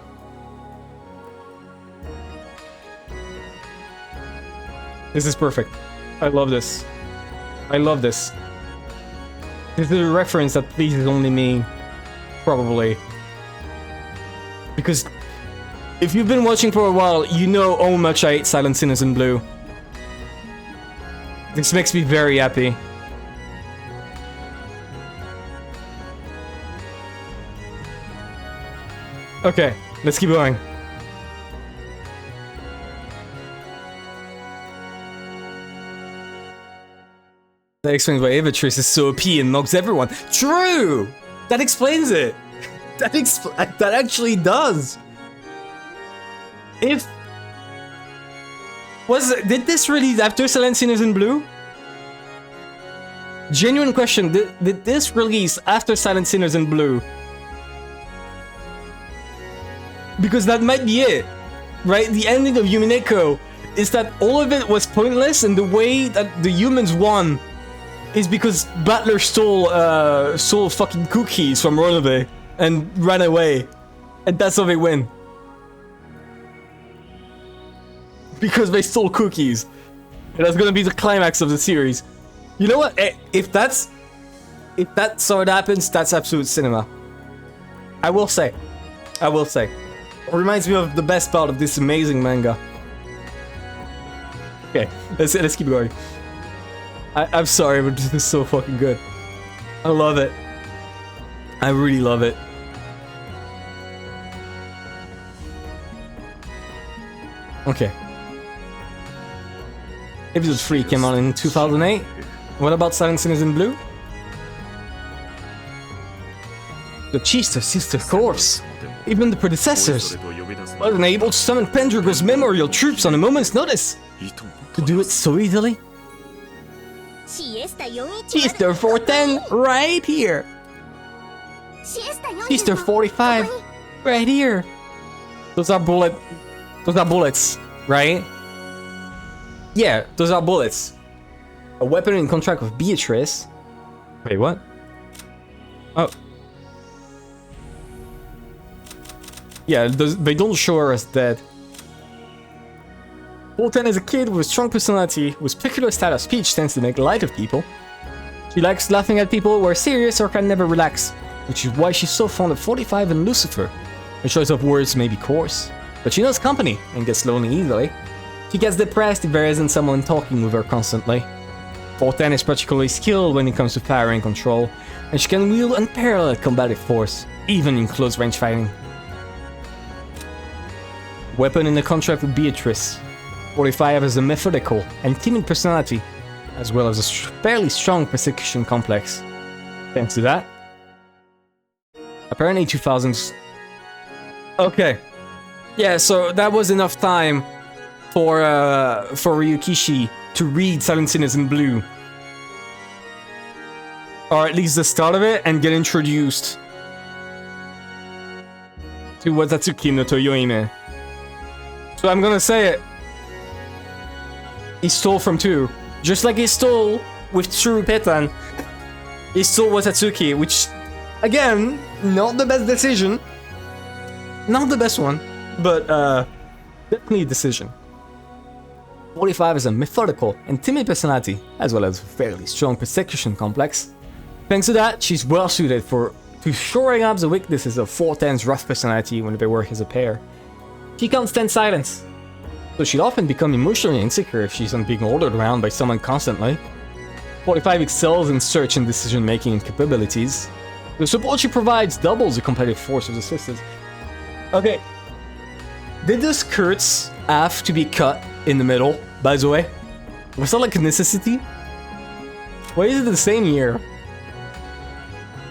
This is perfect. I love this. I love this. This is a reference that pleases only me. Probably. Because if you've been watching for a while, you know how much I hate Silent Sinners in Blue. This makes me very happy. Okay, let's keep going. That explains why Avatrice is so OP and knocks everyone. True! That explains it! That actually does! Did this release after Silent Sinners in Blue? Genuine question, did this release after Silent Sinners in Blue? Because that might be it, right? The ending of Umineko is that all of it was pointless, and the way that the humans won is because Battler stole fucking cookies from Ronove and ran away, and that's how they win. Because they stole cookies, and that's gonna be the climax of the series. You know what? If that's how it happens, that's absolute cinema. I will say. It reminds me of the best part of this amazing manga. Okay, let's keep going. I'm sorry, but this is so fucking good. I love it. I really love it. Okay. Episode 3 came out in 2008. What about Silent Sinners in Blue? The Chiester sister course. Even the predecessors wasn't able to summon Pendragon's memorial troops on a moment's notice. To do it so easily? Chiester 410, right here. Chiester 45, right here. Those are bullets, right? Yeah, those are bullets. A weapon in contract with Beatrice. Wait, what? Oh. Yeah, they don't show her as dead. 410 is a kid with a strong personality, whose peculiar style of speech tends to make light of people. She likes laughing at people who are serious or can never relax, which is why she's so fond of 45 and Lucifer. Her choice of words may be coarse, but she knows company and gets lonely easily. She gets depressed if there isn't someone talking with her constantly. 410 is particularly skilled when it comes to fire and control, and she can wield unparalleled combative force, even in close-range fighting. Weapon in the contract with Beatrice. 45 has a methodical and timid personality, as well as a fairly strong persecution complex. Thanks to that. Apparently 2000s... Okay. Yeah, so that was enough time for Ryukishi to read Silent Sinners in Blue. Or at least the start of it, and get introduced to Watatsuki no Toyohime. So I'm gonna say it. He stole from 2. Just like he stole with True Petan. He stole Watatsuki, which, again, not the best decision. Not the best one, but definitely a decision. 45 is a methodical and timid personality, as well as a fairly strong persecution complex. Thanks to that, she's well suited to shoring up the weaknesses of 410's rough personality when they work as a pair. She can't stand silence, so she'll often become emotionally insecure if she's not being ordered around by someone constantly. 45 excels in search and decision-making capabilities. The support she provides doubles the competitive force of the sisters. Okay. Did the skirts have to be cut in the middle, by the way? Was that like a necessity? Why is it the same year?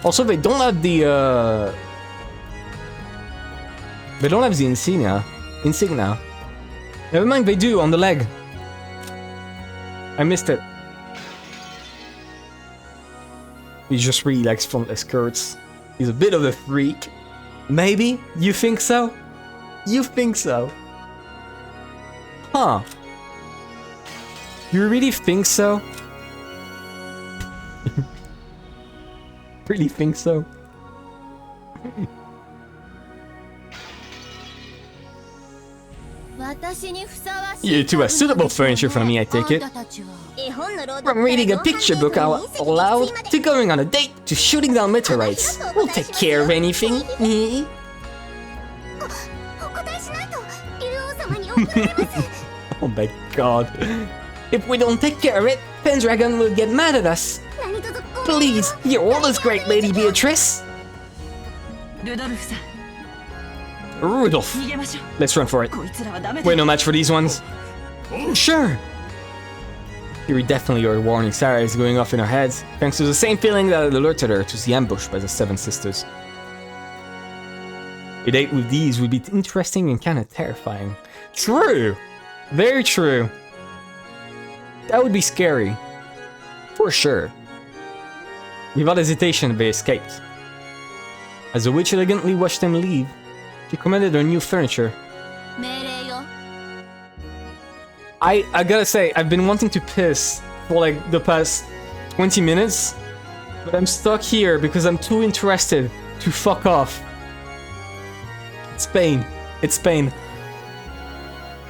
Also, they don't have the insignia. Never mind, they do on the leg. I missed it. He just really likes frontless skirts. He's a bit of a freak. Maybe? You think so? You think so? Huh. You really think so? Really think so? You two are suitable furniture for me, I take it. From reading a picture book out loud, to going on a date, to shooting down meteorites. We'll take care of anything. Oh my god. If we don't take care of it, Pendragon will get mad at us. Please, you're always great, Lady Beatrice. Rudolph. Let's run for it. We're no match for these ones. Sure. Fury definitely heard a warning Sarah is going off in her head, thanks to the same feeling that had alerted her to the ambush by the Seven Sisters. A date with these would be interesting and kind of terrifying. True! Very true. That would be scary. For sure. Without hesitation, they escaped. As the witch elegantly watched them leave, she commanded her new furniture. I gotta say, I've been wanting to piss for like the past 20 minutes, but I'm stuck here because I'm too interested to fuck off. It's pain. It's pain.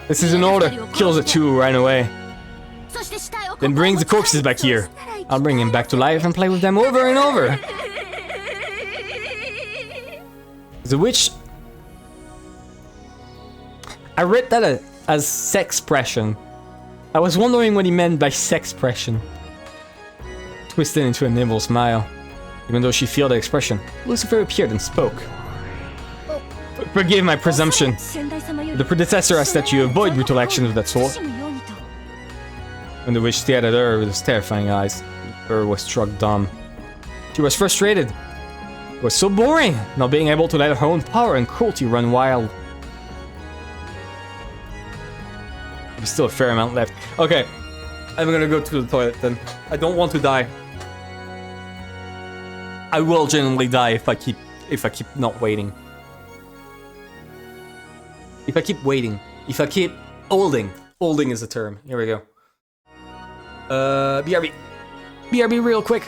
This is an order. Kills the two right away. Then bring the corpses back here. I'll bring them back to life and play with them over and over. The witch... I read that as sexpression. I was wondering what he meant by sexpression. Twisted into an evil smile. Even though she felt the expression, Lucifer appeared and spoke. Forgive my presumption. The predecessor asked that you avoid brutal actions of that sort. When the witch stared at her with his terrifying eyes, her was struck dumb. She was frustrated. It was so boring, not being able to let her own power and cruelty run wild. There's still a fair amount left. Okay, I'm gonna go to the toilet then. I don't want to die. I will genuinely die if I keep not waiting. If I keep waiting. If I keep holding. Holding is the term. Here we go. BRB. BRB real quick.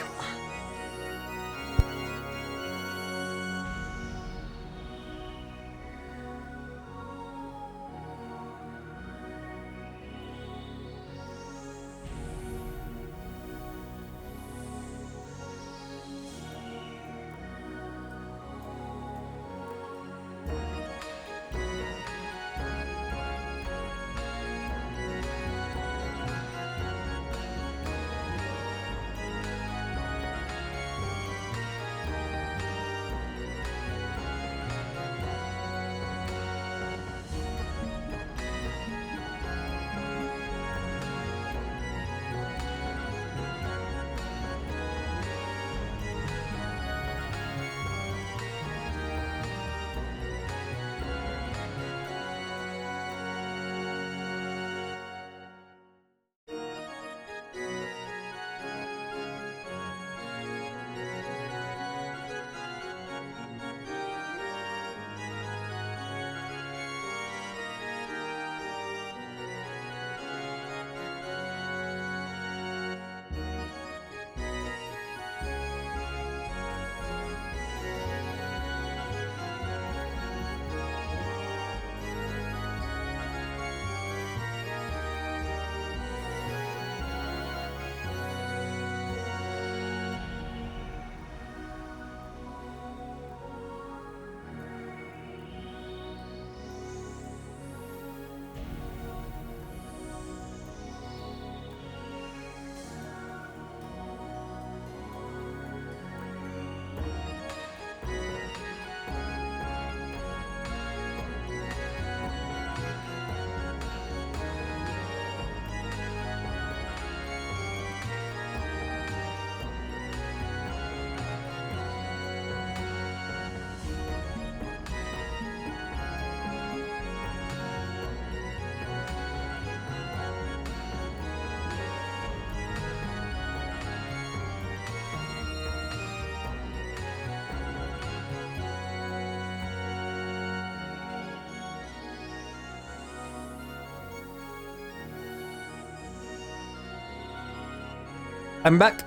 I'm back.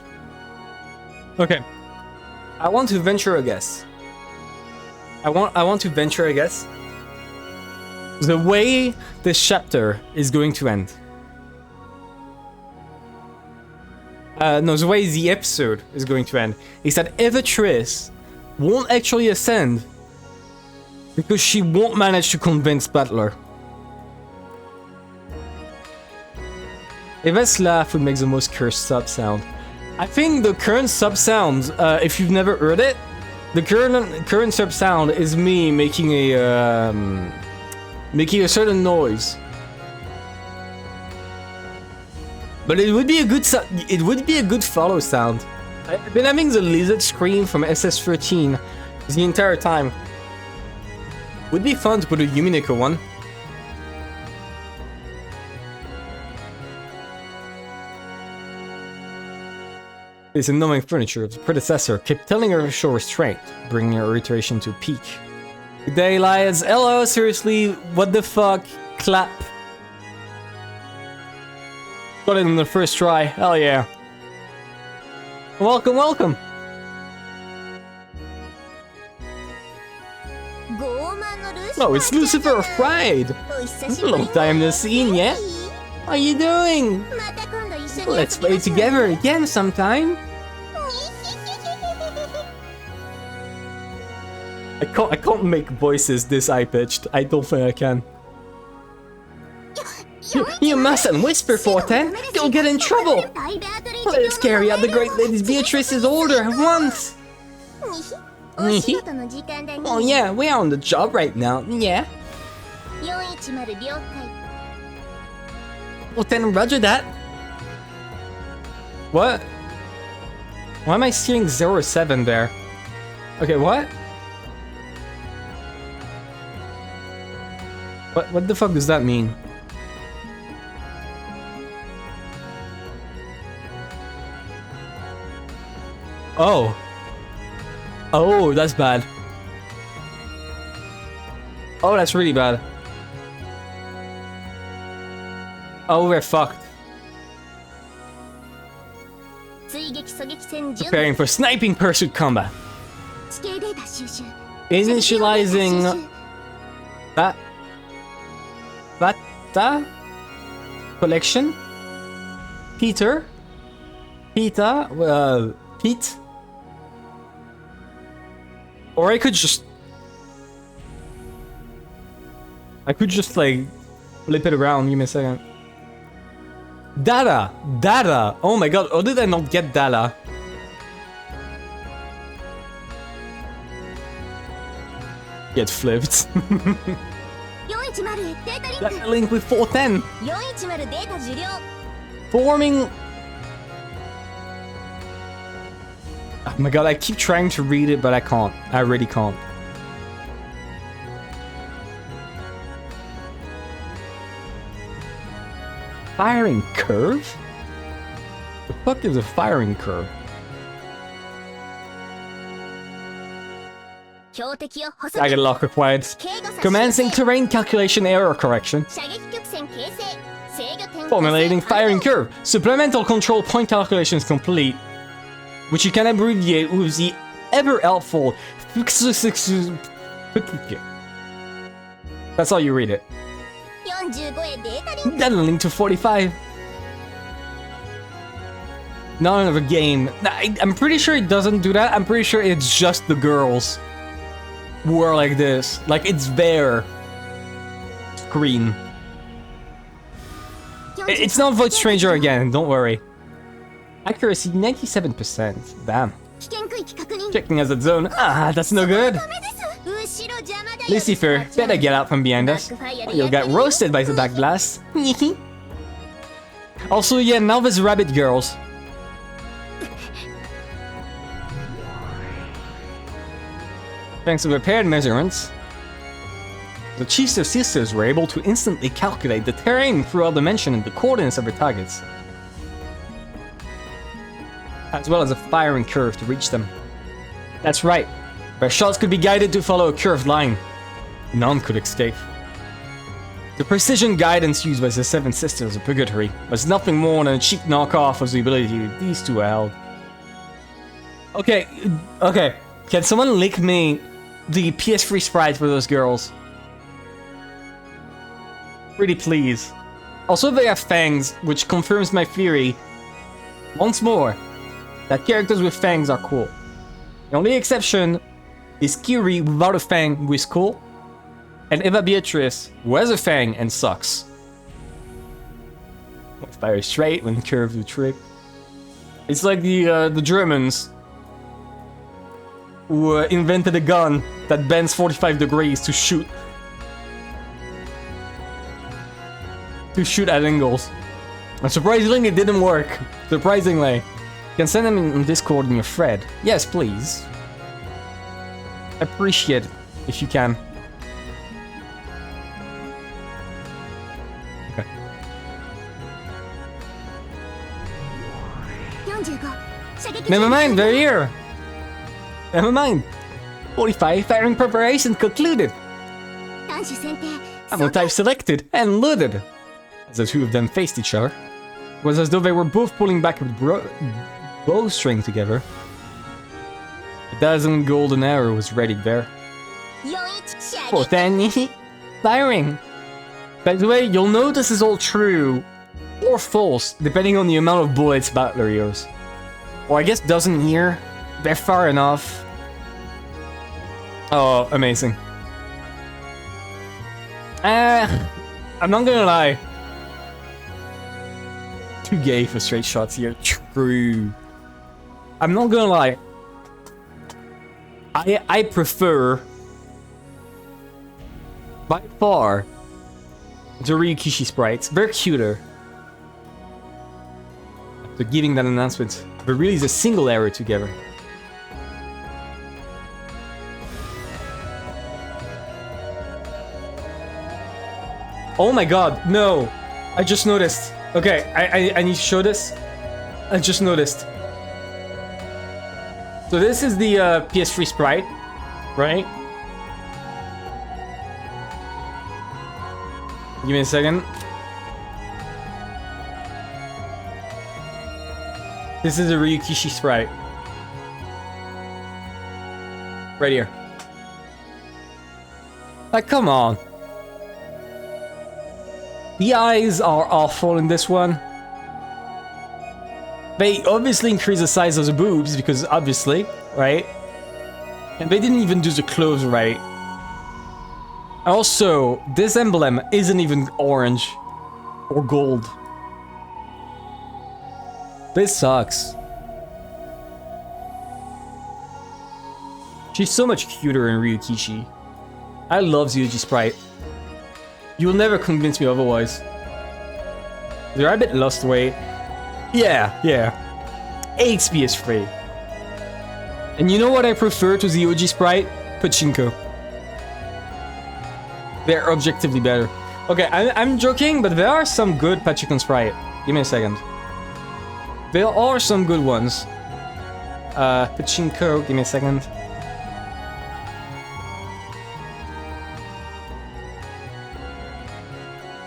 Okay. I want to venture a guess. I want to venture a guess The way this chapter is going to end. No, the way the episode is going to end is that Triss won't actually ascend because she won't manage to convince Butler. Eva's laugh would make the most cursed sub sound. I think the current sub sound, if you've never heard it, the current sub sound is me making a certain noise. But it would be a good follow sound. I've been having the lizard scream from SS13 the entire time. Would be fun to put a Umineko one. This annoying furniture of the predecessor kept telling her to show restraint, bringing her irritation to a peak. Good day, Elias. Hello, seriously, what the fuck? Clap. Got it in the first try. Hell yeah. Welcome, welcome. Oh, it's Lucifer Fried. Long time no seen, yeah? How you doing? Let's play together again sometime. I can't make voices this high-pitched. I don't think I can. You mustn't whisper, 410. You'll get in trouble. Let's carry out the great lady's Beatrice's order at once. Oh yeah, we're on the job right now. Yeah. Well then, roger that. What? Why am I seeing 07 there? Okay, what? What the fuck does that mean? Oh. Oh, that's bad. Oh, that's really bad. Oh, we're fucked. Preparing for sniping pursuit combat. Initializing Bata collection. Pete. Or I could just like flip it around. Give me a second. Data. Oh my god, how did I not get data? Get flipped. That link with 410. Forming. Oh my god, I keep trying to read it, but I can't. I really can't. Firing curve? The fuck is a firing curve? Target lock required. Commencing terrain calculation error correction. Formulating firing curve. Supplemental control point calculations complete. Which you can abbreviate with the ever helpful. That's how you read it. Data link to 45. Not another game. I'm pretty sure it doesn't do that. I'm pretty sure it's just the girls who are like this. Like it's their screen. It's not Void Stranger again, don't worry. Accuracy 97%. Damn. Checking as a zone. Ah, that's no good. Lucifer, better get out from behind us. Or you'll get roasted by the back blast. Also, yeah, now there's rabbit girls. Thanks to prepared measurements, the Chiester sisters were able to instantly calculate the terrain throughout the dimension and the coordinates of their targets, as well as a firing curve to reach them. That's right, their shots could be guided to follow a curved line. None could escape. The precision guidance used by the Seven Sisters of Purgatory was nothing more than a cheap knockoff of the ability these two held. Okay, can someone link me the PS3 sprite for those girls? Pretty please. Also, they have fangs, which confirms my theory once more that characters with fangs are cool. The only exception is Kiri without a fang, who is cool, and Eva Beatrice, who has a fang and sucks. When fire straight, when curved, you trick. It's like the Germans who invented a gun that bends 45 degrees to shoot. To shoot at angles. And surprisingly, it didn't work. Surprisingly. You can send them in Discord in your thread. Yes, please. Appreciate it, if you can. Okay. Never mind, they're here. Never mind. 45 firing preparations concluded. Ammo type selected and loaded. As the two of them faced each other, it was as though they were both pulling back a bowstring together. A dozen golden arrow was ready there. 410 firing. By the way, you'll know this is all true or false depending on the amount of bullets Battler hears. Or I guess doesn't hear. They're far enough. Oh, amazing. I'm not gonna lie. Too gay for straight shots here. True. I'm not gonna lie. I prefer by far the Ryukishi sprites. They're cuter. After giving that announcement, they release a single arrow together. Oh my god, no! I just noticed. Okay, I need to show this. I just noticed. So this is the PS3 sprite, right? Give me a second. This is a Ryukishi sprite. Right here. Like, come on. The eyes are awful in this one. They obviously increase the size of the boobs, because obviously, right? And they didn't even do the clothes right. Also, this emblem isn't even orange or gold. This sucks. She's so much cuter in Ryukishi. I love Zyuji sprite. You'll never convince me otherwise. They're a bit lost weight. Yeah. 8 PS3. And you know what I prefer to the OG sprite? Pachinko. They're objectively better. Okay, I'm joking, but there are some good Pachinko sprite. Give me a second. There are some good ones. Pachinko, give me a second.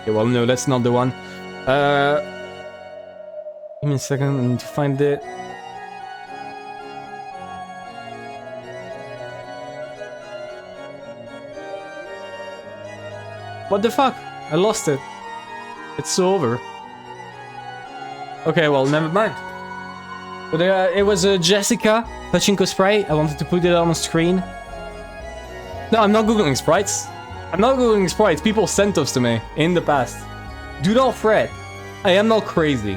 Okay, well, no, that's not the one. Give me a second, I need to find it. What the fuck? I lost it. It's over. Okay, well, never mind. But it was a Jessica Pachinko sprite. I wanted to put it on the screen. No, I'm not googling sprites. I'm not googling sprites. People sent those to me in the past. Do not fret. I am not crazy.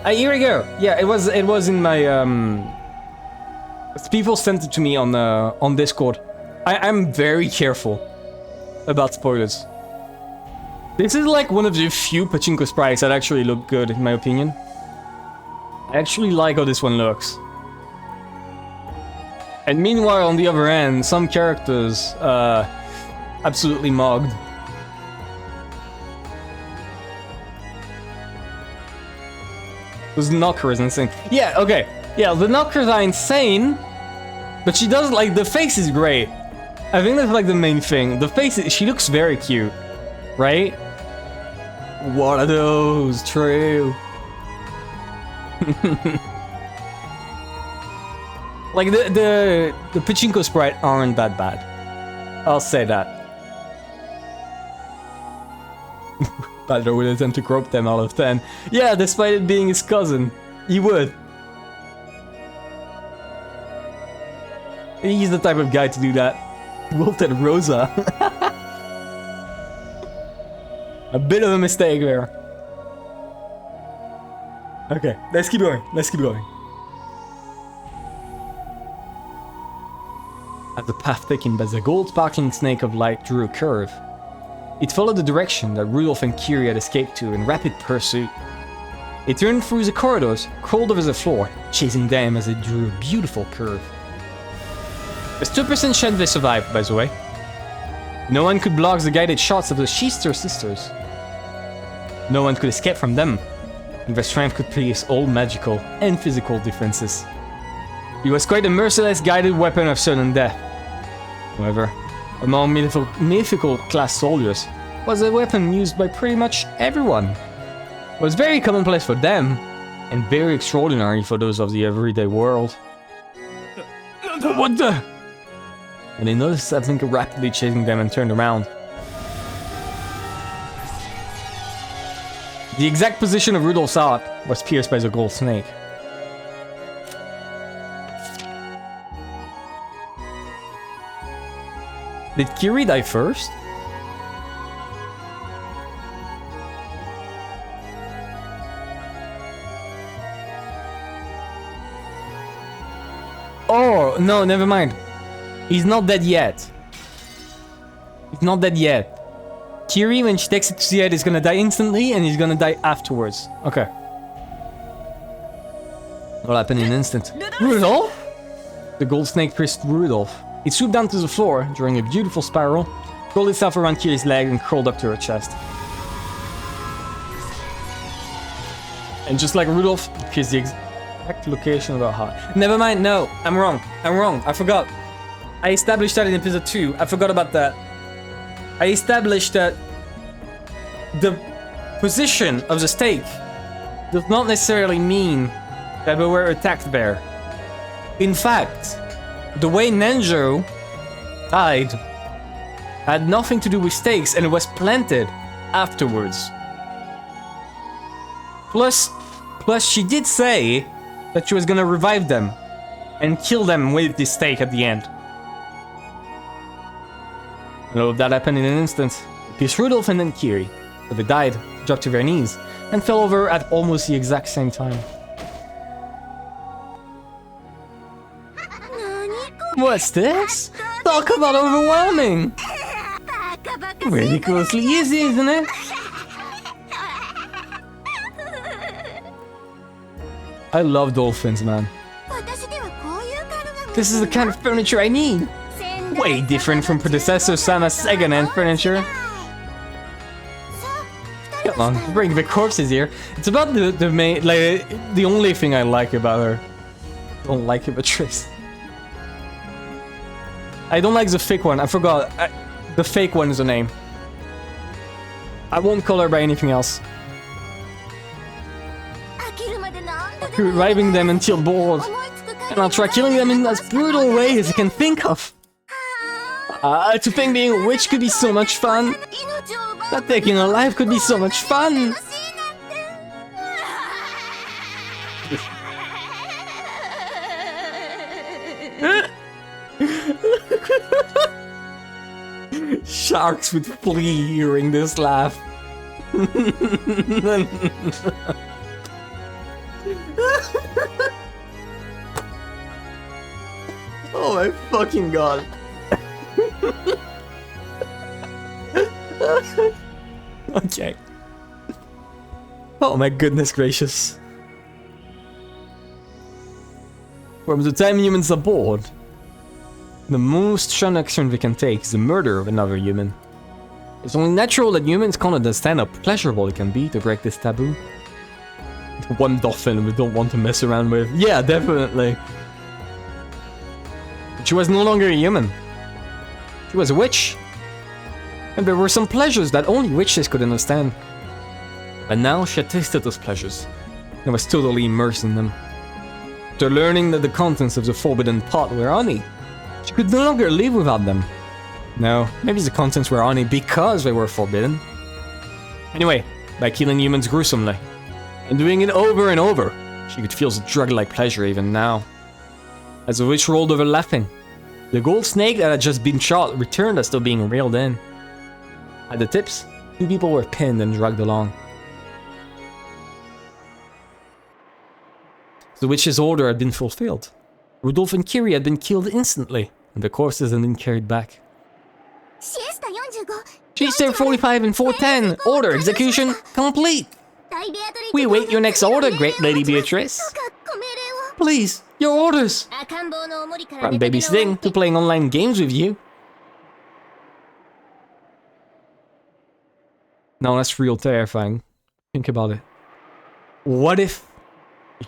Here we go. Yeah, it was in my people sent it to me on Discord. I'm very careful about spoilers. This is like one of the few Pachinko sprites that actually look good, in my opinion. I actually like how this one looks. And meanwhile, on the other end, some characters, absolutely mugged. Those knockers insane. Yeah, okay. Yeah, the knockers are insane, but she does, like, the face is great. I think that's, like, the main thing. The face, she looks very cute, right? What are those? True. Like, the Pachinko sprite aren't that bad. I'll say that. Badger would attempt to grope them out of 10. Yeah, despite it being his cousin. He would. He's the type of guy to do that. Wolf and Rosa. A bit of a mistake there. Okay, let's keep going. Let's keep going. As the path taken by the gold sparkling snake of light drew a curve, it followed the direction that Rudolph and Kiri had escaped to in rapid pursuit. It turned through the corridors, crawled over the floor, chasing them as it drew a beautiful curve. There's 2% chance they survived, by the way. No one could block the guided shots of the Chiester sisters. No one could escape from them, and their strength could pierce all magical and physical defenses. It was quite a merciless guided weapon of certain death. However, among mythical class soldiers, was a weapon used by pretty much everyone. It was very commonplace for them, and very extraordinary for those of the everyday world. What the? And they noticed something rapidly chasing them and turned around. The exact position of Rudolph's art was pierced by the gold snake. Did Kiri die first? Oh, no, never mind. He's not dead yet. He's not dead yet. Kiri, when she takes it to the head, is gonna die instantly, and he's gonna die afterwards. Okay. Will happen in an instant. Rudolph? The gold snake pierced Rudolph. It swooped down to the floor, drawing a beautiful spiral, rolled itself around Kiri's leg, and crawled up to her chest. And just like Rudolph, it pierced the exact location of her heart. Never mind, no, I'm wrong. I forgot. I established that in episode 2. I forgot about that. I established that the position of the stake does not necessarily mean that we were attacked there. In fact, the way Nenjo died had nothing to do with stakes, and it was planted afterwards. Plus she did say that she was gonna revive them and kill them with this stake at the end. And all of that happened in an instant. It pierced Rudolph and then Kiri, but they died, dropped to their knees, and fell over at almost the exact same time. What's this? Talk about overwhelming! Ridiculously easy, isn't it? I love dolphins, man. This is the kind of furniture I need. Way different from predecessor Sama's second-hand furniture. Come on, bring the corpses here. It's about the main, like, the only thing I like about her. Don't like it, Beatrice. I don't like the fake one. I forgot. The fake one is the name. I won't call her by anything else. Reviving them until bored, and I'll try killing them in as brutal way as I can think of. To think being a witch could be so much fun. That taking a life could be so much fun. Sharks would flee hearing this laugh. Oh my fucking god. Okay. Oh my goodness gracious. From the time humans are bored, the most shun action we can take is the murder of another human. It's only natural that humans can't understand how pleasurable it can be to break this taboo. The one dolphin we don't want to mess around with. Yeah, definitely. But she was no longer a human. She was a witch. And there were some pleasures that only witches could understand. But now she had tasted those pleasures and was totally immersed in them. After learning that the contents of the forbidden pot were honey, she could no longer live without them. No, maybe the contents were honey because they were forbidden. Anyway, by killing humans gruesomely. And doing it over and over. She could feel the drug-like pleasure even now. As the witch rolled over laughing, the gold snake that had just been shot returned as though being reeled in. At the tips, 2 people were pinned and dragged along. The witch's order had been fulfilled. Rudolph and Kiri had been killed instantly, and the corpses had been carried back. Chiester 45 and 410, order execution complete. We await your next order, great Lady Beatrice. Please, your orders. From babysitting to playing online games with you. No, that's real terrifying. Think about it. What if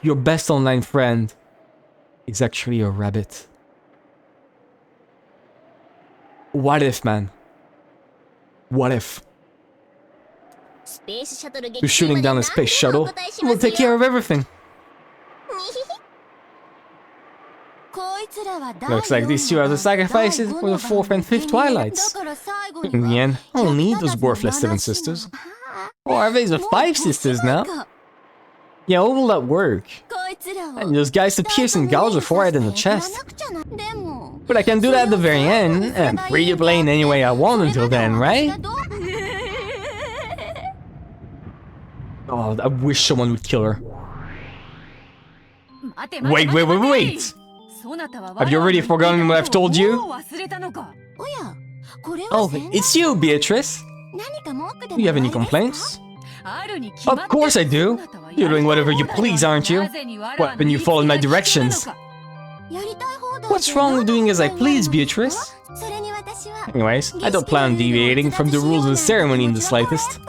your best online friend is actually a rabbit? What if, man? What if? You're shooting down a space shuttle. We'll take care of everything. Looks like these 2 are the sacrifices for the 4th and 5th Twilights. In the end, I don't need those worthless 7 sisters. Or are they the 5 sisters now? Yeah, what will that work? And those guys to pierce and gouge the forehead and the chest. But I can do that at the very end, and I'm free to play in any way I want until then, right? Oh, I wish someone would kill her. Wait! Have you already forgotten what I've told you? Oh, it's you, Beatrice. Do you have any complaints? Of course I do. You're doing whatever you please, aren't you? What, when you follow my directions? What's wrong with doing as I please, Beatrice? Anyways, I don't plan on deviating from the rules of the ceremony in the slightest.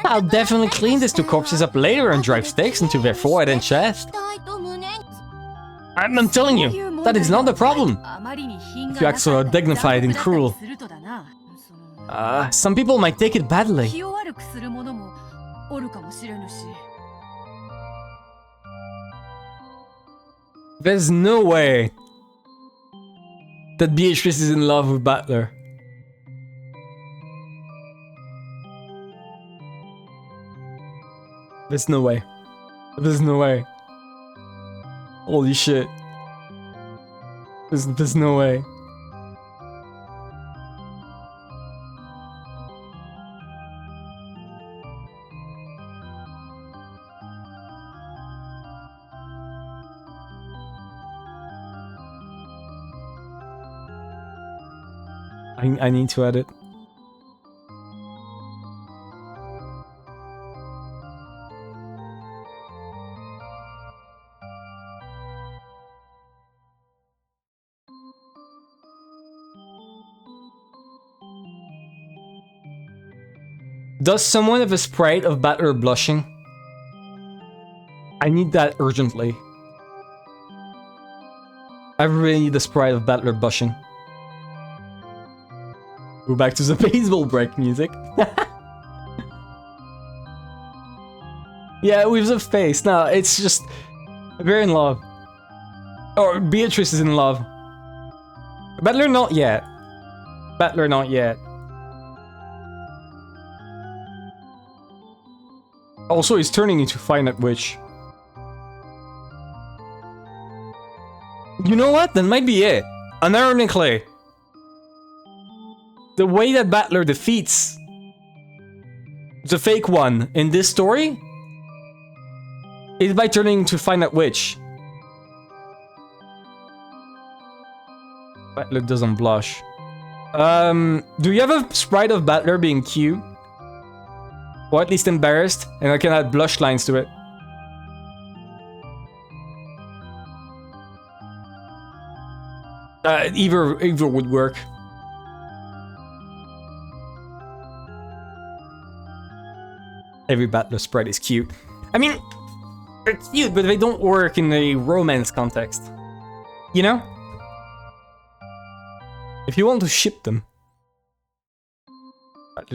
I'll definitely clean these 2 corpses up later and drive stakes into their forehead and chest. I'm telling you, that is not the problem. You act so dignified and cruel. Some people might take it badly. There's no way that Beatrice is in love with Butler. There's no way. There's no way. Holy shit. There's no way. I need to edit. Does someone have a sprite of Butler blushing? I need that urgently. I really need the sprite of Butler blushing. Go back to the baseball break music. Yeah, with the face. No, it's just... We're in love. Or Beatrice is in love. Butler not yet. Butler not yet. Also, he's turning into Finite Witch. You know what? That might be it. Unironically, the way that Butler defeats the fake one in this story is by turning into Finite Witch. Butler doesn't blush. Do you have a sprite of Butler being cute? Or at least embarrassed, and I can add blush lines to it. Either would work. Every Butler sprite is cute. I mean, they're cute, but they don't work in a romance context. You know? If you want to ship them.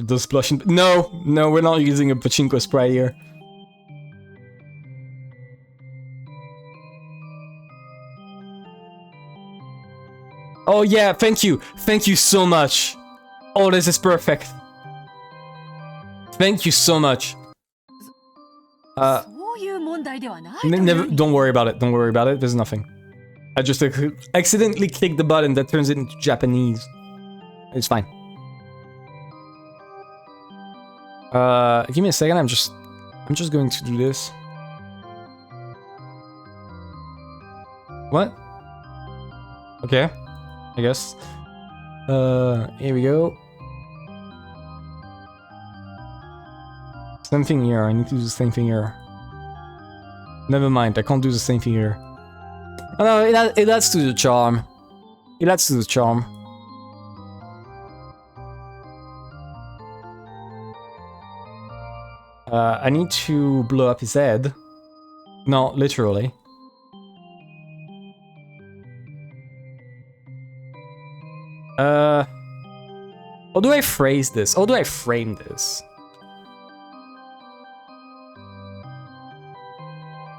Does blush and... No, we're not using a pachinko sprite here. Oh yeah, thank you so much. Oh, this is perfect. Thank you so much. Never, don't worry about it. Don't worry about it. There's nothing. I just accidentally clicked the button that turns it into Japanese. It's fine. Give me a second. I'm just going to do this. What? Okay. I guess. Here we go. Same thing here. I need to do the same thing here. Never mind. I can't do the same thing here. Oh no, it adds to the charm. It adds to the charm. I need to blow up his head. No, literally. How do I phrase this? How do I frame this?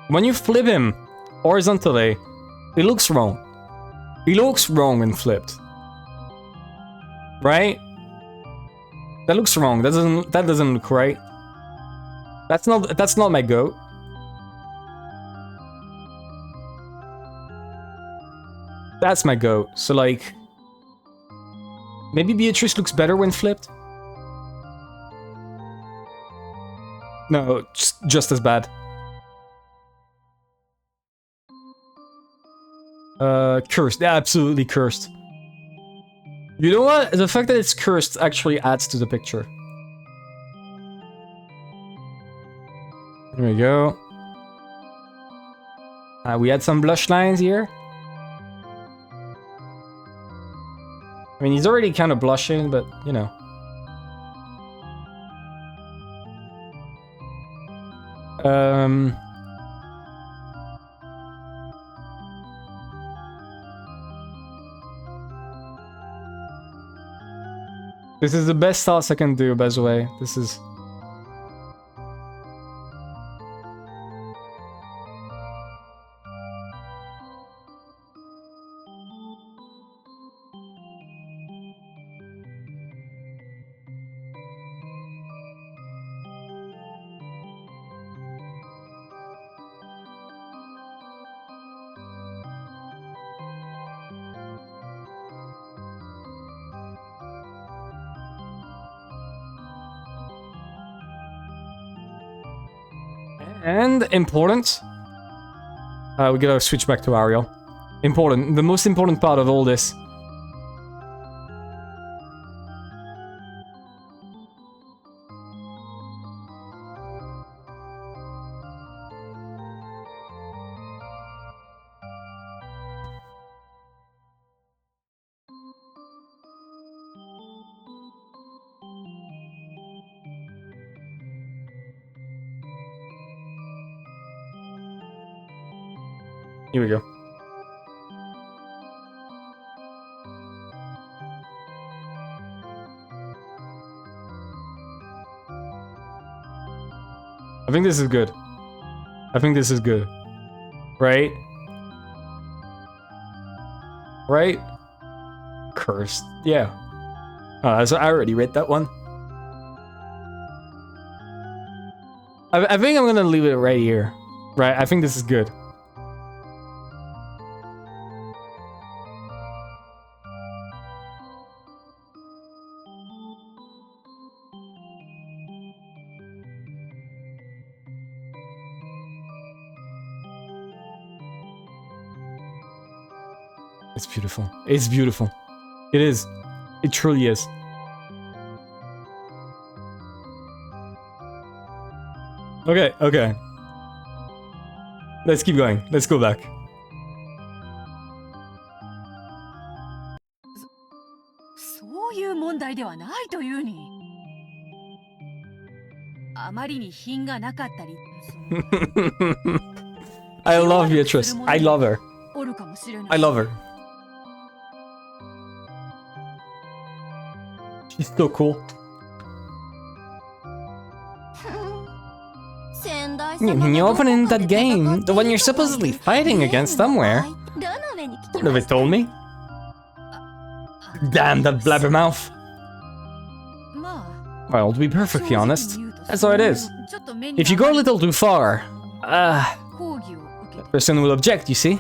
When you flip him horizontally, it looks wrong. It looks wrong when flipped. Right? That looks wrong. That doesn't look right. That's not my goat. That's my goat. So like maybe Beatrice looks better when flipped? No, just as bad. Cursed. Yeah, absolutely cursed. You know what? The fact that it's cursed actually adds to the picture. There we go. We had some blush lines here. I mean, he's already kind of blushing, but, you know. This is the best toss I can do, by the way. This is... And important. We gotta switch back to Ariel. Important. The most important part of all this. Here we go. I think this is good. I think this is good. Right? Right? Cursed. Yeah. So I already read that one. I think I'm gonna leave it right here. Right? I think this is good. It's beautiful. It's beautiful. It is. It truly is. Okay, okay. Let's keep going. Let's go back. I love Beatrice. I love her. I love her. She's so cool. You're opening that game, the one you're supposedly fighting against somewhere. What have they told me? Damn that blabbermouth. Well, to be perfectly honest, That's how it is. If you go a little too far, that person will object, you see?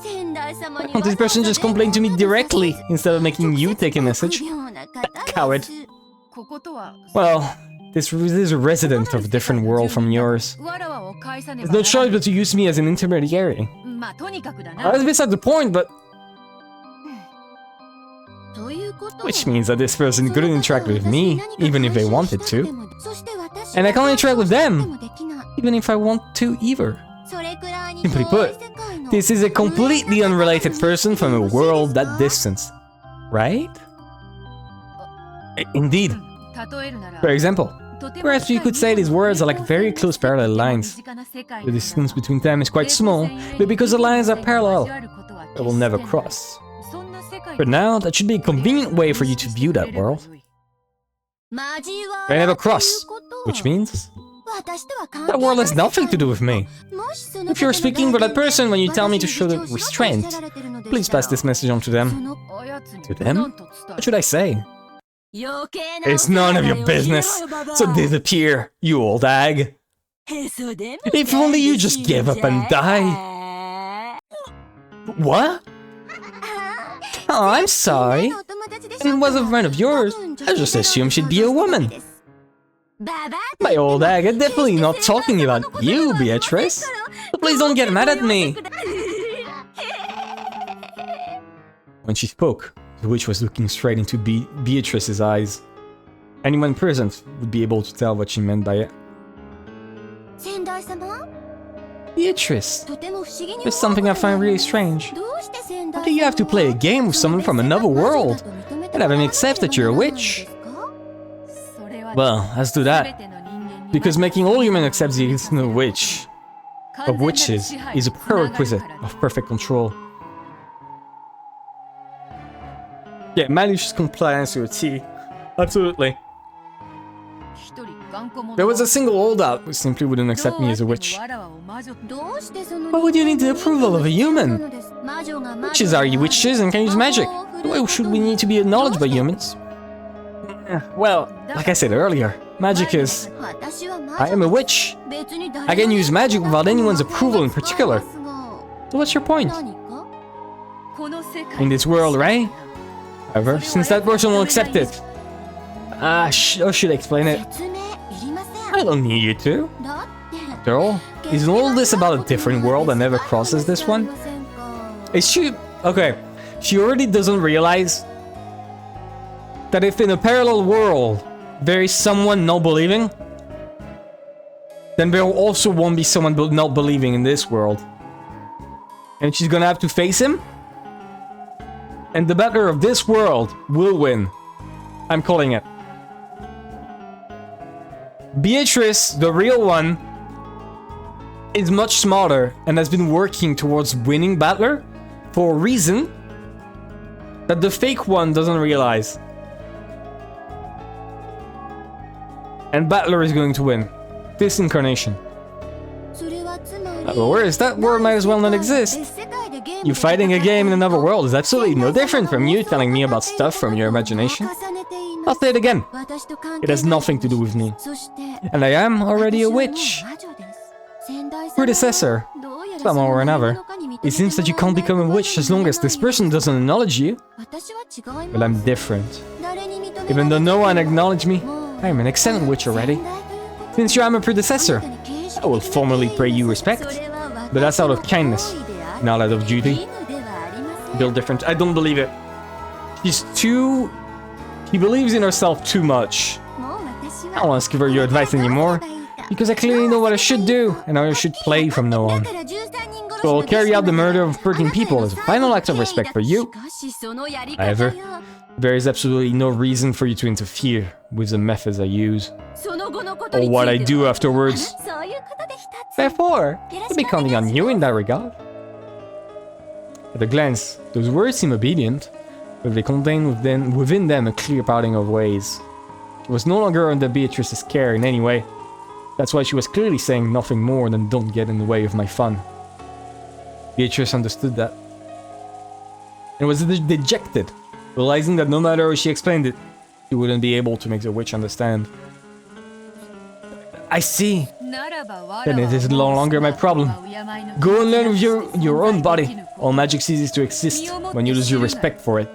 Why can't this person just complain to me directly instead of making you take a message? Coward. Well, this is a resident of a different world from yours. There's no choice but to use me as an intermediary. That's beside the point, but... Which means that this person couldn't interact with me, even if they wanted to. And I can't interact with them, even if I want to either. Simply put, this is a completely unrelated person from a world that distance. Right? Indeed. For example, perhaps you could say these words are like very close parallel lines. The distance between them is quite small, but because the lines are parallel, they will never cross. But now, that should be a convenient way for you to view that world. They never cross, which means that world has nothing to do with me. If you're speaking for that person when you tell me to show the restraint, please pass this message on to them. To them? What should I say? It's none of your business, so disappear, you old hag. If only you just give up and die. What? Oh, I'm sorry. It was a friend of yours. I just assumed she'd be a woman. My old hag, I'm definitely not talking about you, Beatrice. So please don't get mad at me. When she spoke, the witch was looking straight into Beatrice's eyes. Anyone present would be able to tell what she meant by it. Beatrice, there's something I find really strange. Why do you have to play a game with someone from another world and have him accept that you're a witch? Well, as to that, because making all humans accept the existence of witches is a prerequisite of perfect control. Yeah, malicious compliance to a T. Absolutely. There was a single holdout who simply wouldn't accept me as a witch. Why would you need the approval of a human? Witches are witches and can use magic. Why should we need to be acknowledged by humans? Well, like I said earlier, magic is... I am a witch. I can use magic without anyone's approval in particular. So what's your point? In this world, right? However, since that person will accept it... or should I explain it? I don't need you to. After all, isn't all this about a different world that never crosses this one? Is she... Okay, she already doesn't realize that if in a parallel world there is someone not believing, then there also won't be someone not believing in this world. And she's gonna have to face him, and the better of this world will win. I'm calling it. Beatrice, the real one, is much smarter and has been working towards winning Battler for a reason that the fake one doesn't realize. And Battler is going to win. This incarnation. But whereas that world might as well not exist. You fighting a game in another world is absolutely no different from you telling me about stuff from your imagination. I'll say it again. It has nothing to do with me. And I am already a witch. Predecessor. Somehow or another. It seems that you can't become a witch as long as this person doesn't acknowledge you. But I'm different. Even though no one acknowledged me, I am an excellent witch already. Since you are my predecessor, I will formally pay you respect. But that's out of kindness, not out of duty. Build different. I don't believe it. She's too... She believes in herself too much. I don't want to give her your advice anymore, because I clearly know what I should do, and how I should play from now on. So I'll carry out the murder of 13 people as a final act of respect for you. However, there is absolutely no reason for you to interfere with the methods I use, or what I do afterwards. Therefore, I'll be counting on you in that regard. At a glance, those words seem obedient, but they contain within them a clear parting of ways. She was no longer under Beatrice's care in any way. That's why she was clearly saying nothing more than don't get in the way of my fun. Beatrice understood that. And was dejected, realizing that no matter how she explained it, she wouldn't be able to make the witch understand. I see. Then it is no longer my problem. Go and learn with your own body. All magic ceases to exist when you lose your respect for it.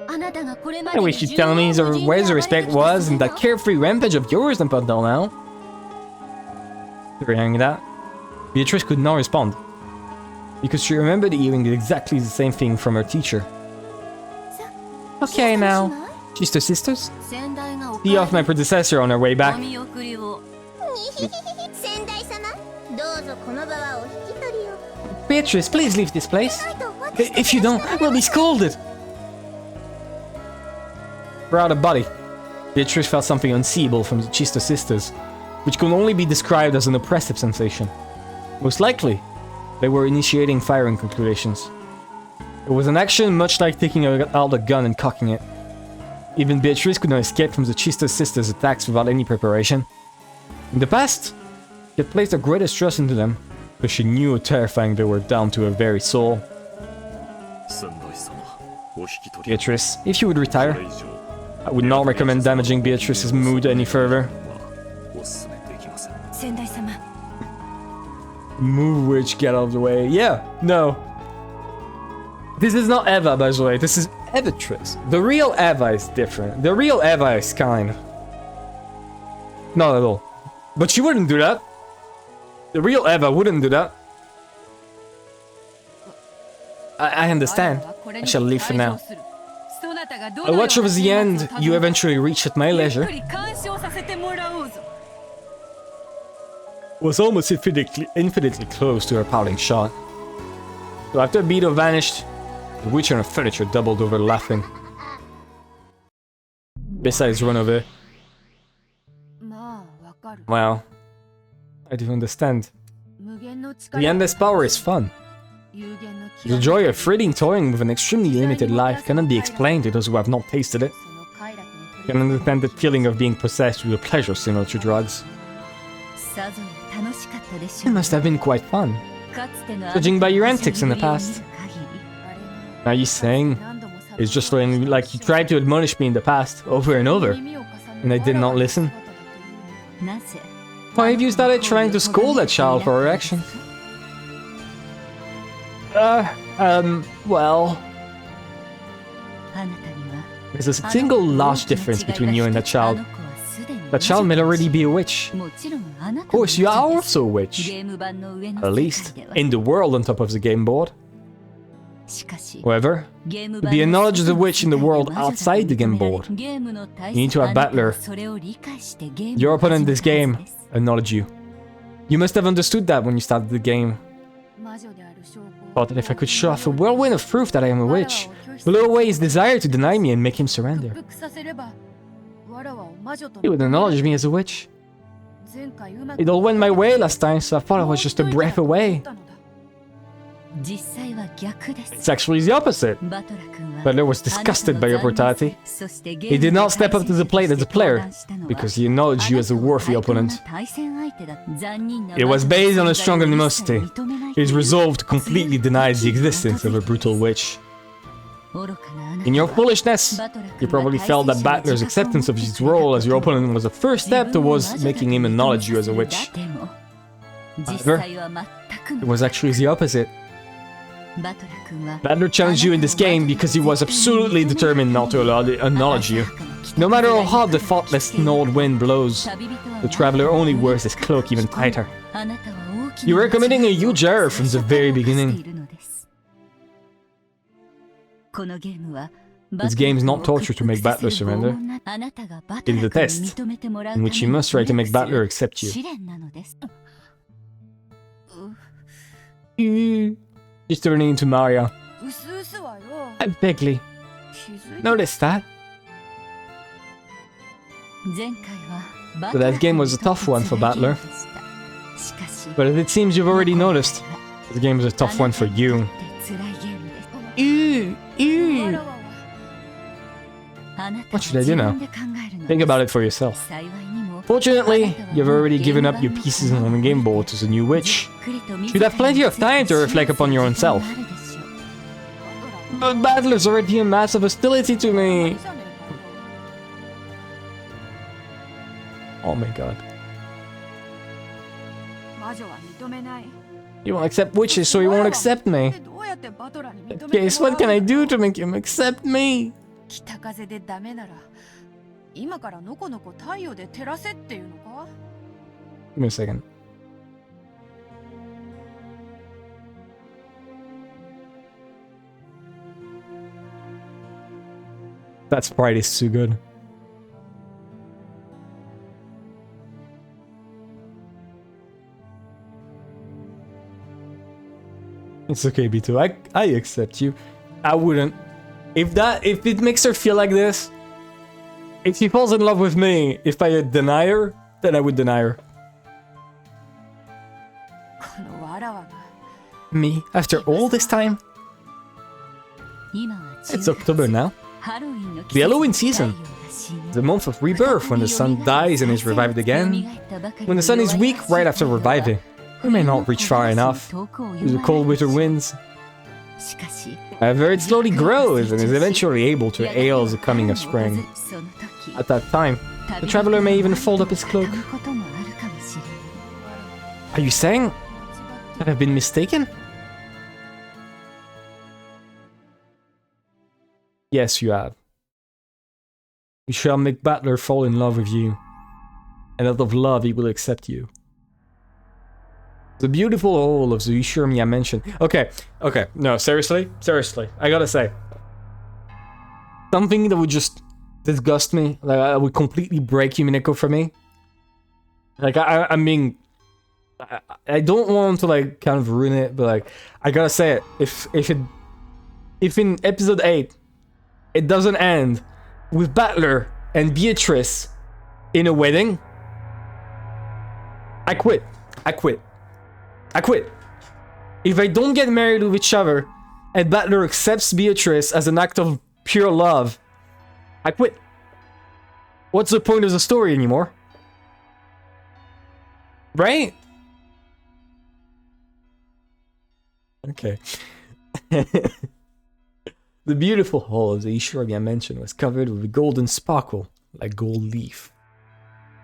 I wish you'd tell me where the respect was in that carefree rampage of yours up until now. Hearing that, Beatrice could not respond, because she remembered hearing exactly the same thing from her teacher. Okay now, Chiester sisters? See off my predecessor on her way back. Beatrice, please leave this place. If you don't, we'll be scolded. We're out of body. Beatrice felt something unseeable from the Chiester sisters, which could only be described as an oppressive sensation. Most likely, they were initiating firing calculations. It was an action much like taking out a gun and cocking it. Even Beatrice could not escape from the Chiester sisters' attacks without any preparation. In the past, she had placed her greatest trust into them, but she knew how terrifying they were down to her very soul. Beatrice, if you would retire, I would not recommend damaging Beatrice's mood any further. Move witch, get out of the way. Yeah, no. This is not Eva, by the way. This is Evatrice. The real Eva is different. The real Eva is kind. Not at all. But she wouldn't do that. The real Eva wouldn't do that. I understand. I shall leave for now. I'll watch over the end you eventually reach at my leisure. Was almost infinitely close to her pouting shot. So after Beto vanished, the witch and her furniture doubled over laughing. Besides run over. Well, I do understand. The endless power is fun. The joy of freely toying with an extremely limited life cannot be explained to those who have not tasted it. You can understand the feeling of being possessed with a pleasure similar to drugs. It must have been quite fun, judging by your antics in the past. Are you saying it's just like you tried to admonish me in the past, over and over, and I did not listen? Why have you started trying to scold that child for her actions? Well... There's a single large difference between you and that child. That child may already be a witch. Of course, you are also a witch. At least, in the world on top of the game board. However, to be acknowledged as a witch in the world outside the game board, you need to have Battler. Your opponent in this game acknowledge you. You must have understood that when you started the game. Thought that if I could show off a whirlwind of proof that I am a witch, blow away his desire to deny me and make him surrender, he would acknowledge me as a witch. It all went my way last time, so I thought I was just a breath away. It's actually the opposite. Butler was disgusted by your brutality. He did not step up to the plate as a player, because he acknowledged you as a worthy opponent. It was based on a strong animosity. His resolve to completely deny the existence of a brutal witch. In your foolishness, you probably felt that Battler's acceptance of his role as your opponent was a first step towards making him acknowledge you as a witch. However, it was actually the opposite. Battler challenged you in this game because he was absolutely determined not to acknowledge you. No matter how hard the thoughtless north wind blows, the traveler only wears his cloak even tighter. You were committing a huge error from the very beginning. This game is not torture to make Battler surrender. It is a test, in which you must try to make Battler accept you. She's turning into Maria. I'm Begley. Notice that? So that game was a tough one for Battler. But it seems you've already noticed. The game is a tough one for you. What should I do now? Think about it for yourself. Fortunately, you've already given up your pieces on the game board to the new witch. You'd have plenty of time to reflect upon your own self. But Battler's already a massive hostility to me. Oh my god. You won't accept witches, so you won't accept me. Case, what can I do to make him accept me? Give me a second. That sprite is too good. It's okay, B2. I accept you. I wouldn't. If it makes her feel like this, if she falls in love with me, if I deny her, then I would deny her. Me? After all this time? It's October now. The Halloween season. The month of rebirth, when the sun dies and is revived again. When the sun is weak right after reviving. We may not reach far enough through the cold winter winds. However, it slowly grows and is eventually able to hail the coming of spring. At that time, the traveler may even fold up his cloak. Are you saying that I've been mistaken? Yes, you have. You shall make Battler fall in love with you, and out of love he will accept you. The beautiful hole of the Ushirmi I mentioned. Okay, no, seriously, I gotta say. Something that would just disgust me, like, would completely break Umineko for me. Like, I mean, I don't want to, like, kind of ruin it, but, like, I gotta say it. If in episode 8, it doesn't end with Battler and Beatrice in a wedding, I quit. If I don't get married with each other and Battler accepts Beatrice as an act of pure love, I quit. What's the point of the story anymore? Right? Okay. The beautiful hull of the Ishiragi I mentioned was covered with a golden sparkle, like gold leaf,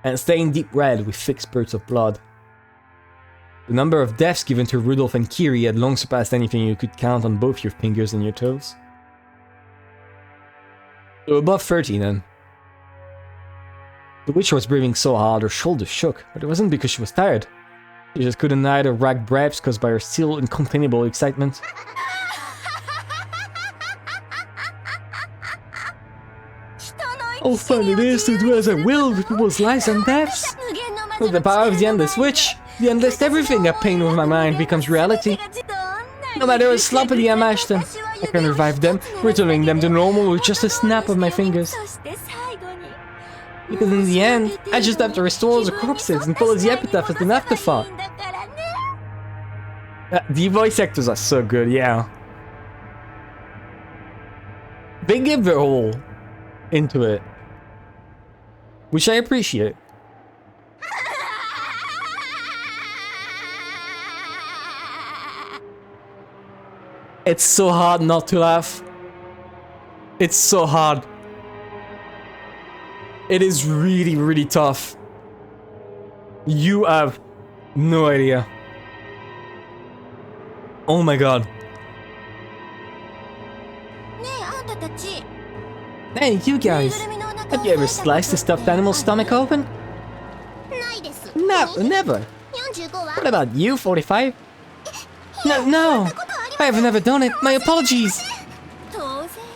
and stained deep red with thick spurts of blood. The number of deaths given to Rudolph and Kiri had long surpassed anything you could count on both your fingers and your toes. So above 30 then. The witch was breathing so hard her shoulders shook, but it wasn't because she was tired. She just couldn't hide her ragged breaths caused by her still uncontainable excitement. All fun it is to do as I will with people's lives and deaths. With the power of the endless witch, the endless everything I paint with my mind becomes reality. No matter how sloppily I mash them, I can revive them, returning them to normal with just a snap of my fingers. Because in the end, I just have to restore the corpses and follow the epitaph as an afterthought. The voice actors are so good, yeah. They give their all into it, which I appreciate. It's so hard not to laugh. It's so hard. It is really, really tough. You have no idea. Oh my god. Hey, you guys. Have you ever sliced a stuffed animal's stomach open? No, never. What about you, 45? No. I have never done it. My apologies.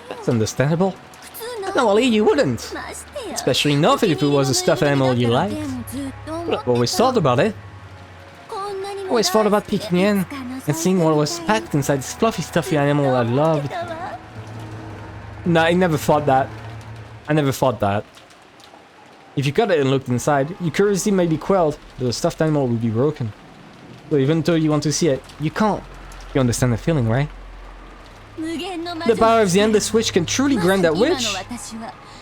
That's understandable. Normally you wouldn't. Especially not if it was a stuffed animal you liked. But I've always thought about it. Always thought about peeking in and seeing what was packed inside this fluffy, stuffy animal I loved. Nah, I never thought that. I never thought that. If you got it and looked inside, your curiosity may be quelled, but the stuffed animal would be broken. So even though you want to see it, you can't. You understand the feeling, right? The power of the endless witch can truly grant that wish.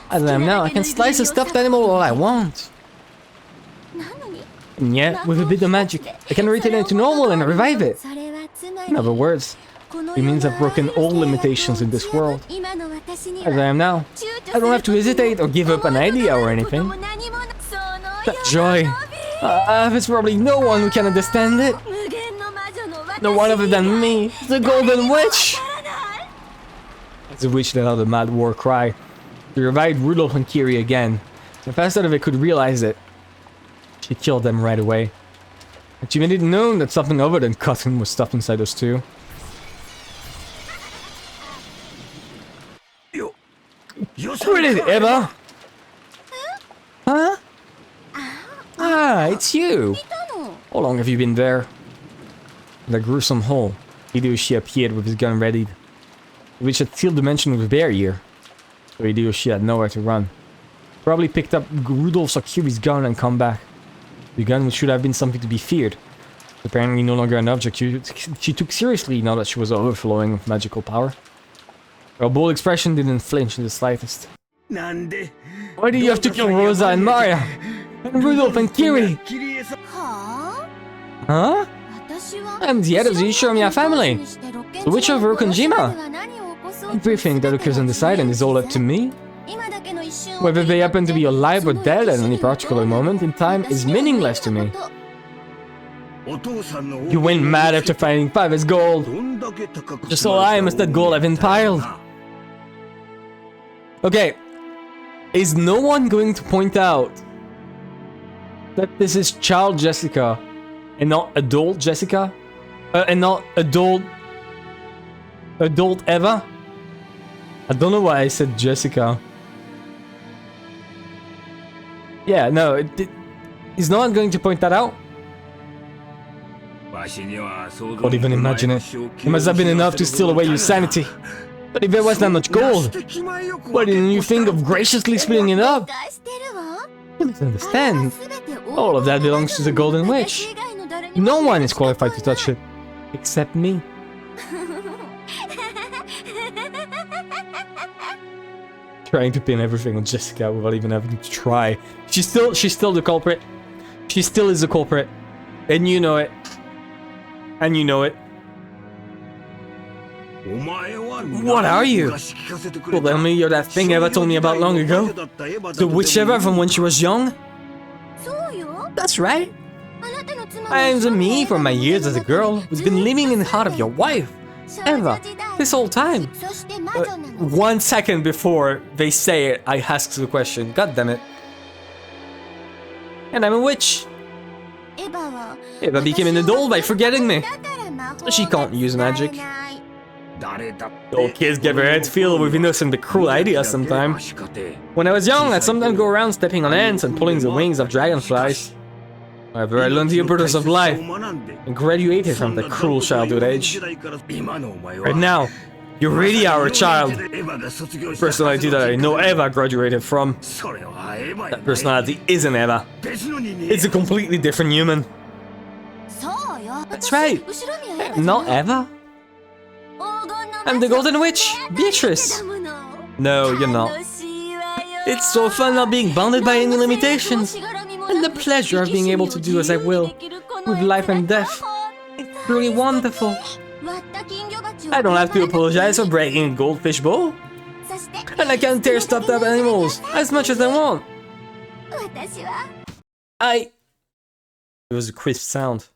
As I am now, I can slice a stuffed animal all I want. And yet, with a bit of magic, I can return it to normal and revive it. In other words, it means I've broken all limitations in this world. As I am now, I don't have to hesitate or give up an idea or anything. That joy, There's probably no one who can understand it. No one other than me, the Golden Witch! As the witch let out a mad war cry. She revived Rudolph and Kiri again. And faster than they could realize it, she killed them right away. And she made it known that something other than cotton was stuffed inside those two. Where did it ever? Huh? Ah, it's you! How long have you been there? In the gruesome hole, Hideyoshi appeared with his gun readied. The witch had sealed the mansion with a barrier, so Hideyoshi had nowhere to run. Probably picked up Rudolph's or Kiri's gun and come back. The gun which should have been something to be feared. Apparently no longer an object she took seriously now that she was overflowing with magical power. Her bold expression didn't flinch in the slightest. Why do you have to kill Rosa and Maria? And Rudolph and Kiri? Huh? I'm the head of the Ishinomiya family. The witch of Rokonjima. Everything that occurs on the island is all up to me. Whether they happen to be alive or dead at any particular moment in time is meaningless to me. You went mad after finding 5 as gold. Just so I must that gold I've impiled. Okay. Is no one going to point out that this is child Jessica and not adult Jessica? And not adult Eva? I don't know why I said Jessica. Yeah, no, is no one going to point that out? Can't even imagine it. It must have been enough to steal away your sanity. But if there was that much gold, why didn't you think of graciously splitting it up? You must understand. All of that belongs to the Golden Witch. No one is qualified to touch it, except me. Trying to pin everything on Jessica without even having to try. She's still the culprit. She still is the culprit. And you know it. And you know it. What are you? Well, tell me you're that thing Eva told me about long ago. The witch Eva from when she was young? That's right. I am the me from my years as a girl who's been living in the heart of your wife, Eva, this whole time. 1 second before they say it, I ask the question. God damn it. And I'm a witch. Eva became an adult by forgetting me. She can't use magic. Old kids get their heads filled with innocent but cruel ideas sometimes. When I was young, I'd sometimes go around stepping on ants and pulling the wings of dragonflies. However, I learned the importance of life and graduated from that cruel childhood age. Right now, you really are a child. The personality that I know Eva graduated from. That personality isn't Eva. It's a completely different human. That's right. I'm not Eva. I'm the Golden Witch, Beatrice. No, you're not. It's so fun not being bounded by any limitations. And the pleasure of being able to do as I will, with life and death. It's really wonderful. I don't have to apologize for breaking a goldfish bowl. And I can tear stuffed up animals as much as I want. It was a crisp sound.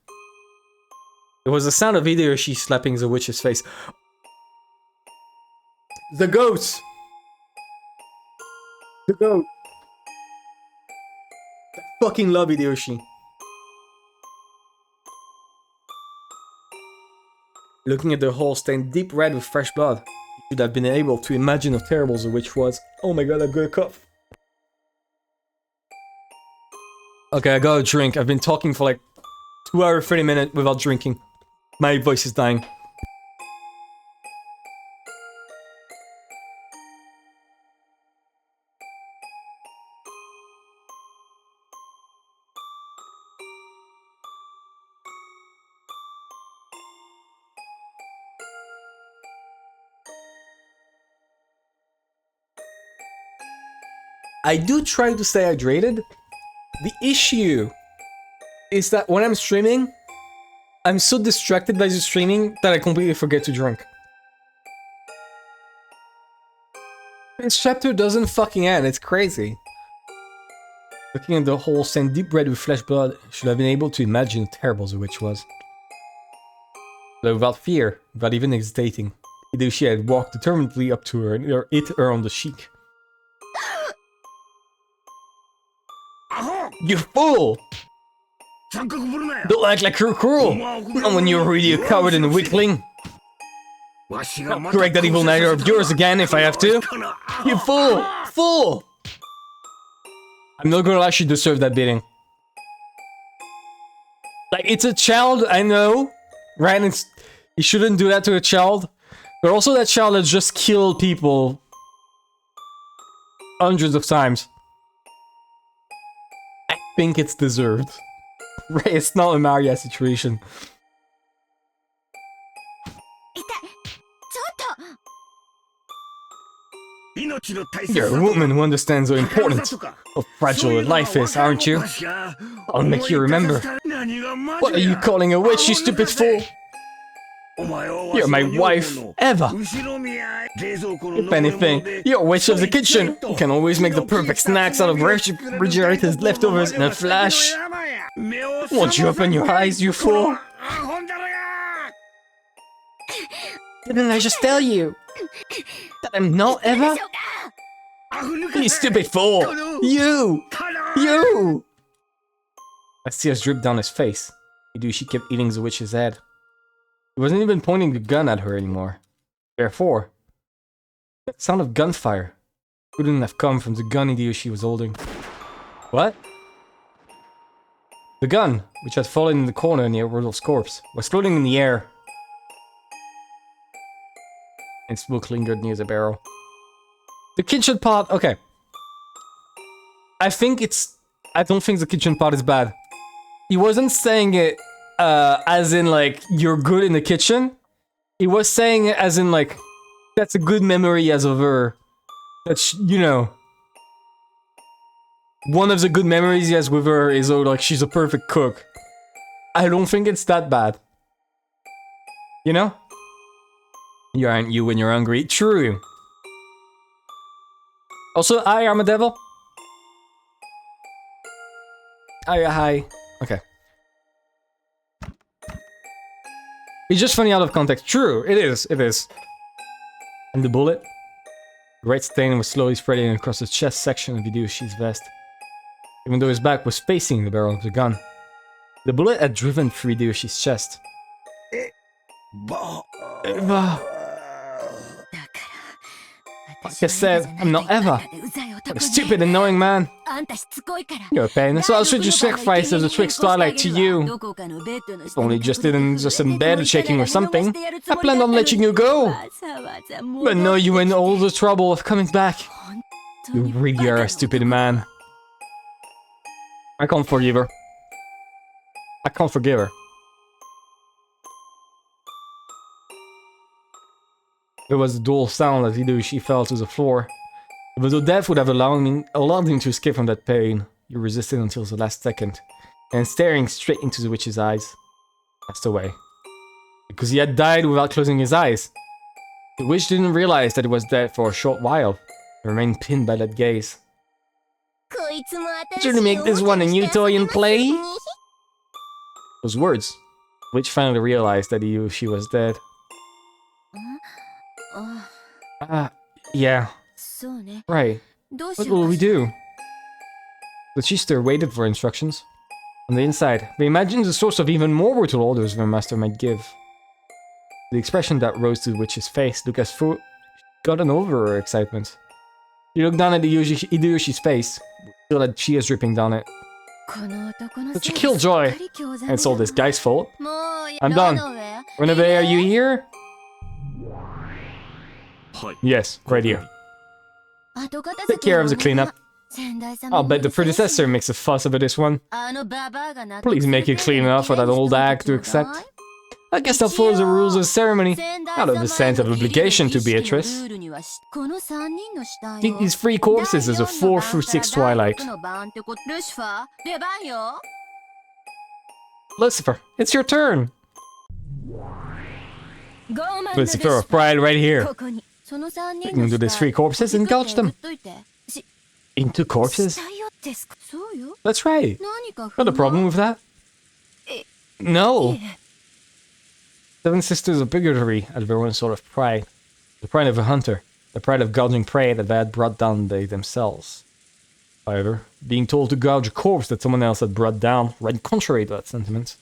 It was the sound of Hideyoshi slapping the witch's face. The goat! The goat. I fucking love Hideyoshi. Looking at the hole stained deep red with fresh blood, you should have been able to imagine how terrible the witch was. Oh my god, I've got a cough. Okay, I got a drink. I've been talking for like 2 hours, 30 minutes without drinking. My voice is dying. I do try to stay hydrated. The issue is that when I'm streaming, I'm so distracted by the streaming that I completely forget to drink. This chapter doesn't fucking end, it's crazy. Looking at the hole stained deep red with flesh blood, should have been able to imagine how terrible the witch was. But without fear, without even hesitating, Hideyoshi had walked determinedly up to her and hit her on the cheek. You fool! Don't act like you're cruel! Not when you're really a coward and a weakling! I'll correct that evil nature of yours again if I have to! You fool! Fool! I'm not gonna lie, she deserved that beating. Like, it's a child, I know, right? You shouldn't do that to a child. But also that child has just killed people hundreds of times. I think it's deserved. Right, it's not a Maria situation. You're a woman who understands how important, how fragile life is, aren't you? I'll make you remember. What are you calling a witch, you stupid fool? You're my wife, Eva. If anything, you're a witch of the kitchen. You can always make the perfect snacks out of refrigerated leftovers in a flash. Won't you open your eyes, you fool? Didn't I just tell you that I'm not Eva? You stupid fool! You! You! As tears dripped down his face, Hideyoshi kept eating the witch's head. He wasn't even pointing the gun at her anymore. Therefore, the sound of gunfire couldn't have come from the gun Hideyoshi was holding. What? The gun, which had fallen in the corner near Rudolph's corpse, was floating in the air, and smoke lingered near the barrel. The kitchen pot, okay. I don't think the kitchen pot is bad. He wasn't saying it as in like, you're good in the kitchen. He was saying it as in like, that's a good memory as of her. That's, you know. One of the good memories he has with her is, oh, like, she's a perfect cook. I don't think it's that bad. You know? You aren't you when you're hungry. True. Also, hi, I'm a devil. Hi. Okay. It's just funny out of context. True, it is. And the bullet? The red stain was slowly spreading across the chest section of Hideyoshi's vest. Even though his back was facing the barrel of the gun. The bullet had driven through Hideyoshi's chest. Like I said, I'm not Eva. What a stupid, annoying man. You're a pain, so I'll switch your sacrifice as a Twixt Twilight to you. If only just in bed shaking or something. I planned on letting you go. But no, you were in all the trouble of coming back. You really are a stupid man. I can't forgive her. I can't forgive her. There was a dull sound as Hideyoshi fell to the floor. Even though death would have allowed him to escape from that pain, he resisted until the last second, and staring straight into the witch's eyes, passed away. Because he had died without closing his eyes. The witch didn't realize that he was dead for a short while, and remained pinned by that gaze. Should we make this one a new toy and play? Those words, the witch finally realized that she was dead. Yeah. Right. What will we do? The Chiester waited for instructions. On the inside, they imagined the source of even more brutal orders their master might give. The expression that rose to the witch's face looked as though she'd gotten over her excitement. She looked down at Hideyoshi's face, still had tears dripping down it. Such a killjoy! And it's all this guy's fault. I'm done. Renove, are you here? Yes, right here. Take care of the cleanup. I'll bet the predecessor makes a fuss over this one. Please make it clean enough for that old hag to accept. I guess I'll follow the rules of the ceremony, out of a sense of obligation to Beatrice. Keep these 3 corpses as a 4 through 6 twilight. Lucifer, it's your turn! Lucifer of Pride right here. You can do these 3 corpses and gouge them. Into corpses? That's right. Not a problem with that. No. Seven sisters of bigotry had their own sort of pride. The pride of a hunter. The pride of gouging prey that they had brought down they themselves. However, being told to gouge a corpse that someone else had brought down ran contrary to that sentiment.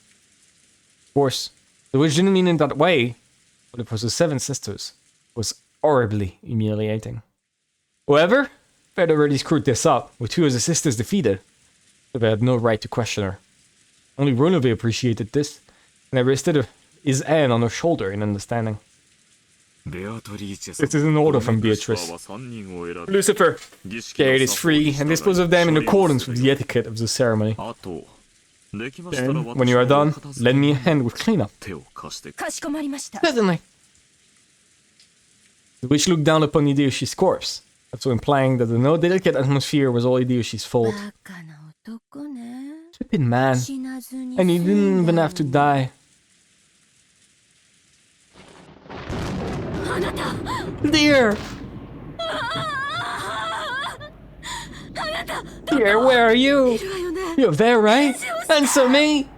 Of course, the witch didn't mean it that way, but it was the seven sisters. It was horribly humiliating. However, they had already screwed this up, with two of the sisters defeated, so they had no right to question her. Only Runove appreciated this, and I rested his hand on her shoulder in understanding. This is an order from Beatrice. Lucifer, carry these three and dispose of them in accordance with the etiquette of the ceremony. Then, when you are done, lend me a hand with cleanup. Certainly. The witch looked down upon Hideyoshi's corpse, also implying that the no delicate atmosphere was all Hideyoshi's fault. Stupid man, and he didn't even have to die. Dear! Dear, where are you? You're there, right? Answer me!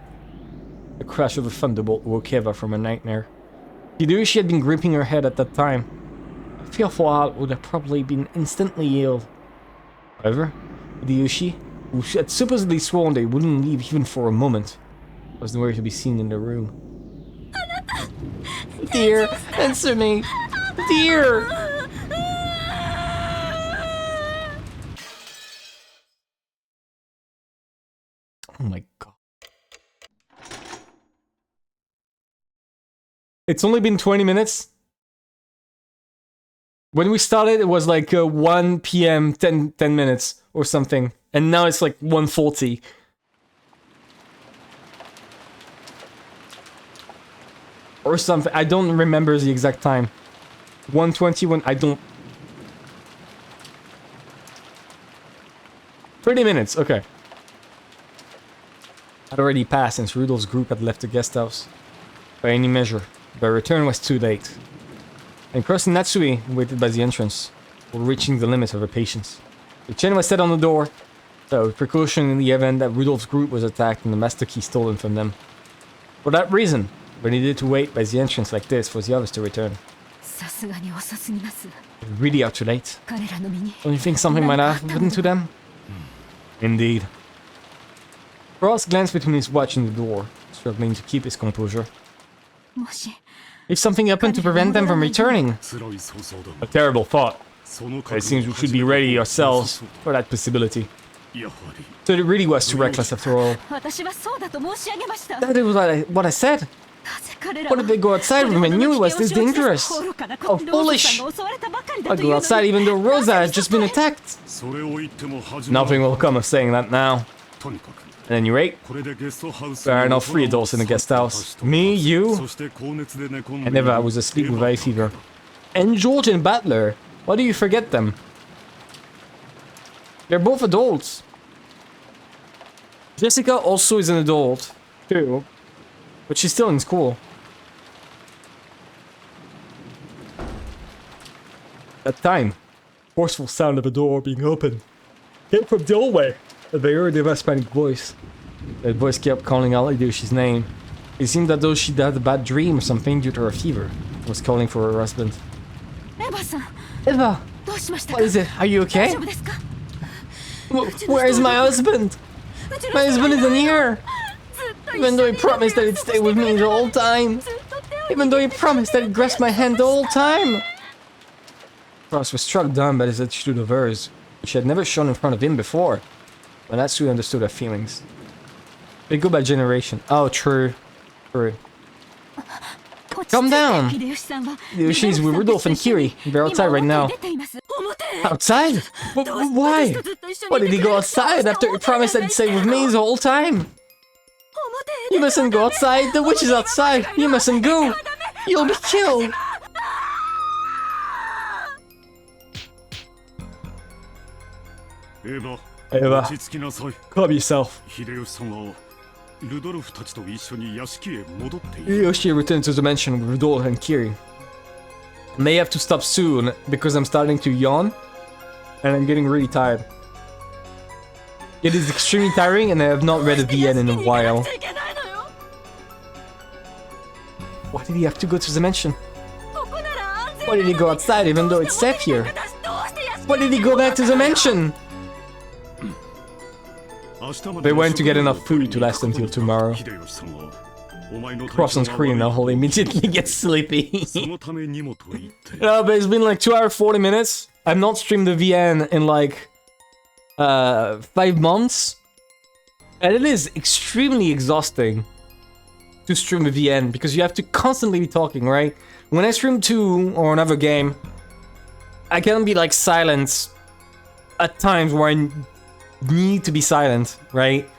The crash of a thunderbolt woke Eva from a nightmare. Hideyoshi had been gripping her head at that time. A fearful heart would have probably been instantly healed. However, Hideyoshi, who had supposedly sworn they wouldn't leave even for a moment, was nowhere to be seen in the room. Dear, answer me! Dear! Oh my god. It's only been 20 minutes. When we started, it was like 1 p.m., 10 minutes or something. And now it's like 1:40. Or something. I don't remember the exact time. 1:21, I don't... 30 minutes, okay. Had already passed since Rudolph's group had left the guest house. By any measure, their return was too late. And crossing Natsui, waited by the entrance, were reaching the limit of her patience. The chain was set on the door, so with precaution in the event that Rudolph's group was attacked and the master key stolen from them. For that reason, they needed to wait by the entrance like this for the others to return. Really out too late. Don't you think something might have happened to them? Indeed. Ross glanced between his watch and the door, struggling to keep his composure. If something happened to prevent them from returning. A terrible thought. It seems we should be ready ourselves for that possibility. So it really was too reckless after all. That is what I said. What if they go outside when they knew it was this dangerous? How foolish! I'd go outside even though Rosa had just been attacked. Nothing will come of saying that now. At any rate, there are now 3 adults in the guest house. Me, you, and Eva was asleep with high fever. And George and Butler. Why do you forget them? They're both adults. Jessica also is an adult, too. But she's still in school. That time, forceful sound of a door being opened came from the hallway. They heard Eva's panicked voice. That voice kept calling out Hideyoshi's name. It seemed as though she'd had a bad dream or something due to her fever. It was calling for her husband. Eva! What is it? Are you okay? Where is my husband? My husband isn't here! Even though he promised that he'd stay with me the whole time. Even though he promised that he'd grasp my hand the whole time. Ross was struck down by this attitude of hers, which she had never shown in front of him before. But Natsui understood her feelings. They go by generation. Oh, true. True. Calm down! She's with Rudolph and Kiri. They're outside right now. Outside? Why? Why did he go outside after he promised that he'd stay with me the whole time? You mustn't go outside. The witch is outside. You mustn't go. You'll be killed. Eva, calm yourself. Hideyoshi returned to the mansion with Rudolph and Kiri. May have to stop soon because I'm starting to yawn and I'm getting really tired. It is extremely tiring and I have not read a VN in a while. Why did he have to go to the mansion? Why did he go outside even though it's safe here? Why did he go back to the mansion? They went to get enough food to last until tomorrow. Cross on screen and I'll immediately get sleepy. No, but it's been like 2 hours 40 minutes. I've not streamed the VN in like 5 months. And it is extremely exhausting to stream the VN because you have to constantly be talking, right? When I stream 2 or another game, I can be like silent at times where I need to be silent, right?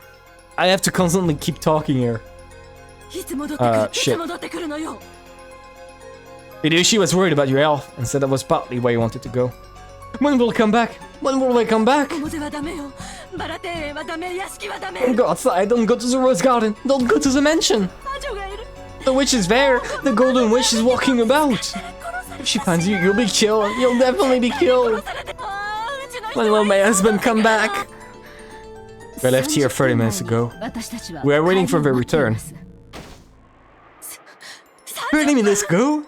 I have to constantly keep talking here. Shit. Hideyoshi was worried about your health and said that was partly why you wanted to go. When will it come back? When will they come back? Don't go outside, don't go to the rose garden, don't go to the mansion. The witch is there, the golden witch is walking about. If she finds you, you'll be killed, you'll definitely be killed. When will my husband come back? We left here 30 minutes ago. We are waiting for their return. 30 minutes ago?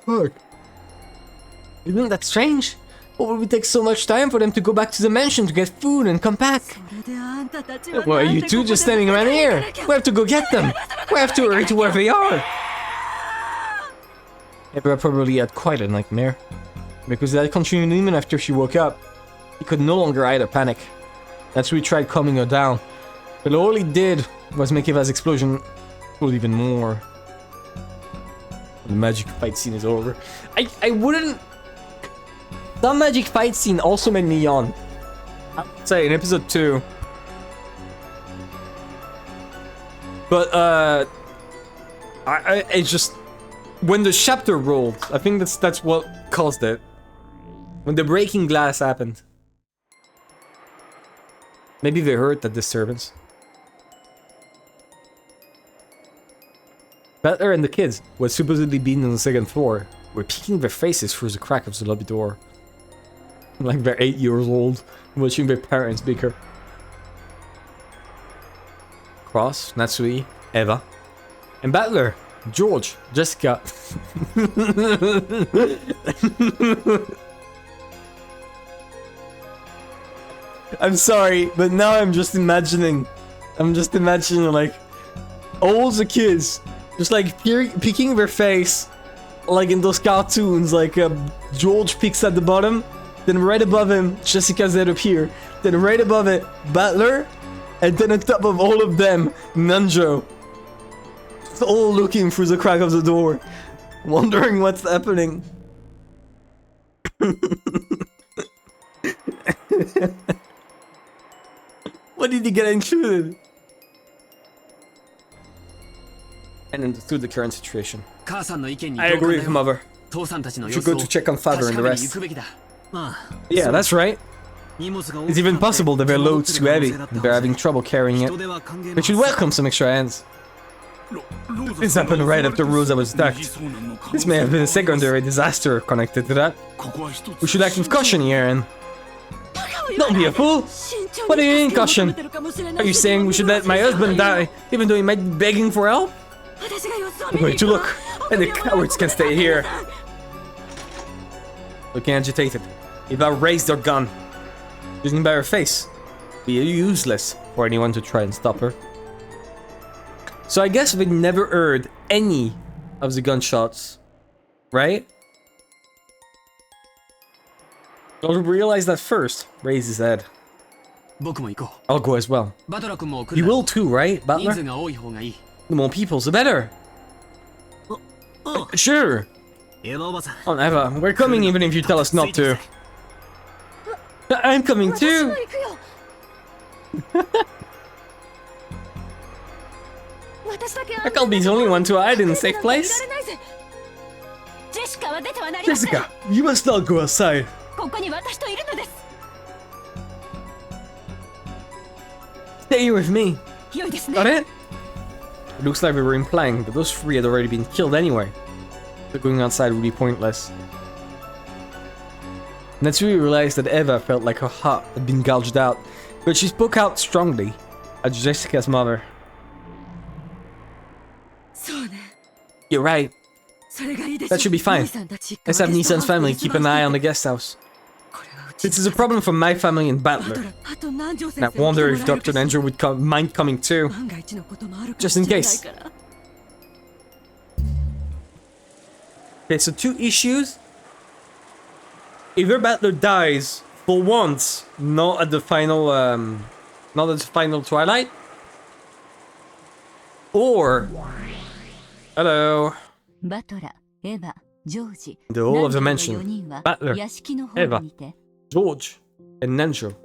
Fuck. Isn't that strange? Why would it take so much time for them to go back to the mansion to get food and come back? Why are you two just standing around here? We have to go get them. We have to hurry to where they are. Ebra probably had quite a nightmare. Because that continued even after she woke up. He could no longer hide or panic. That's why we tried calming her down. But all he did was make Eva's explosion cool even more. The magic fight scene is over. I wouldn't... That magic fight scene also made me yawn. I would say in episode 2. But it's just when the chapter rolled, I think that's what caused it. When the breaking glass happened. Maybe they heard that disturbance. Butler and the kids, who had supposedly been on the second floor, were peeking their faces through the crack of the lobby door. Like they're 8 years old, watching their parents bicker. Cross, Natsui, Eva, and Butler, George, Jessica. I'm sorry, but now I'm just imagining like all the kids just like peeking their face like in those cartoons, like George peeks at the bottom, then right above him Jessica's head up here, then right above it Butler, and then on top of all of them Nanjo, just all looking through the crack of the door, wondering what's happening. What did he get included? And understood the current situation. I agree with mother. We should go to check on father and the rest. Yeah, that's right. It's even possible that their load's too heavy and they're having trouble carrying it. We should welcome some extra hands. This happened right after Rosa was attacked. This may have been a secondary disaster connected to that. We should act with caution here and... Don't be a fool! What do you mean, caution? Are you saying we should let my husband die, even though he might be begging for help? I'm going to look, and the cowards can stay here. Looking agitated, Eva raised her gun. Judging by her face, it'd be useless for anyone to try and stop her. So I guess we never heard any of the gunshots, right? I'll realize that first. Raise his head. I'll go as well. You will too, right, Butler? The more people, the better. Sure. Oh, Eva, we're coming even if you tell us not to. I'm coming too. I can't be the only one to hide in a safe place. Jessica, you must not go outside. Stay here with me. Got it? It looks like we were implying that those three had already been killed anyway. So going outside would be pointless. Natsui realized that Eva felt like her heart had been gouged out, but she spoke out strongly at Jessica's mother. You're right. That should be fine. Let's have Nissan's family keep an eye on the guest house. This is a problem for my family and Battler. And I wonder if Dr. Nanjo would mind coming too. Just in case. Okay, so 2 issues. Either Battler dies for once, not at the final twilight. Or hello. The whole of the mansion. Battler, Eva, George, and Nanjo.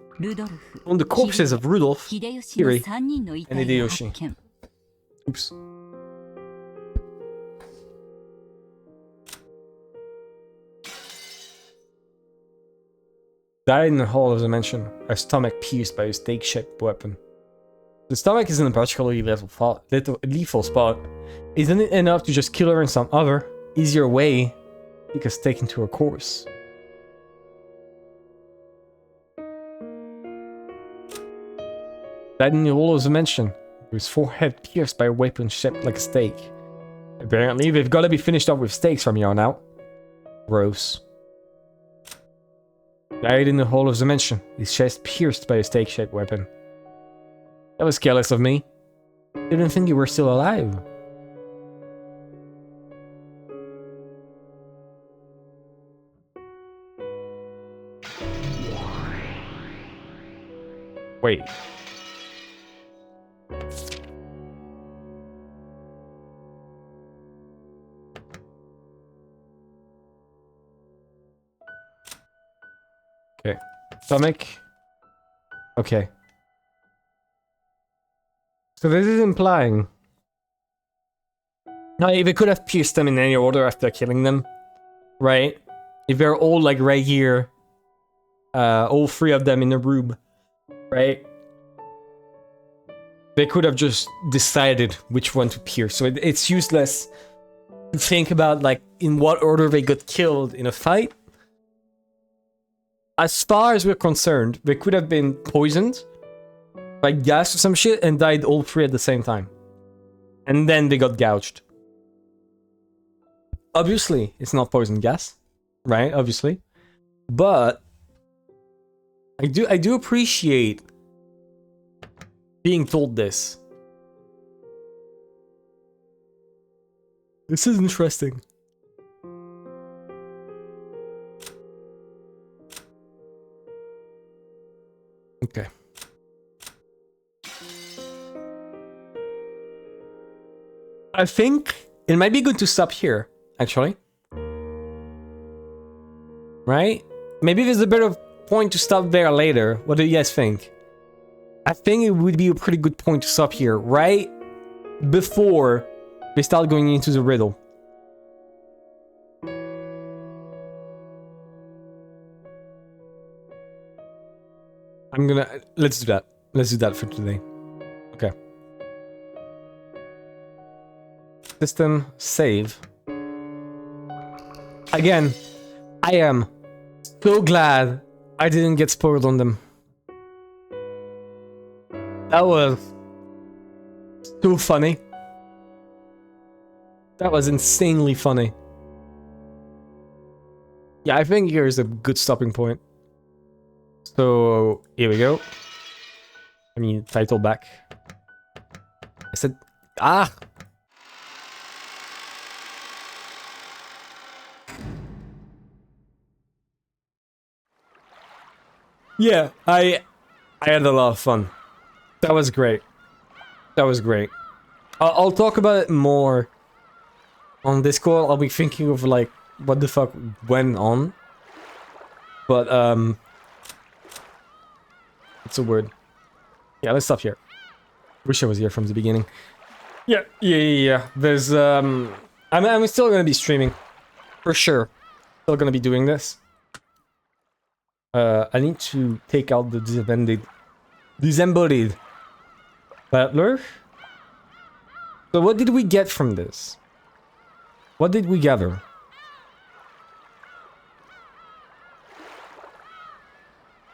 On the corpses of Rudolph, Kiri, and Hideyoshi. Oops. Died in the hall of the mansion, her stomach pierced by a stake-shaped weapon. The stomach isn't a particularly lethal spot. Isn't it enough to just kill her in some other, easier way? Take a stake into her course. Died in the hall of the mansion, with his forehead pierced by a weapon shaped like a stake. Apparently, they've got to be finished off with stakes from here on out. Gross. Died in the hall of the mansion, his chest pierced by a stake-shaped weapon. That was careless of me. Didn't think you were still alive. Wait. Okay. Stomach. Okay. So this is implying... No, if they could have pierced them in any order after killing them, right? If they're all like right here, all 3 of them in a room, right? They could have just decided which one to pierce. So it's useless to think about like in what order they got killed in a fight. As far as we're concerned, they could have been poisoned by gas or some shit and died all 3 at the same time. And then they got gouged. Obviously, it's not poison gas, right? Obviously. But I do appreciate being told this. This is interesting. Okay. I think it might be good to stop here, actually. Right? Maybe there's a better point to stop there later. What do you guys think? I think it would be a pretty good point to stop here, right before we start going into the riddle. Let's do that. Let's do that for today. Okay. System, save. Again, I am so glad I didn't get spoiled on them. That was so funny. That was insanely funny. Yeah, I think here's a good stopping point. So, here we go. I mean, title back. I said, ah! Yeah, I had a lot of fun. That was great. That was great. I'll talk about it more on Discord. I'll be thinking of like what the fuck went on. But it's a word. Yeah, let's stop here. Wish I was here from the beginning. Yeah. There's I'm still gonna be streaming. For sure. Still gonna be doing this. I need to take out the disembodied Battler. So what did we get from this? What did we gather?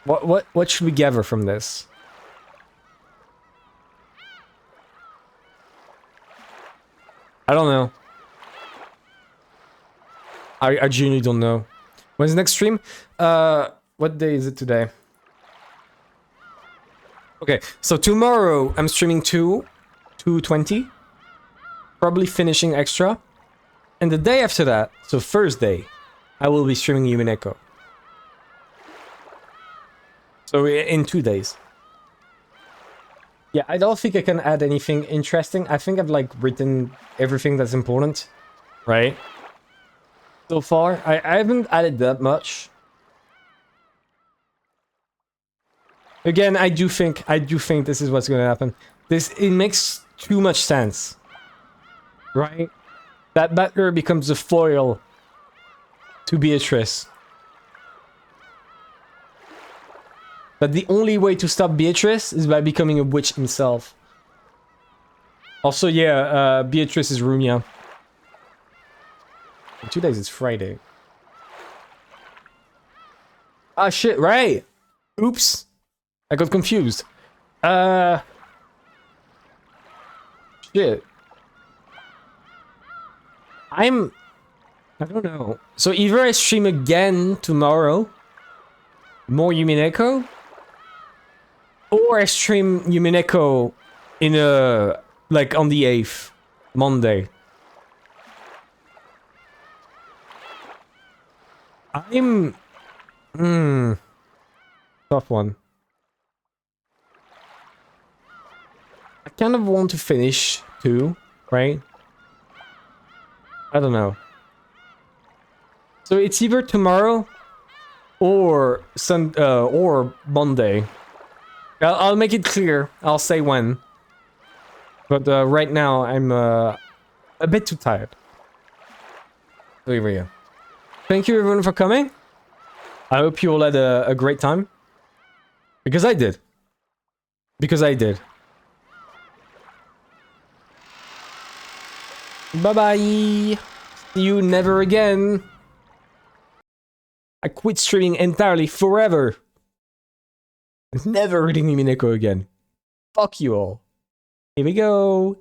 What should we gather from this? I don't know. I genuinely don't know. When's the next stream? What day is it today? Okay, so tomorrow I'm streaming 2:20. Probably finishing extra. And the day after that, so Thursday, I will be streaming Umineko. So in 2 days. Yeah, I don't think I can add anything interesting. I think I've like written everything that's important, right? So far, I haven't added that much. Again, I do think this is what's gonna happen. It makes too much sense, right? That Butler becomes a foil to Beatrice. But the only way to stop Beatrice is by becoming a witch himself. Also, yeah, Beatrice is Rumia. In 2 days, it's Friday. Ah, shit, right! Oops! I got confused. Shit. I don't know. So either I stream again tomorrow, more Umineko, or I stream Umineko in like on the 8th, Monday. Tough one. I kind of want to finish too, right? I don't know. So it's either tomorrow or or Monday. I'll make it clear. I'll say when. But right now I'm a bit too tired. So here we go. Thank you everyone for coming. I hope you all had a great time. Because I did. Because I did. Bye-bye. See you never again. I quit streaming entirely forever. Never reading Umineko again. Fuck you all. Here we go.